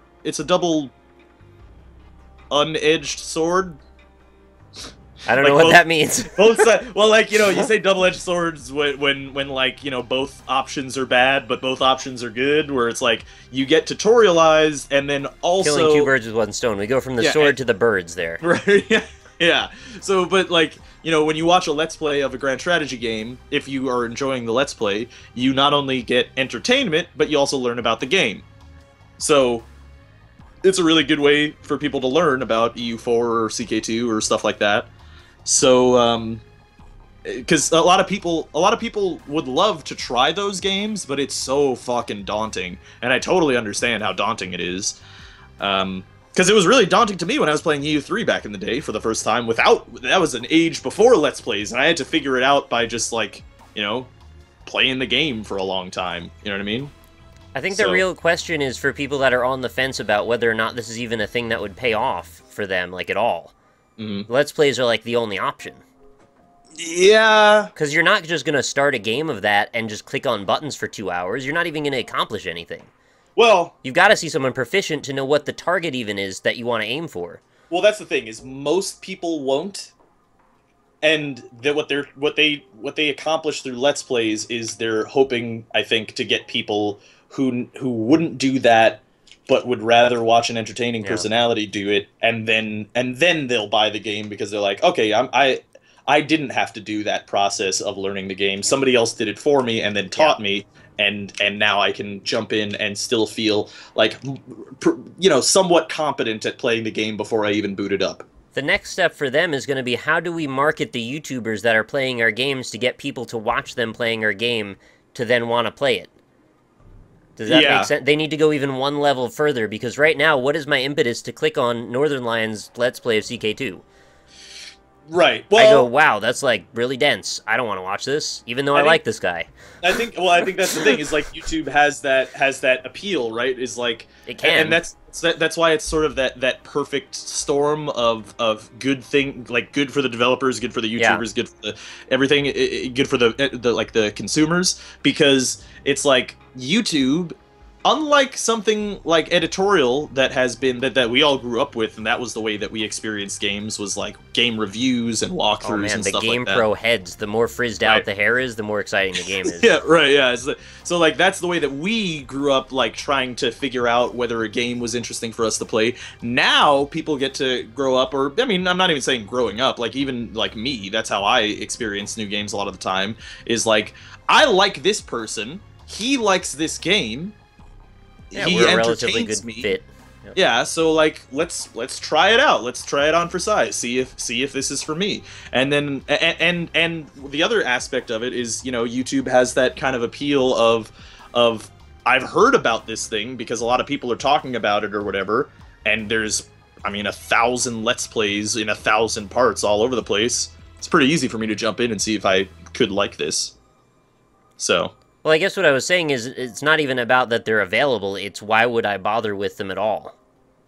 unedged sword. I don't know what that means. Both sides. Well, like, you say double-edged swords when like, both options are bad, but both options are good, where it's like, you get tutorialized, and then also... Killing two birds with one stone. We go from the sword to the birds there. Right, yeah. So, but like, when you watch a Let's Play of a grand strategy game, if you are enjoying the Let's Play, you not only get entertainment, but you also learn about the game. So, it's a really good way for people to learn about EU4 or CK2 or stuff like that. So, because a lot of people would love to try those games, but it's so fucking daunting, and I totally understand how daunting it is. Because it was really daunting to me when I was playing EU3 back in the day for the first time. That was an age before Let's Plays, and I had to figure it out by just, like, playing the game for a long time. You know what I mean? I think the real question is for people that are on the fence about whether or not this is even a thing that would pay off for them, like, at all. Mm-hmm. Let's Plays are, like, the only option. Yeah. Because you're not just going to start a game of that and just click on buttons for 2 hours. You're not even going to accomplish anything. Well... You've got to see someone proficient to know what the target even is that you want to aim for. Well, that's the thing, is most people won't. And what they accomplish through Let's Plays is they're hoping, I think, to get people who wouldn't do that, but would rather watch an entertaining personality do it, and then they'll buy the game because they're like, okay, I didn't have to do that process of learning the game. Somebody else did it for me and then taught me, and now I can jump in and still feel like, somewhat competent at playing the game before I even boot it up. The next step for them is going to be, how do we market the YouTubers that are playing our games to get people to watch them playing our game to then want to play it? Does that make sense? They need to go even one level further, because right now, what is my impetus to click on Northern Lions' Let's Play of CK2? Right. I go, Well, wow, that's like really dense. I don't want to watch this, even though I I think like this guy. I think that's the thing is like YouTube has that appeal, right? Is like, It can. and that's why it's sort of that perfect storm of good thing, like good for the developers, good for the Yeah. YouTubers, good for the everything, good for the like the consumers, because it's like YouTube, unlike something like editorial that has been that we all grew up with, and that was the way that we experienced games, was like game reviews and walkthroughs Oh man, and the stuff Game like that. Pro heads. The more frizzed out Right. the hair is, the more exciting the game is. Yeah, right, yeah. So, like, that's the way that we grew up, like, trying to figure out whether a game was interesting for us to play. Now, people get to grow up, or, I mean, I'm not even saying growing up, like, even, like, me, that's how I experience new games a lot of the time, is, like, I like this person, he likes this game, Yeah, he we're a relatively entertains good me. fit. Yeah, so like let's try it out. Let's try it on for size. See if this is for me. And then and the other aspect of it is, you know, YouTube has that kind of appeal of I've heard about this thing because a lot of people are talking about it or whatever, and there's, I mean, 1,000 let's plays in 1,000 parts all over the place. It's pretty easy for me to jump in and see if I could like this. So, Well, I guess what I was saying is it's not even about that they're available, it's why would I bother with them at all?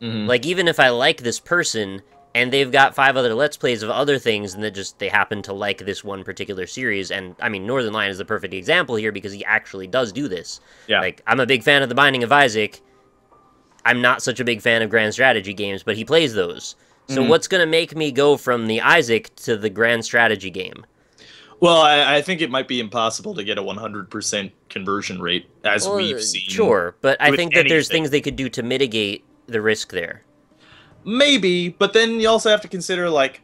Like, even if I like this person, and they've got 5 other Let's Plays of other things, and that just they happen to like this one particular series, and, I mean, Northern Lion is the perfect example here, because he actually does do this. yeah. Like, I'm a big fan of The Binding of Isaac. I'm not such a big fan of grand strategy games, but he plays those. So what's going to make me go from the Isaac to the grand strategy game? Well, I think it might be impossible to get a 100% conversion rate, as Well, we've seen. sure, but I with think that there's anything. things they could do to mitigate the risk there. Maybe, but then you also have to consider, like,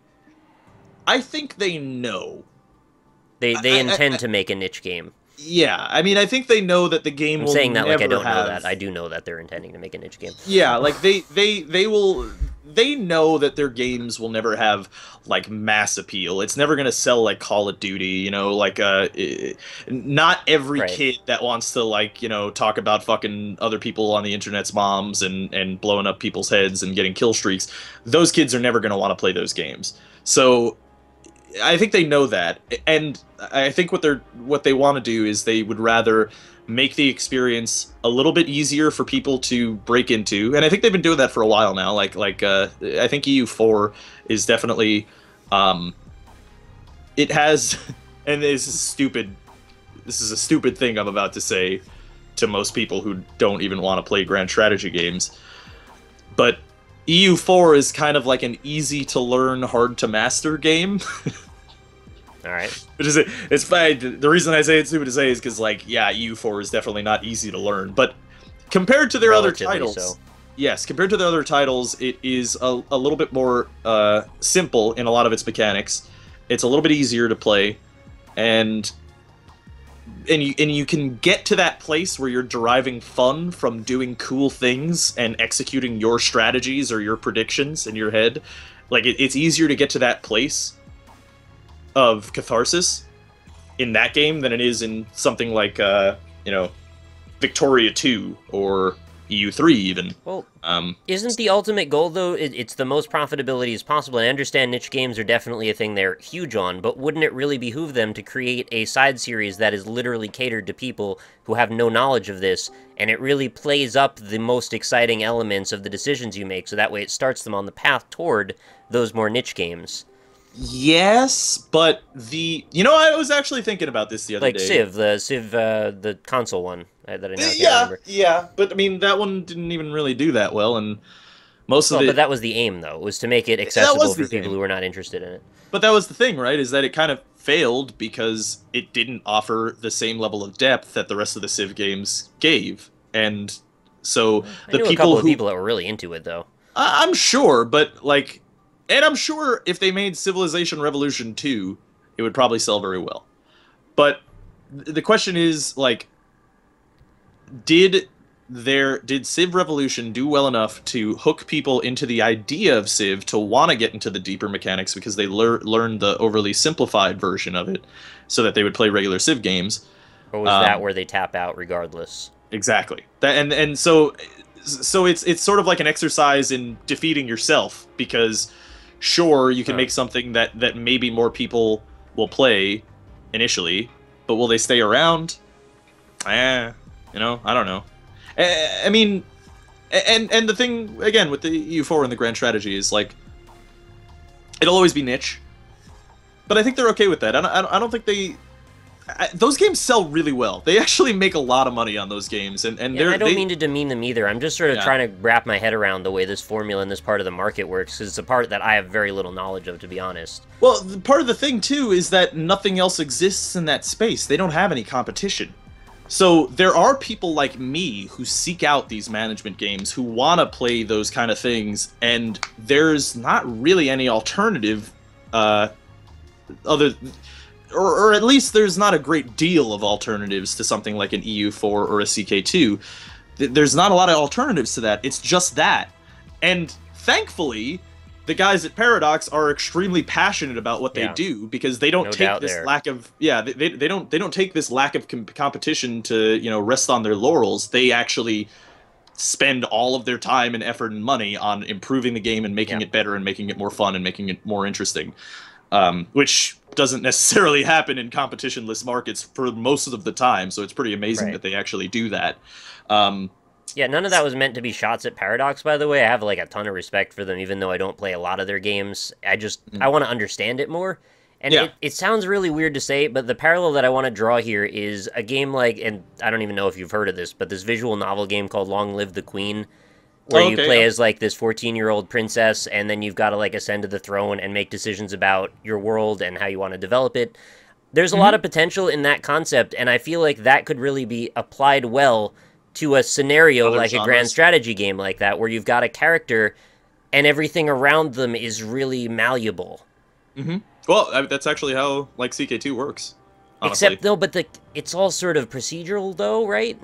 I think they know. They intend to make a niche game. Yeah, I mean, I think they know that the game I'm will saying that like I never don't know have... that. I do know that they're intending to make a niche game. Yeah, like, they know that their games will never have, like, mass appeal. It's never gonna sell like Call of Duty, you know, like, not every Right. kid that wants to, like, you know, talk about fucking other people on the internet's moms and blowing up people's heads and getting kill streaks, those kids are never gonna want to play those games. So I think they know that, and I think what they want to do is they would rather make the experience a little bit easier for people to break into, and I think they've been doing that for a while now. Like I think EU4 is definitely, it has, and this is stupid. This is a stupid thing I'm about to say to most people who don't even want to play grand strategy games, but EU4 is kind of like an easy to learn, hard to master game. All right. Which is it's fine. The reason I say it's stupid to say is because, like, yeah, EU4 is definitely not easy to learn, but compared to their other Relatively titles, so. yes, compared to their other titles, it is a little bit more simple in a lot of its mechanics. It's a little bit easier to play, and you can get to that place where you're deriving fun from doing cool things and executing your strategies or your predictions in your head. Like, it's easier to get to that place of catharsis in that game than it is in something like, you know, Victoria 2 or EU3 even. Well, isn't the ultimate goal, though, it's the most profitability as possible? And I understand niche games are definitely a thing they're huge on, but wouldn't it really behoove them to create a side series that is literally catered to people who have no knowledge of this, and it really plays up the most exciting elements of the decisions you make, so that way it starts them on the path toward those more niche games? Yes, but you know, I was actually thinking about this the other Like day. Civ, the console one that I now can't Yeah, remember. yeah, but I mean, that one didn't even really do that well, and most of Well, it... but that was the aim, though, was to make it accessible the for people aim. who were not interested in it. But that was the thing, right? Is that it kind of failed because it didn't offer the same level of depth that the rest of the Civ games gave, and so I the knew a people couple of who... people that were really into it, though. I'm sure, but, like... And I'm sure if they made Civilization Revolution 2, it would probably sell very well. But the question is, like, did Civ Revolution do well enough to hook people into the idea of Civ to want to get into the deeper mechanics because they learned the overly simplified version of it so that they would play regular Civ games? Or was that where they tap out regardless? Exactly. So it's sort of like an exercise in defeating yourself, because Sure, you can make something that maybe more people will play initially, but will they stay around? I don't know. I mean, and the thing again with the EU4 and the grand strategy is like it'll always be niche, but I think they're okay with that. I don't think those games sell really well. They actually make a lot of money on those games, and I don't mean to demean them either. I'm just sort of trying to wrap my head around the way this formula and this part of the market works, because it's a part that I have very little knowledge of, to be honest. Well, part of the thing too is that nothing else exists in that space. They don't have any competition. So there are people like me who seek out these management games, who want to play those kind of things, and there's not really any alternative or at least there's not a great deal of alternatives to something like an EU4 or a CK2. There's not a lot of alternatives to that. It's just that. And thankfully, the guys at Paradox are extremely passionate about what they do, because they don't take this lack of they don't take this lack of competition to, rest on their laurels. They actually spend all of their time and effort and money on improving the game and making it better and making it more fun and making it more interesting. Which doesn't necessarily happen in competitionless markets for most of the time, so it's pretty amazing that they actually do that. Yeah, none of that was meant to be shots at Paradox, by the way. I have, like, a ton of respect for them, even though I don't play a lot of their games. I want to understand it more. And it sounds really weird to say, but the parallel that I want to draw here is a game like, and I don't even know if you've heard of this, but this visual novel game called Long Live the Queen, where you play as, like, this 14-year-old princess, and then you've got to, like, ascend to the throne and make decisions about your world and how you want to develop it. There's a lot of potential in that concept, and I feel like that could really be applied well to a scenario like a grand strategy game like that, where you've got a character and everything around them is really malleable. Well, that's actually how, like, CK2 works, honestly. Except, though, but it's all sort of procedural, though, right?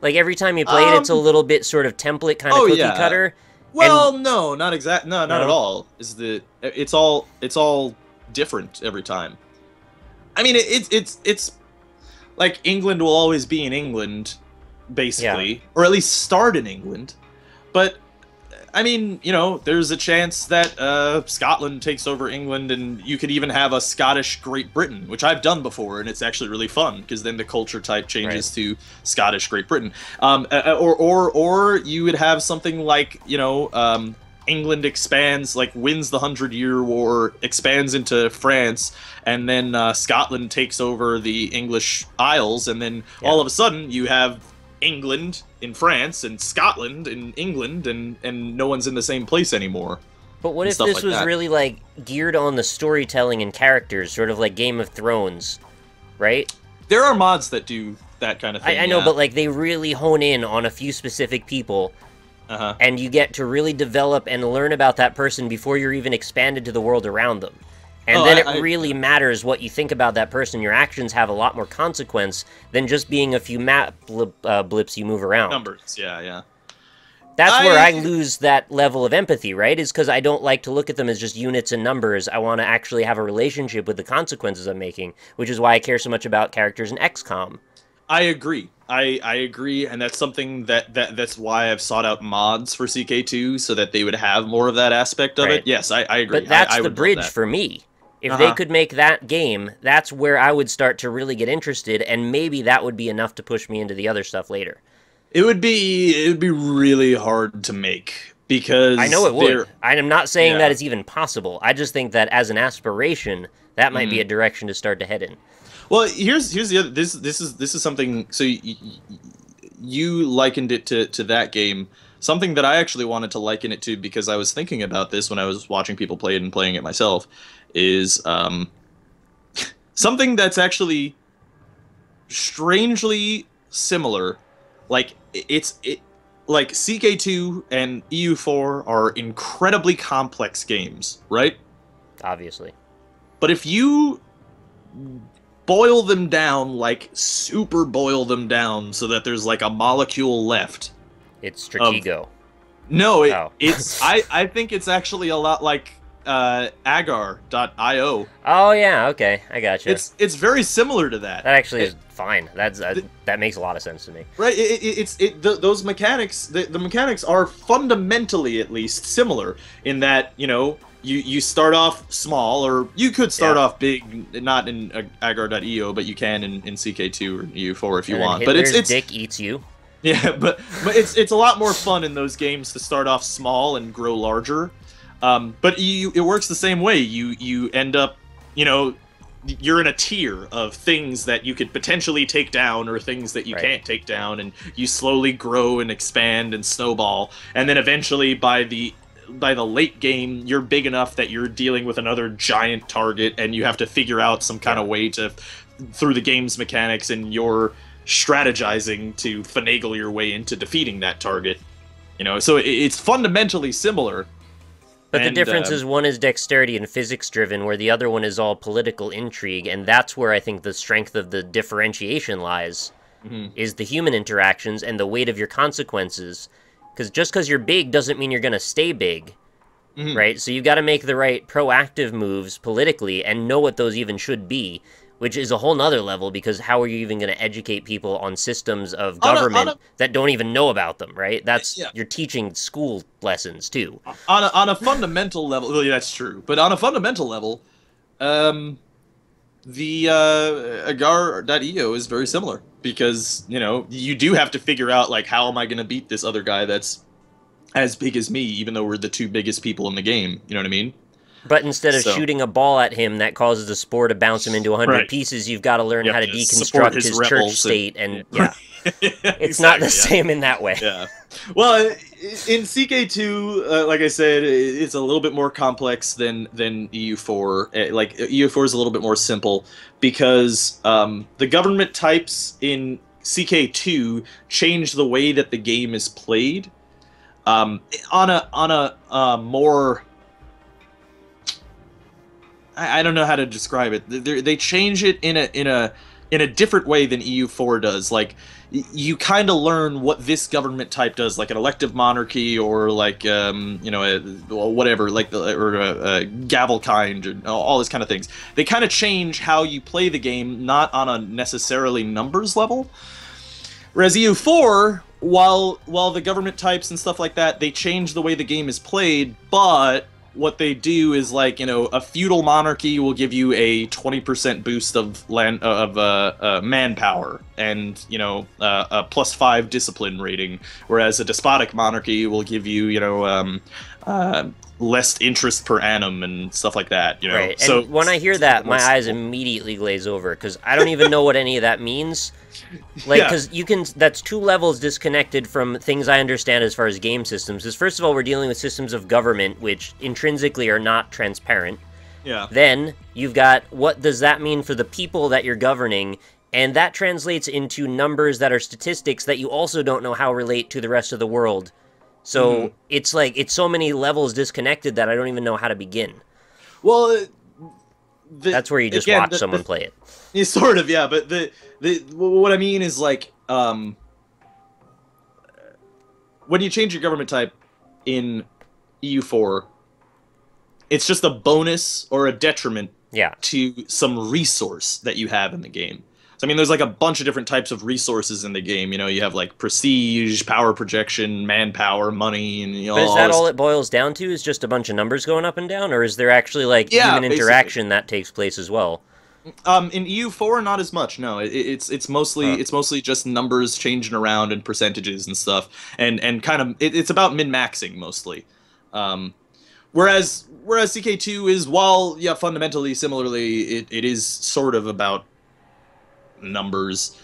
Like, every time you play it, it's a little bit sort of template kind of cookie cutter. Well, no, not exact. No, not at all. It's all different every time. I mean, it's like England will always be in England, basically, or at least start in England. But I mean, there's a chance that Scotland takes over England, and you could even have a Scottish Great Britain, which I've done before, and it's actually really fun, because then the culture type changes to Scottish Great Britain. Or you would have something like, England expands, like wins the 100-Year War, expands into France, and then Scotland takes over the English Isles, and then all of a sudden you have England in France and Scotland in England, and no one's in the same place anymore. But what if this was really, like, geared on the storytelling and characters, sort of like Game of Thrones, right? There are mods that do that kind of thing. I know, but, like, they really hone in on a few specific people, and you get to really develop and learn about that person before you're even expanded to the world around them. And then it really matters what you think about that person. Your actions have a lot more consequence than just being a few map blips you move around. Numbers, yeah. That's where I lose that level of empathy, right? Is because I don't like to look at them as just units and numbers. I want to actually have a relationship with the consequences I'm making, which is why I care so much about characters in XCOM. I agree. I agree, and that's something that's why I've sought out mods for CK2, so that they would have more of that aspect of it. Yes, I agree. But that's the bridge for me. If they could make that game, that's where I would start to really get interested, and maybe that would be enough to push me into the other stuff later. It would be really hard to make, because I know it would. I'm not saying that it's even possible. I just think that as an aspiration, that might be a direction to start to head in. Well, here's the other. This is something. So you likened it to that game. Something that I actually wanted to liken it to, because I was thinking about this when I was watching people play it and playing it myself, is something that's actually strangely similar. Like like CK2 and EU4 are incredibly complex games, right? Obviously. But if you boil them down, like super boil them down, so that there's like a molecule left. It's Stratego. It's I think it's actually a lot like agar.io. Oh yeah, okay, I gotcha. It's very similar to that. That actually is fine. That makes a lot of sense to me. Right? Those mechanics. The mechanics are fundamentally, at least, similar in that you start off small, or you could start Yeah. off big, not in agar.io, but you can in CK2 or EU4 if you And then want. But Hitler's dick eats you. yeah, but it's a lot more fun in those games to start off small and grow larger. But it works the same way. You end up, you know, you're in a tier of things that you could potentially take down or things that you can't take down, and you slowly grow and expand and snowball, and then eventually by the late game you're big enough that you're dealing with another giant target, and you have to figure out some kind of way to, through the game's mechanics and your strategizing, to finagle your way into defeating that target. You know, so it's fundamentally similar. But the difference is one is dexterity and physics driven, where the other one is all political intrigue, and that's where I think the strength of the differentiation lies, is the human interactions and the weight of your consequences. Because just because you're big doesn't mean you're going to stay big, right? So you've got to make the right proactive moves politically and know what those even should be, which is a whole nother level, because how are you even going to educate people on systems of government that don't even know about them, right? That's you're teaching school lessons too. On a fundamental level, well, yeah, that's true. But on a fundamental level, the agar.io is very similar, because, you know, you do have to figure out, like, how am I going to beat this other guy that's as big as me, even though we're the two biggest people in the game, you know what I mean? But instead of shooting a ball at him that causes the spore to bounce him into 100 pieces, you've got to learn how to deconstruct his church state, and it's not the same in that way. Yeah. Well, in CK2, like I said, it's a little bit more complex than EU4. Like, EU4 is a little bit more simple, because the government types in CK2 change the way that the game is played. On a more, I don't know how to describe it. They change it in a different way than EU4 does. Like, you kind of learn what this government type does, like an elective monarchy, or like you know, whatever, like a gavel kind, or all these kind of things. They kind of change how you play the game, not on a necessarily numbers level. Whereas EU4, while the government types and stuff like that, they change the way the game is played, but what they do is, like, you know, a feudal monarchy will give you a 20% boost of manpower, and, you know, a +5 discipline rating, whereas a despotic monarchy will give you, you know, less interest per annum and stuff like that, you know. Right. So and when I hear that, my eyes immediately glaze over, because I don't even know what any of that means. Like, because that's two levels disconnected from things I understand as far as game systems. Is, first of all, we're dealing with systems of government, which intrinsically are not transparent. Yeah. Then you've got, what does that mean for the people that you're governing? And that translates into numbers that are statistics that you also don't know how relate to the rest of the world. So it's like, it's so many levels disconnected that I don't even know how to begin. Well, that's where you just watch someone play it. Yeah, sort of, yeah. But what I mean is, like, when you change your government type in EU4, it's just a bonus or a detriment to some resource that you have in the game. So, I mean, there's, like, a bunch of different types of resources in the game. You know, you have, like, prestige, power projection, manpower, money, and, you know. But is that all it boils down to? Is just a bunch of numbers going up and down, or is there actually, like, human interaction that takes place as well? In EU4, not as much. No, it's mostly just numbers changing around and percentages and stuff, and kind of it's about min-maxing mostly. Whereas CK2 is, while fundamentally similarly, it is sort of about numbers.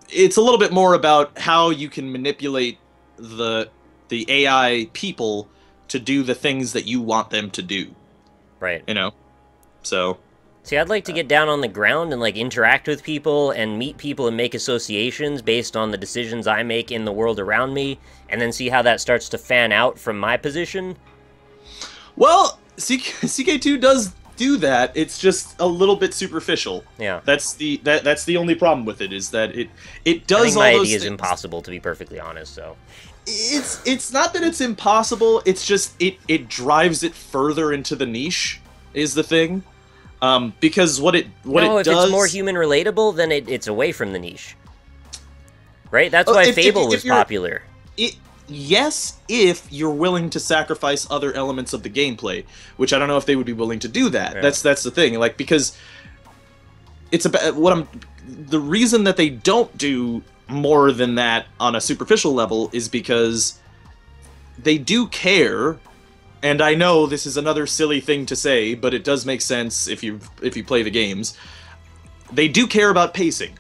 It's a little bit more about how you can manipulate the AI people to do the things that you want them to do. Right. You know, so. See, I'd like to get down on the ground and, like, interact with people and meet people and make associations based on the decisions I make in the world around me, and then see how that starts to fan out from my position. Well, CK2 does do that. It's just a little bit superficial. Yeah. That's the only problem with it, is that it does I think all my those idea is things. Impossible, to be perfectly honest, so. It's not that it's impossible, it's just it drives it further into the niche, is the thing. Because what it does... if it's more human relatable, then it's away from the niche. Right? That's why Fable was popular. yes, if you're willing to sacrifice other elements of the gameplay, which I don't know if they would be willing to do that. Yeah. That's the thing, like, because it's about the reason that they don't do more than that on a superficial level is because they do care. And I know this is another silly thing to say, but it does make sense if you play the games. They do care about pacing.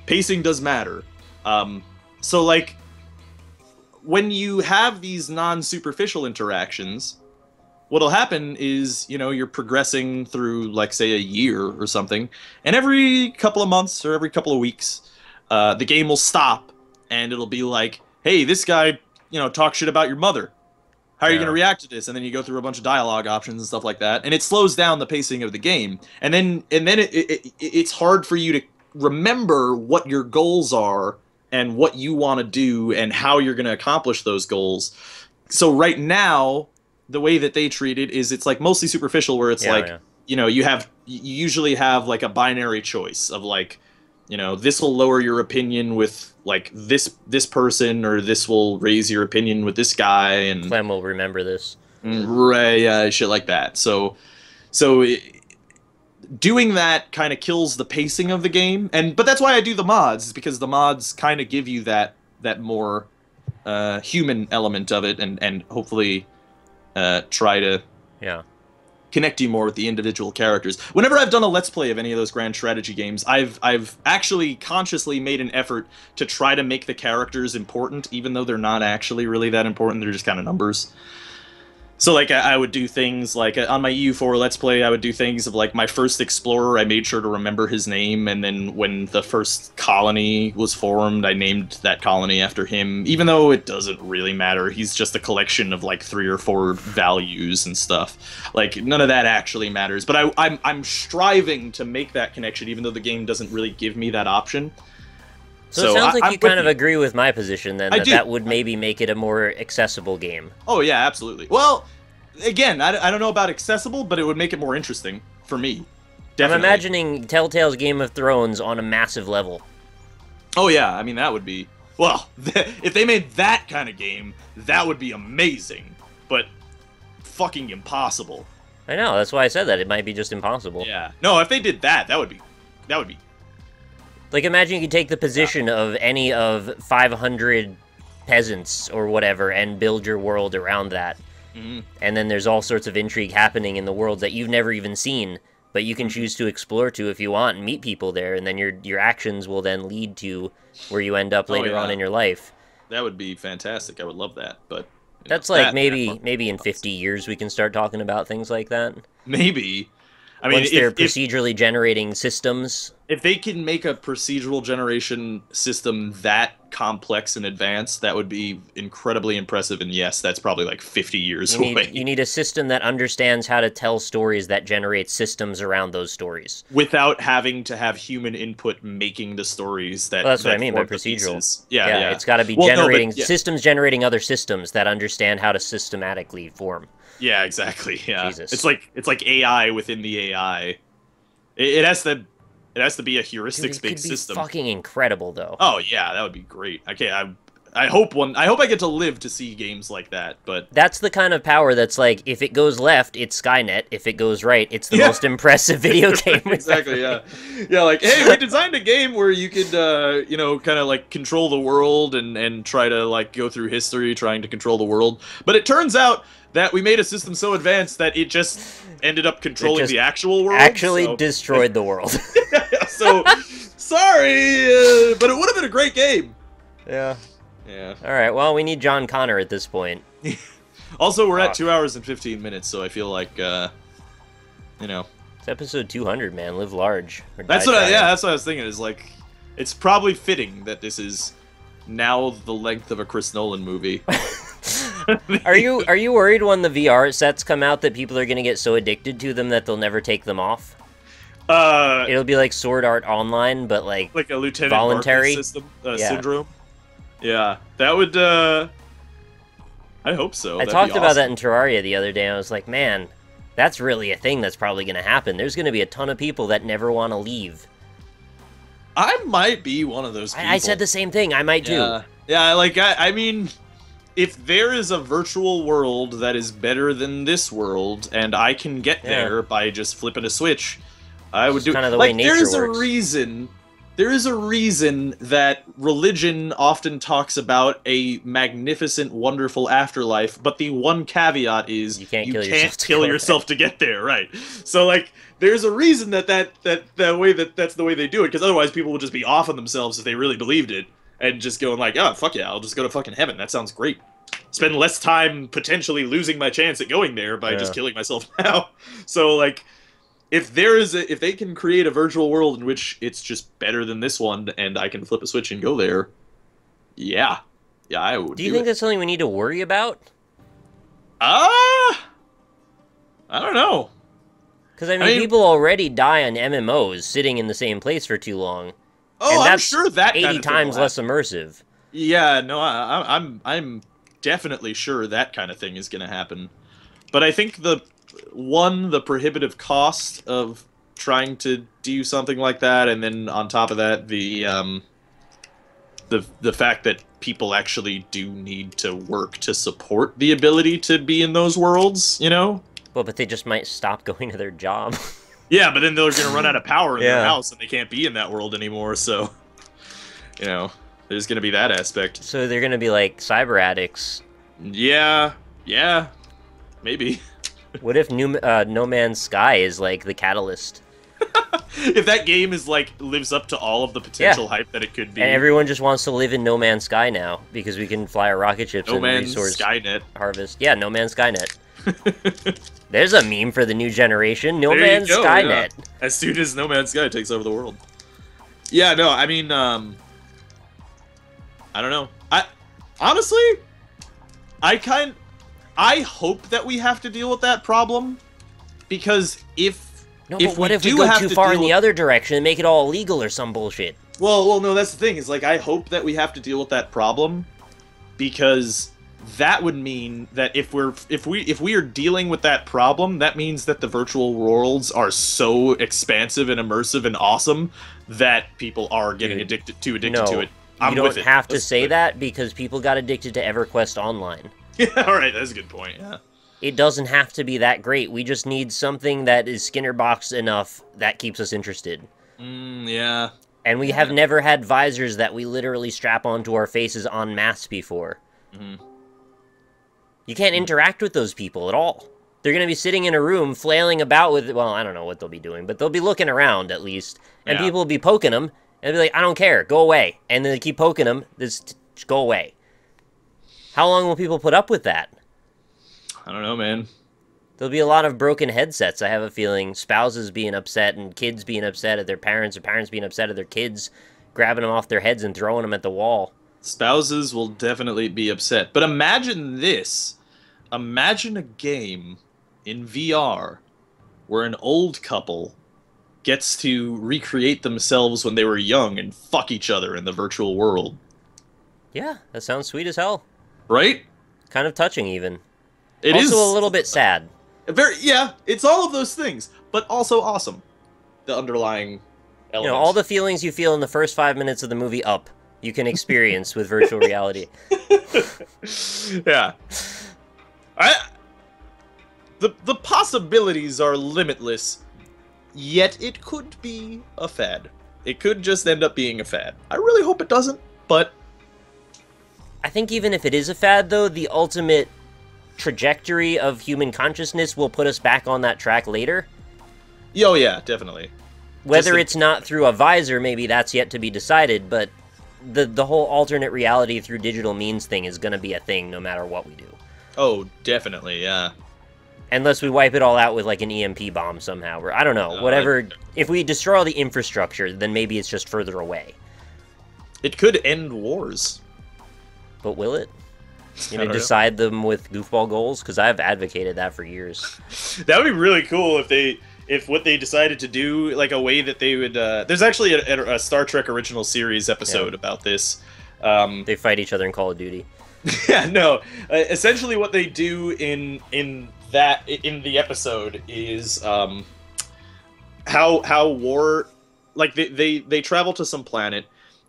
Pacing does matter. So, like, when you have these non-superficial interactions, what'll happen is, you know, you're progressing through, like, say, a year or something, and every couple of months or every couple of weeks, the game will stop, and it'll be like, hey, this guy, you know, talks shit about your mother. How are you going to react to this? And then you go through a bunch of dialogue options and stuff like that, and it slows down the pacing of the game. And then it's hard for you to remember what your goals are and what you want to do and how you're going to accomplish those goals. So right now, the way that they treat it is it's like mostly superficial, where it's you know, you usually have like a binary choice of like, you know, this will lower your opinion with like this person, or this will raise your opinion with this guy, and Clem will remember this. Right, shit like that. So doing that kind of kills the pacing of the game, but that's why I do the mods, is because the mods kind of give you that more human element of it, and hopefully try to connect you more with the individual characters. Whenever I've done a Let's Play of any of those grand strategy games, I've actually consciously made an effort to try to make the characters important, even though they're not actually really that important. They're just kind of numbers. So, like, I would do things like, on my EU4 Let's Play, I would do things of, like, my first explorer, I made sure to remember his name, and then when the first colony was formed, I named that colony after him, even though it doesn't really matter. He's just a collection of, like, 3 or 4 values and stuff. Like, none of that actually matters, but I'm striving to make that connection, even though the game doesn't really give me that option. So it sounds like you kind of agree with my position, then, that would maybe make it a more accessible game. Oh, yeah, absolutely. Well, again, I don't know about accessible, but it would make it more interesting for me. Definitely. I'm imagining Telltale's Game of Thrones on a massive level. Oh, yeah, I mean, that would be... Well, if they made that kind of game, that would be amazing, but fucking impossible. I know, that's why I said that. It might be just impossible. Yeah. No, if they did that, that would be... Like, imagine you could take the position of any of 500 peasants or whatever and build your world around that. Mm-hmm. And then there's all sorts of intrigue happening in the world that you've never even seen, but you can choose to explore to if you want and meet people there, and then your actions will then lead to where you end up later on in your life. That would be fantastic. I would love that, but... That's like maybe in 50 years we can start talking about things like that. Maybe. I mean, once they're procedurally generating systems. If they can make a procedural generation system that complex and advanced, that would be incredibly impressive. And yes, that's probably like 50 years away. You need a system that understands how to tell stories that generate systems around those stories. Without having to have human input making the stories that... Well, that's what I mean by procedural. Yeah. It's got to be generating systems generating other systems that understand how to systematically form. Yeah, exactly. Yeah, Jesus. It's like AI within the AI. It has to be a heuristics-based system. Fucking incredible, though. Oh yeah, that would be great. Okay, I hope I get to live to see games like that. But that's the kind of power that's like, if it goes left, it's Skynet. If it goes right, it's the most impressive video game. Exactly. Yeah. Yeah. Like, hey, we designed a game where you could, you know, kind of like control the world and try to like go through history trying to control the world. But it turns out that we made a system so advanced that it just ended up controlling the actual world. Actually destroyed the world. So, sorry, but it would have been a great game. Yeah. Yeah. All right, well, we need John Connor at this point. Also, we're at 2 hours and 15 minutes, so I feel like, you know. It's episode 200, man. Live large. That's what I was thinking, is like, it's probably fitting that this is now the length of a Chris Nolan movie. Are you worried when the VR sets come out that people are going to get so addicted to them that they'll never take them off? It'll be like Sword Art Online, but like a Lieutenant voluntary system, syndrome. Yeah, that would. I hope so. I talked about that in Terraria the other day. And I was like, man, that's really a thing that's probably going to happen. There's going to be a ton of people that never want to leave. I might be one of those people. I said the same thing. I might too. Yeah, like I mean, if there is a virtual world that is better than this world, and I can get there by just flipping a switch, I would do. Kind of the way nature there's works. a reason. There is a reason that religion often talks about a magnificent, wonderful afterlife, but the one caveat is you can't kill yourself to get there, right? So, like, there's a reason that's the way they do it, because otherwise people would just be off on themselves if they really believed it, and just going like, oh, fuck yeah, I'll just go to fucking heaven. That sounds great. Spend less time potentially losing my chance at going there by just killing myself now. So, like, if they can create a virtual world in which it's just better than this one, and I can flip a switch and go there, yeah, I would. Do you think that's something we need to worry about? I don't know. Because I mean, people already die on MMOs sitting in the same place for too long. Oh, and that's I'm sure that 80 kind of times less immersive. Yeah, no, I'm definitely sure that kind of thing is going to happen. But I think the prohibitive cost of trying to do something like that, and then on top of that, the fact that people actually do need to work to support the ability to be in those worlds, you know? Well, but they just might stop going to their job. Yeah, but then they're going to run out of power in their house, and they can't be in that world anymore, so, you know, there's going to be that aspect. So they're going to be like cyber addicts. Yeah, maybe. What if No Man's Sky is like the catalyst? If that game is like lives up to all of the potential hype that it could be, and everyone just wants to live in No Man's Sky now because we can fly our rocket ships and resource Skynet harvest. Yeah, No Man's Skynet. There's a meme for the new generation. No there Man's Skynet. Yeah. As soon as No Man's Sky takes over the world. Yeah, no, I mean, I don't know. Honestly, I hope that we have to deal with that problem, because what if we go too far in the other direction and make it all illegal or some bullshit? Well, no, that's the thing. Is like, I hope that we have to deal with that problem, because that would mean that if we are dealing with that problem, that means that the virtual worlds are so expansive and immersive and awesome that people are getting addicted to it. You don't have to say that, because people got addicted to EverQuest Online. Yeah, alright, that's a good point, yeah. It doesn't have to be that great. We just need something that is Skinner box enough that keeps us interested. Yeah. And we have never had visors that we literally strap onto our faces en masse before. You can't interact with those people at all. They're going to be sitting in a room flailing about with, well, I don't know what they'll be doing, but they'll be looking around at least. And people will be poking them, and they'll be like, I don't care, go away. And then they keep poking them, just go away. How long will people put up with that? I don't know, man. There'll be a lot of broken headsets, I have a feeling. Spouses being upset, and kids being upset at their parents, or parents being upset at their kids, grabbing them off their heads and throwing them at the wall. Spouses will definitely be upset. But imagine this. Imagine a game in VR where an old couple gets to recreate themselves when they were young and fuck each other in the virtual world. Yeah, that sounds sweet as hell. Right? Kind of touching, even. It is also a little bit sad. It's all of those things, but also awesome. The underlying elements. You know, all the feelings you feel in the first 5 minutes of the movie Up, you can experience with virtual reality. Yeah. The possibilities are limitless, yet it could be a fad. It could just end up being a fad. I really hope it doesn't, but I think even if it is a fad, though, the ultimate trajectory of human consciousness will put us back on that track later. Oh, yeah, definitely. Whether it's not through a visor, maybe that's yet to be decided, but the whole alternate reality through digital means thing is going to be a thing no matter what we do. Oh, definitely, yeah. Unless we wipe it all out with, like, an EMP bomb somehow, or I don't know, whatever. If we destroy all the infrastructure, then maybe it's just further away. It could end wars. But will it? You know, decide them with goofball goals? Because I've advocated that for years. That would be really cool if what they decided to do, like a way that they would... there's actually a Star Trek Original Series episode about this. They fight each other in Call of Duty. Yeah, no. Essentially what they do in the episode is how war... Like, they travel to some planet,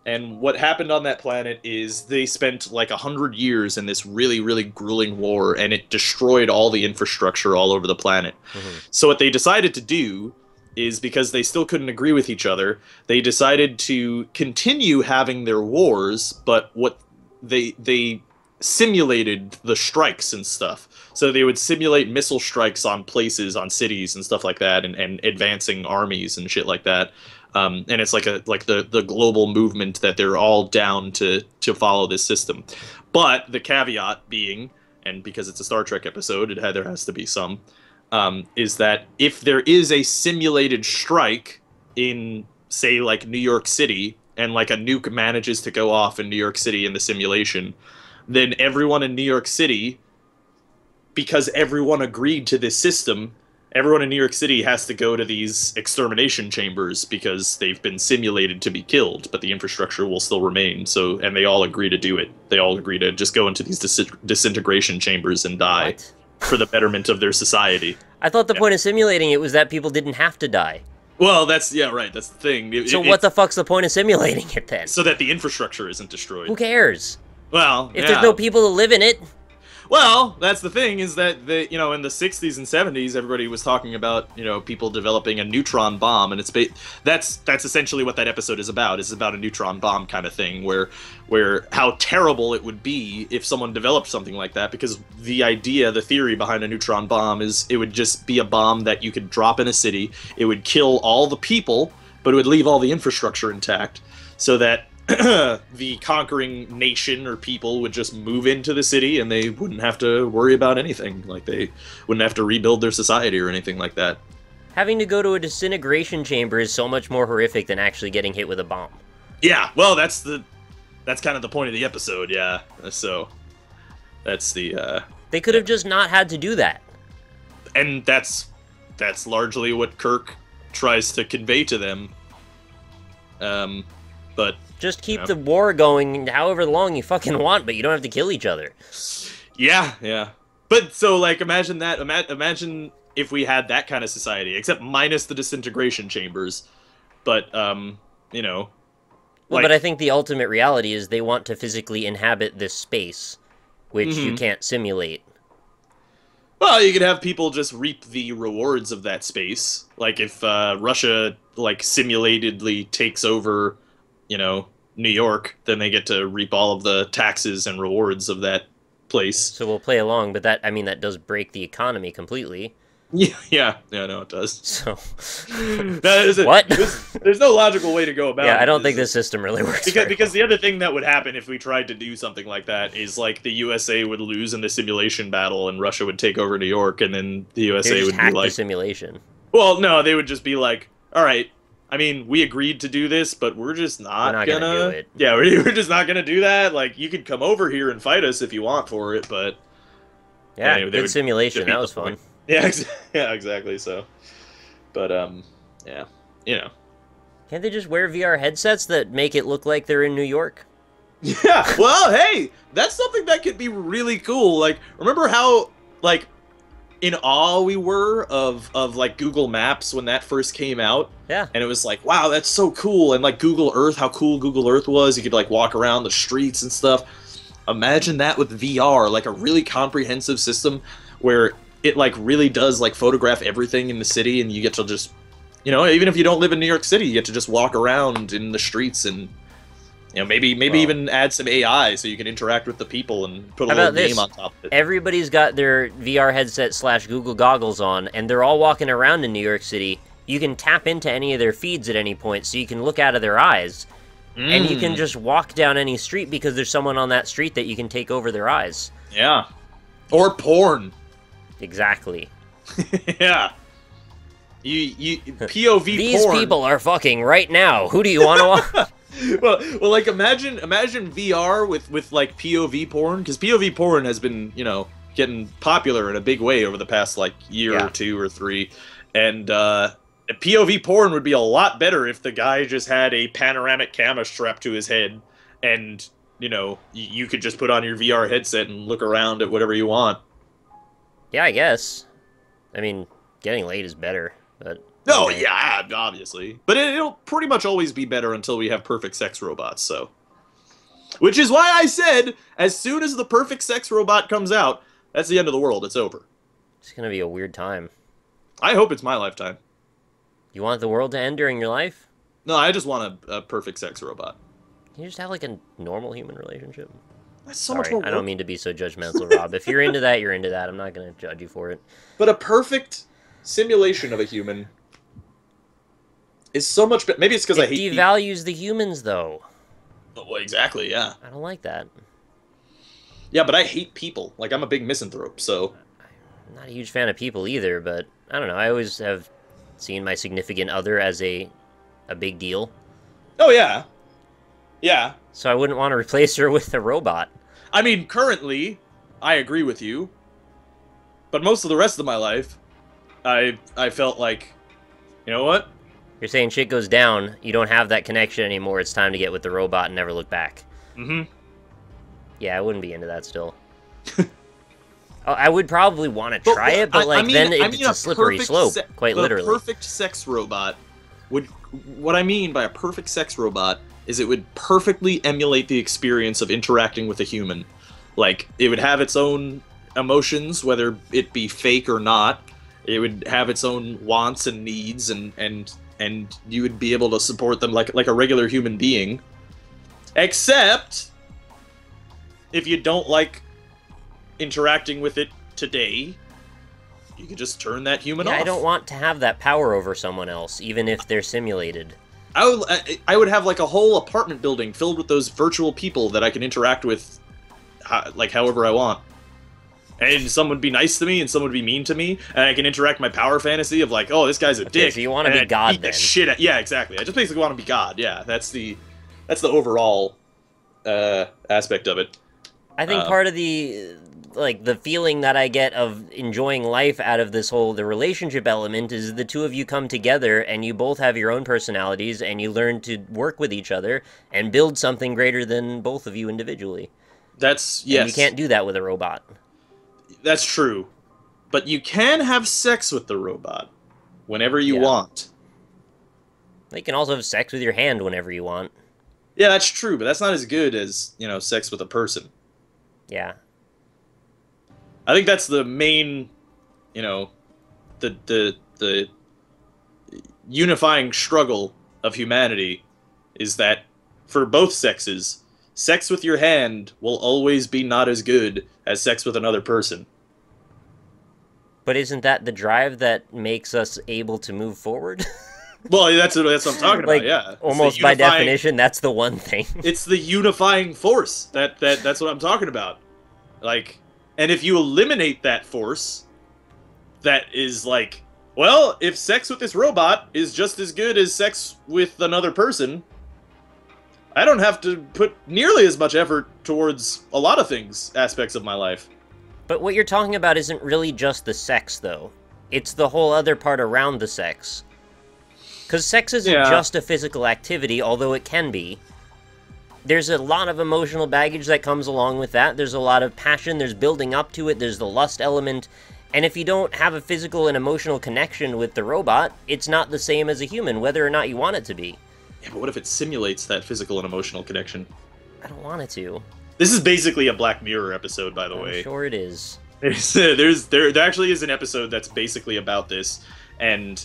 And what happened on that planet is they spent like 100 years in this really, really grueling war, and it destroyed all the infrastructure all over the planet. Mm-hmm. So what they decided to do is, because they still couldn't agree with each other, they decided to continue having their wars, but what they simulated the strikes and stuff. So they would simulate missile strikes on places, on cities and stuff like that, and advancing armies and shit like that. And it's like the global movement that they're all down to follow this system. But the caveat being, and because it's a Star Trek episode, there has to be some, is that if there is a simulated strike in, say, like New York City, and like a nuke manages to go off in New York City in the simulation, then everyone in New York City, because everyone agreed to this system, everyone in New York City has to go to these extermination chambers because they've been simulated to be killed, but the infrastructure will still remain. So, and they all agree to do it. They all agree to just go into these disintegration chambers and die. What? For the betterment of their society. I thought the point of simulating it was that people didn't have to die. Well, that's, yeah, right, that's the thing. So what the fuck's the point of simulating it then? So that the infrastructure isn't destroyed. Who cares? Well, if there's no people to live in it. Well, that's the thing, is that in the 60s and 70s, everybody was talking about, people developing a neutron bomb, and that's essentially what that episode is about. It's about a neutron bomb kind of thing, where how terrible it would be if someone developed something like that, because the theory behind a neutron bomb is it would just be a bomb that you could drop in a city, it would kill all the people, but it would leave all the infrastructure intact, so that the conquering nation or people would just move into the city and they wouldn't have to worry about anything. Like, they wouldn't have to rebuild their society or anything like that. Having to go to a disintegration chamber is so much more horrific than actually getting hit with a bomb. Yeah, well, that's kind of the point of the episode, yeah. So, that's the, They could have just not had to do that. And that's largely what Kirk tries to convey to them. But just keep the war going however long you fucking want, but you don't have to kill each other. Yeah. But so, like, imagine that. Imagine if we had that kind of society, except minus the disintegration chambers. But Well, but I think the ultimate reality is they want to physically inhabit this space, which you can't simulate. Well, you could have people just reap the rewards of that space. Like, if Russia, like, simulatedly takes over, New York, then they get to reap all of the taxes and rewards of that place. So we'll play along, but that does break the economy completely. Yeah, no, it does. So, what? There's no logical way to go about it. Yeah, I don't think this system really works. Because the other thing that would happen if we tried to do something like that is, like, the USA would lose in the simulation battle and Russia would take over New York, and then the USA would be like... the simulation. Well, no, they would just be like, all right, I mean, we agreed to do this, but we're just not gonna do it. Yeah, we're just not gonna do that. Like, you could come over here and fight us if you want for it, but... Yeah, anyway, good simulation. That was fun. Yeah, exactly, so... But, yeah, Can't they just wear VR headsets that make it look like they're in New York? Yeah, well, hey, that's something that could be really cool. Like, remember how, like, in awe we were of like, Google Maps when that first came out? Yeah. And it was like, wow, that's so cool. And, like, Google Earth, how cool Google Earth was. You could, like, walk around the streets and stuff. Imagine that with VR, like, a really comprehensive system where it, like, really does, like, photograph everything in the city, and you get to just, even if you don't live in New York City, you get to just walk around in the streets and, maybe even add some AI so you can interact with the people and put a little game on top of it. Everybody's got their VR headset / Google goggles on, and they're all walking around in New York City. You can tap into any of their feeds at any point, so you can look out of their eyes. And you can just walk down any street because there's someone on that street that you can take over their eyes. Yeah. Or porn. Exactly. Yeah. You POV These porn. people are fucking right now. Who do you want to watch? well, like, imagine VR with like POV porn, because POV porn has been, getting popular in a big way over the past, like, year or 2 or 3, and POV porn would be a lot better if the guy just had a panoramic camera strapped to his head, and you could just put on your VR headset and look around at whatever you want. Yeah, I guess. I mean, getting laid is better, but... No, Okay. yeah, obviously. But it'll pretty much always be better until we have perfect sex robots, so. Which is why I said, as soon as the perfect sex robot comes out, that's the end of the world. It's over. It's gonna be a weird time. I hope it's my lifetime. You want the world to end during your life? No, I just want a perfect sex robot. Can you just have like a normal human relationship? That's so much Sorry, more I don't work. mean to be so judgmental, Rob. If you're into that, you're into that. I'm not gonna judge you for it. But a perfect simulation of a human is so much better. Maybe it's because I It hate people. devalues the humans, though. Well, exactly, yeah. I don't like that. Yeah, but I hate people. Like, I'm a big misanthrope, so. I'm not a huge fan of people either, but I don't know. I always have seen my significant other as a big deal. Oh, yeah. Yeah. So I wouldn't want to replace her with a robot. I mean, currently, I agree with you. But most of the rest of my life, I felt like, you know what? You're saying shit goes down, you don't have that connection anymore, it's time to get with the robot and never look back. Mm-hmm. Yeah, I wouldn't be into that still. I would probably want to try it, but like then it's a slippery slope, quite literally. A perfect sex robot would. What I mean by a perfect sex robot is it would perfectly emulate the experience of interacting with a human. Like, it would have its own emotions, whether it be fake or not. It would have its own wants and needs, and you would be able to support them like a regular human being. Except if you don't like interacting with it today, you could just turn that human off. I don't want to have that power over someone else, even if they're simulated. I would have like a whole apartment building filled with those virtual people that I can interact with, like however I want. And some would be nice to me, and some would be mean to me, and I can interact my power fantasy of like, oh, this guy's a dick. So you want to be God then? Yeah, exactly. I just basically want to be God. Yeah, that's the overall aspect of it. I think part of the feeling that I get of enjoying life out of the relationship element is the two of you come together and you both have your own personalities and you learn to work with each other and build something greater than both of you individually. Yes. And you can't do that with a robot. That's true. But you can have sex with the robot whenever you want. You can also have sex with your hand whenever you want. Yeah, that's true, but that's not as good as, sex with a person. Yeah. I think that's the main, the unifying struggle of humanity is that for both sexes, sex with your hand will always be not as good as sex with another person. But isn't that the drive that makes us able to move forward? Well, that's what I'm talking about, yeah. Almost by definition, that's the one thing. It's the unifying force. That's what I'm talking about. Like, and if you eliminate that force, that is like, well, if sex with this robot is just as good as sex with another person, I don't have to put nearly as much effort towards a lot of aspects of my life. But what you're talking about isn't really just the sex, though. It's the whole other part around the sex. Because sex isn't just a physical activity, although it can be. There's a lot of emotional baggage that comes along with that. There's a lot of passion, there's building up to it, there's the lust element. And if you don't have a physical and emotional connection with the robot, it's not the same as a human, whether or not you want it to be. Yeah, but what if it simulates that physical and emotional connection? I don't want it to. This is basically a Black Mirror episode, by the way. I'm sure it is. There actually is an episode that's basically about this, and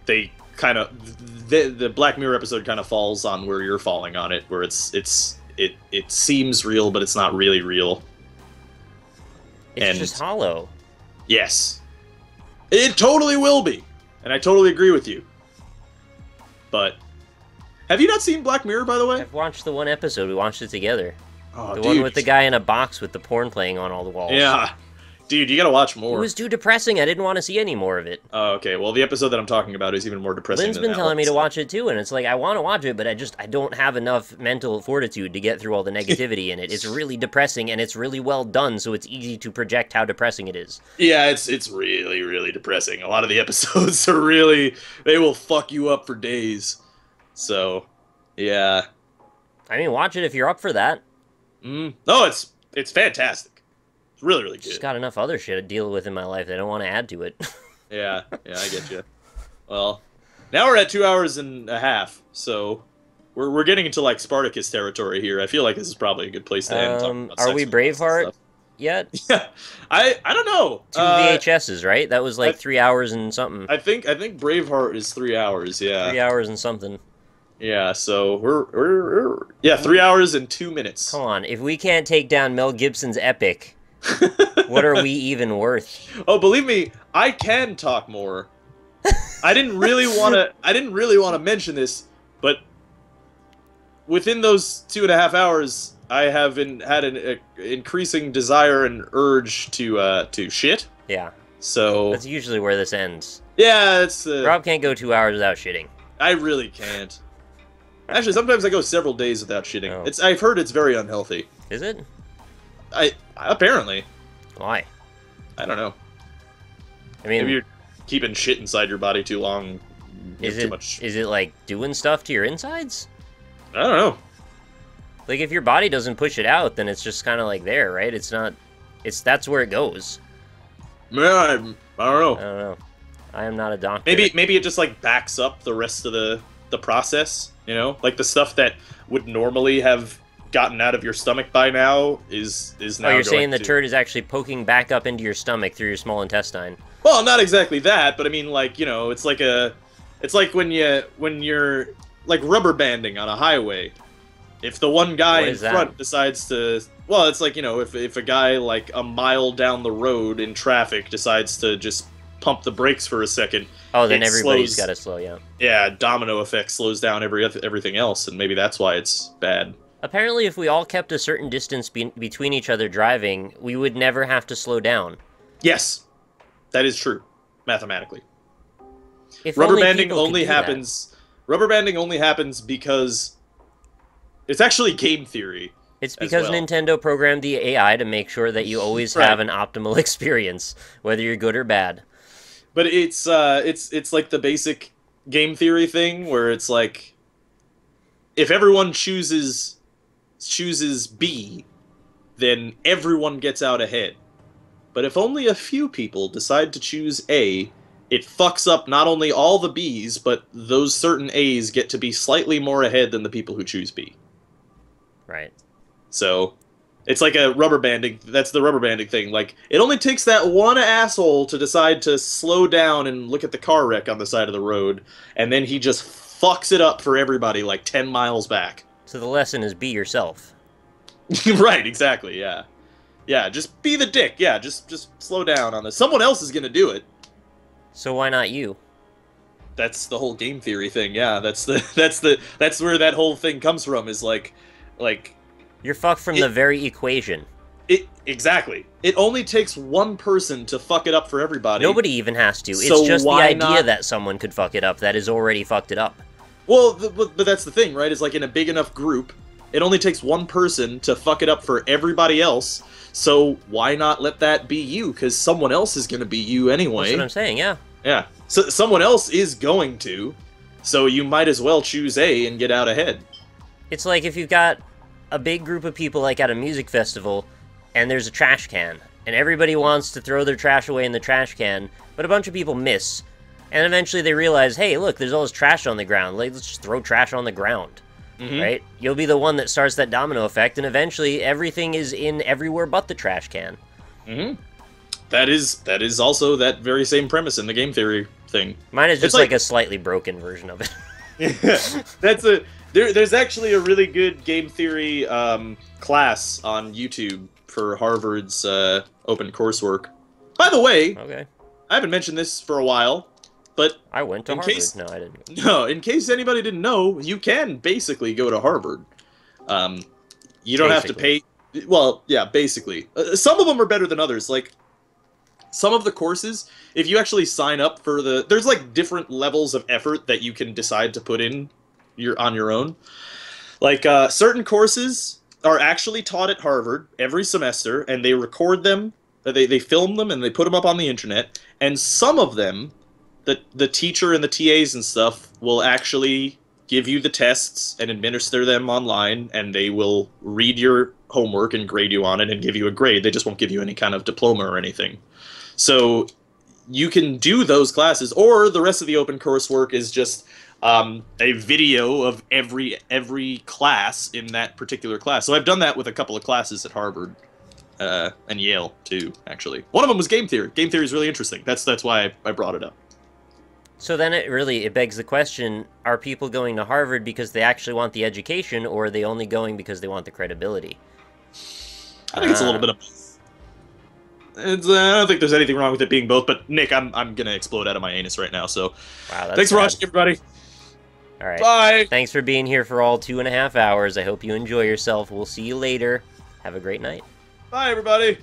they kind of the Black Mirror episode kind of falls on where you're falling on it, where it seems real, but it's not really real. It's just hollow. Yes, it totally will be, and I totally agree with you. But have you not seen Black Mirror, by the way? I've watched the one episode. We watched it together. Oh, the one with the guy in a box with the porn playing on all the walls. Yeah. Dude, you gotta watch more. It was too depressing. I didn't want to see any more of it. Oh, okay. Well, the episode that I'm talking about is even more depressing Lynn's than been that telling one, me to so. watch it too, and it's like, I want to watch it, but I don't have enough mental fortitude to get through all the negativity in it. It's really depressing, and it's really well done, so it's easy to project how depressing it is. Yeah, it's really, really depressing. A lot of the episodes are really... They will fuck you up for days. So, yeah. I mean, watch it if you're up for that. No, it's fantastic. It's really, really good. Just got enough other shit to deal with in my life that I don't want to add to it. Yeah, I get you. Well, now we're at 2 hours and a half, so we're getting into like Spartacus territory here. I feel like this is probably a good place to end talking about Are sex we robots and Braveheart stuff. yet? Yeah, I don't know. Two VHSs, right? That was like I 3 hours and something. I think Braveheart is 3 hours. Yeah, 3 hours and something. yeah. So we're yeah 3 hours and 2 minutes. Come on, if we can't take down Mel Gibson's Epic, what are we even worth? Oh, believe me, I can talk more. I didn't really want to. I didn't really want to mention this, but within those 2.5 hours, I have had an increasing desire and urge to shit. Yeah, So that's usually where this ends. yeah, it's. Rob can't go 2 hours without shitting. I really can't. Actually, sometimes I go several days without shitting. Oh. I've heard it's very unhealthy. Is it? Apparently. Why? I don't know. I mean, Maybe you're keeping shit inside your body too long. You is have too it much. is it like doing stuff to your insides? I don't know. Like if your body doesn't push it out, then it's just kind of like there, right? It's not. That's where it goes. Yeah, I don't know. I don't know. I am not a doctor. Maybe it just like backs up the rest of the process. You know, like the stuff that would normally have gotten out of your stomach by now is now. Oh, you're going saying the to... turd is actually poking back up into your stomach through your small intestine. Well, not exactly that, but I mean, like, you know, it's like when you're like rubber banding on a highway. If the one guy in front decides to, well, it's like, you know, if a guy like a mile down the road in traffic decides to just pump the brakes for a second. Oh, then everybody's got to slow, yeah. Yeah, domino effect slows down everything else, and maybe that's why it's bad. Apparently, if we all kept a certain distance between each other driving, we would never have to slow down. Yes, that is true, mathematically. If Rubber only banding people could only do happens. Rubber banding only happens because it's actually game theory. It's because Nintendo programmed the AI to make sure that you always Right. have an optimal experience, whether you're good or bad. But it's like the basic game theory thing where it's like if everyone chooses B, then everyone gets out ahead. But if only a few people decide to choose A, it fucks up not only all the Bs, but those certain As get to be slightly more ahead than the people who choose B. Right. So it's like a rubber banding. That's the rubber banding thing. Like, it only takes that one asshole to decide to slow down and look at the car wreck on the side of the road, and then he just fucks it up for everybody like 10 miles back. So the lesson is be yourself. Right, exactly, yeah. Yeah, just be the dick. Yeah, just slow down on this. Someone else is gonna do it. So why not you? That's the whole game theory thing, yeah. That's where that whole thing comes from, is like You're fucked from the very equation. Exactly. It only takes one person to fuck it up for everybody. Nobody even has to. So It's just the why idea not? that someone could fuck it up that has already fucked it up. Well, but that's the thing, right? Is like in a big enough group, it only takes one person to fuck it up for everybody else. So why not let that be you? Because someone else is going to be you anyway. That's what I'm saying, yeah. Yeah. So someone else is going to. So you might as well choose A and get out ahead. It's like if you've got a big group of people like at a music festival and there's a trash can and everybody wants to throw their trash away in the trash can, but a bunch of people miss. And eventually they realize, hey, look, there's all this trash on the ground. Let's just throw trash on the ground. Mm-hmm. Right? You'll be the one that starts that domino effect, and eventually everything is in everywhere but the trash can. Mm-hmm. That is also that very same premise in the game theory thing. Mine is just like a slightly broken version of it. There's actually a really good game theory class on YouTube for Harvard's open coursework. By the way, Okay. I haven't mentioned this for a while, but I went to in Harvard. case- No, I didn't. no, in case anybody didn't know, you can basically go to Harvard. You don't have to pay. Well, yeah, basically. Some of them are better than others. Like, some of the courses, if you actually sign up for there's like different levels of effort that you can decide to put in on your own. Like, certain courses are actually taught at Harvard every semester, and they record them, they film them, and they put them up on the internet. And some of them, the teacher and the TAs and stuff will actually give you the tests and administer them online, and they will read your homework and grade you on it and give you a grade. They just won't give you any kind of diploma or anything. So you can do those classes, or the rest of the open coursework is just a video of every class in that particular class. So I've done that with a couple of classes at Harvard and Yale too. Actually, one of them was game theory. Game theory is really interesting. That's why I brought it up. So then it begs the question: are people going to Harvard because they actually want the education, or are they only going because they want the credibility? I think it's a little bit of both. I don't think there's anything wrong with it being both, but Nick, I'm gonna explode out of my anus right now. So, wow, thanks for watching, everybody. All right, bye. Thanks for being here for all 2.5 hours. I hope you enjoy yourself. We'll see you later. Have a great night. Bye, everybody.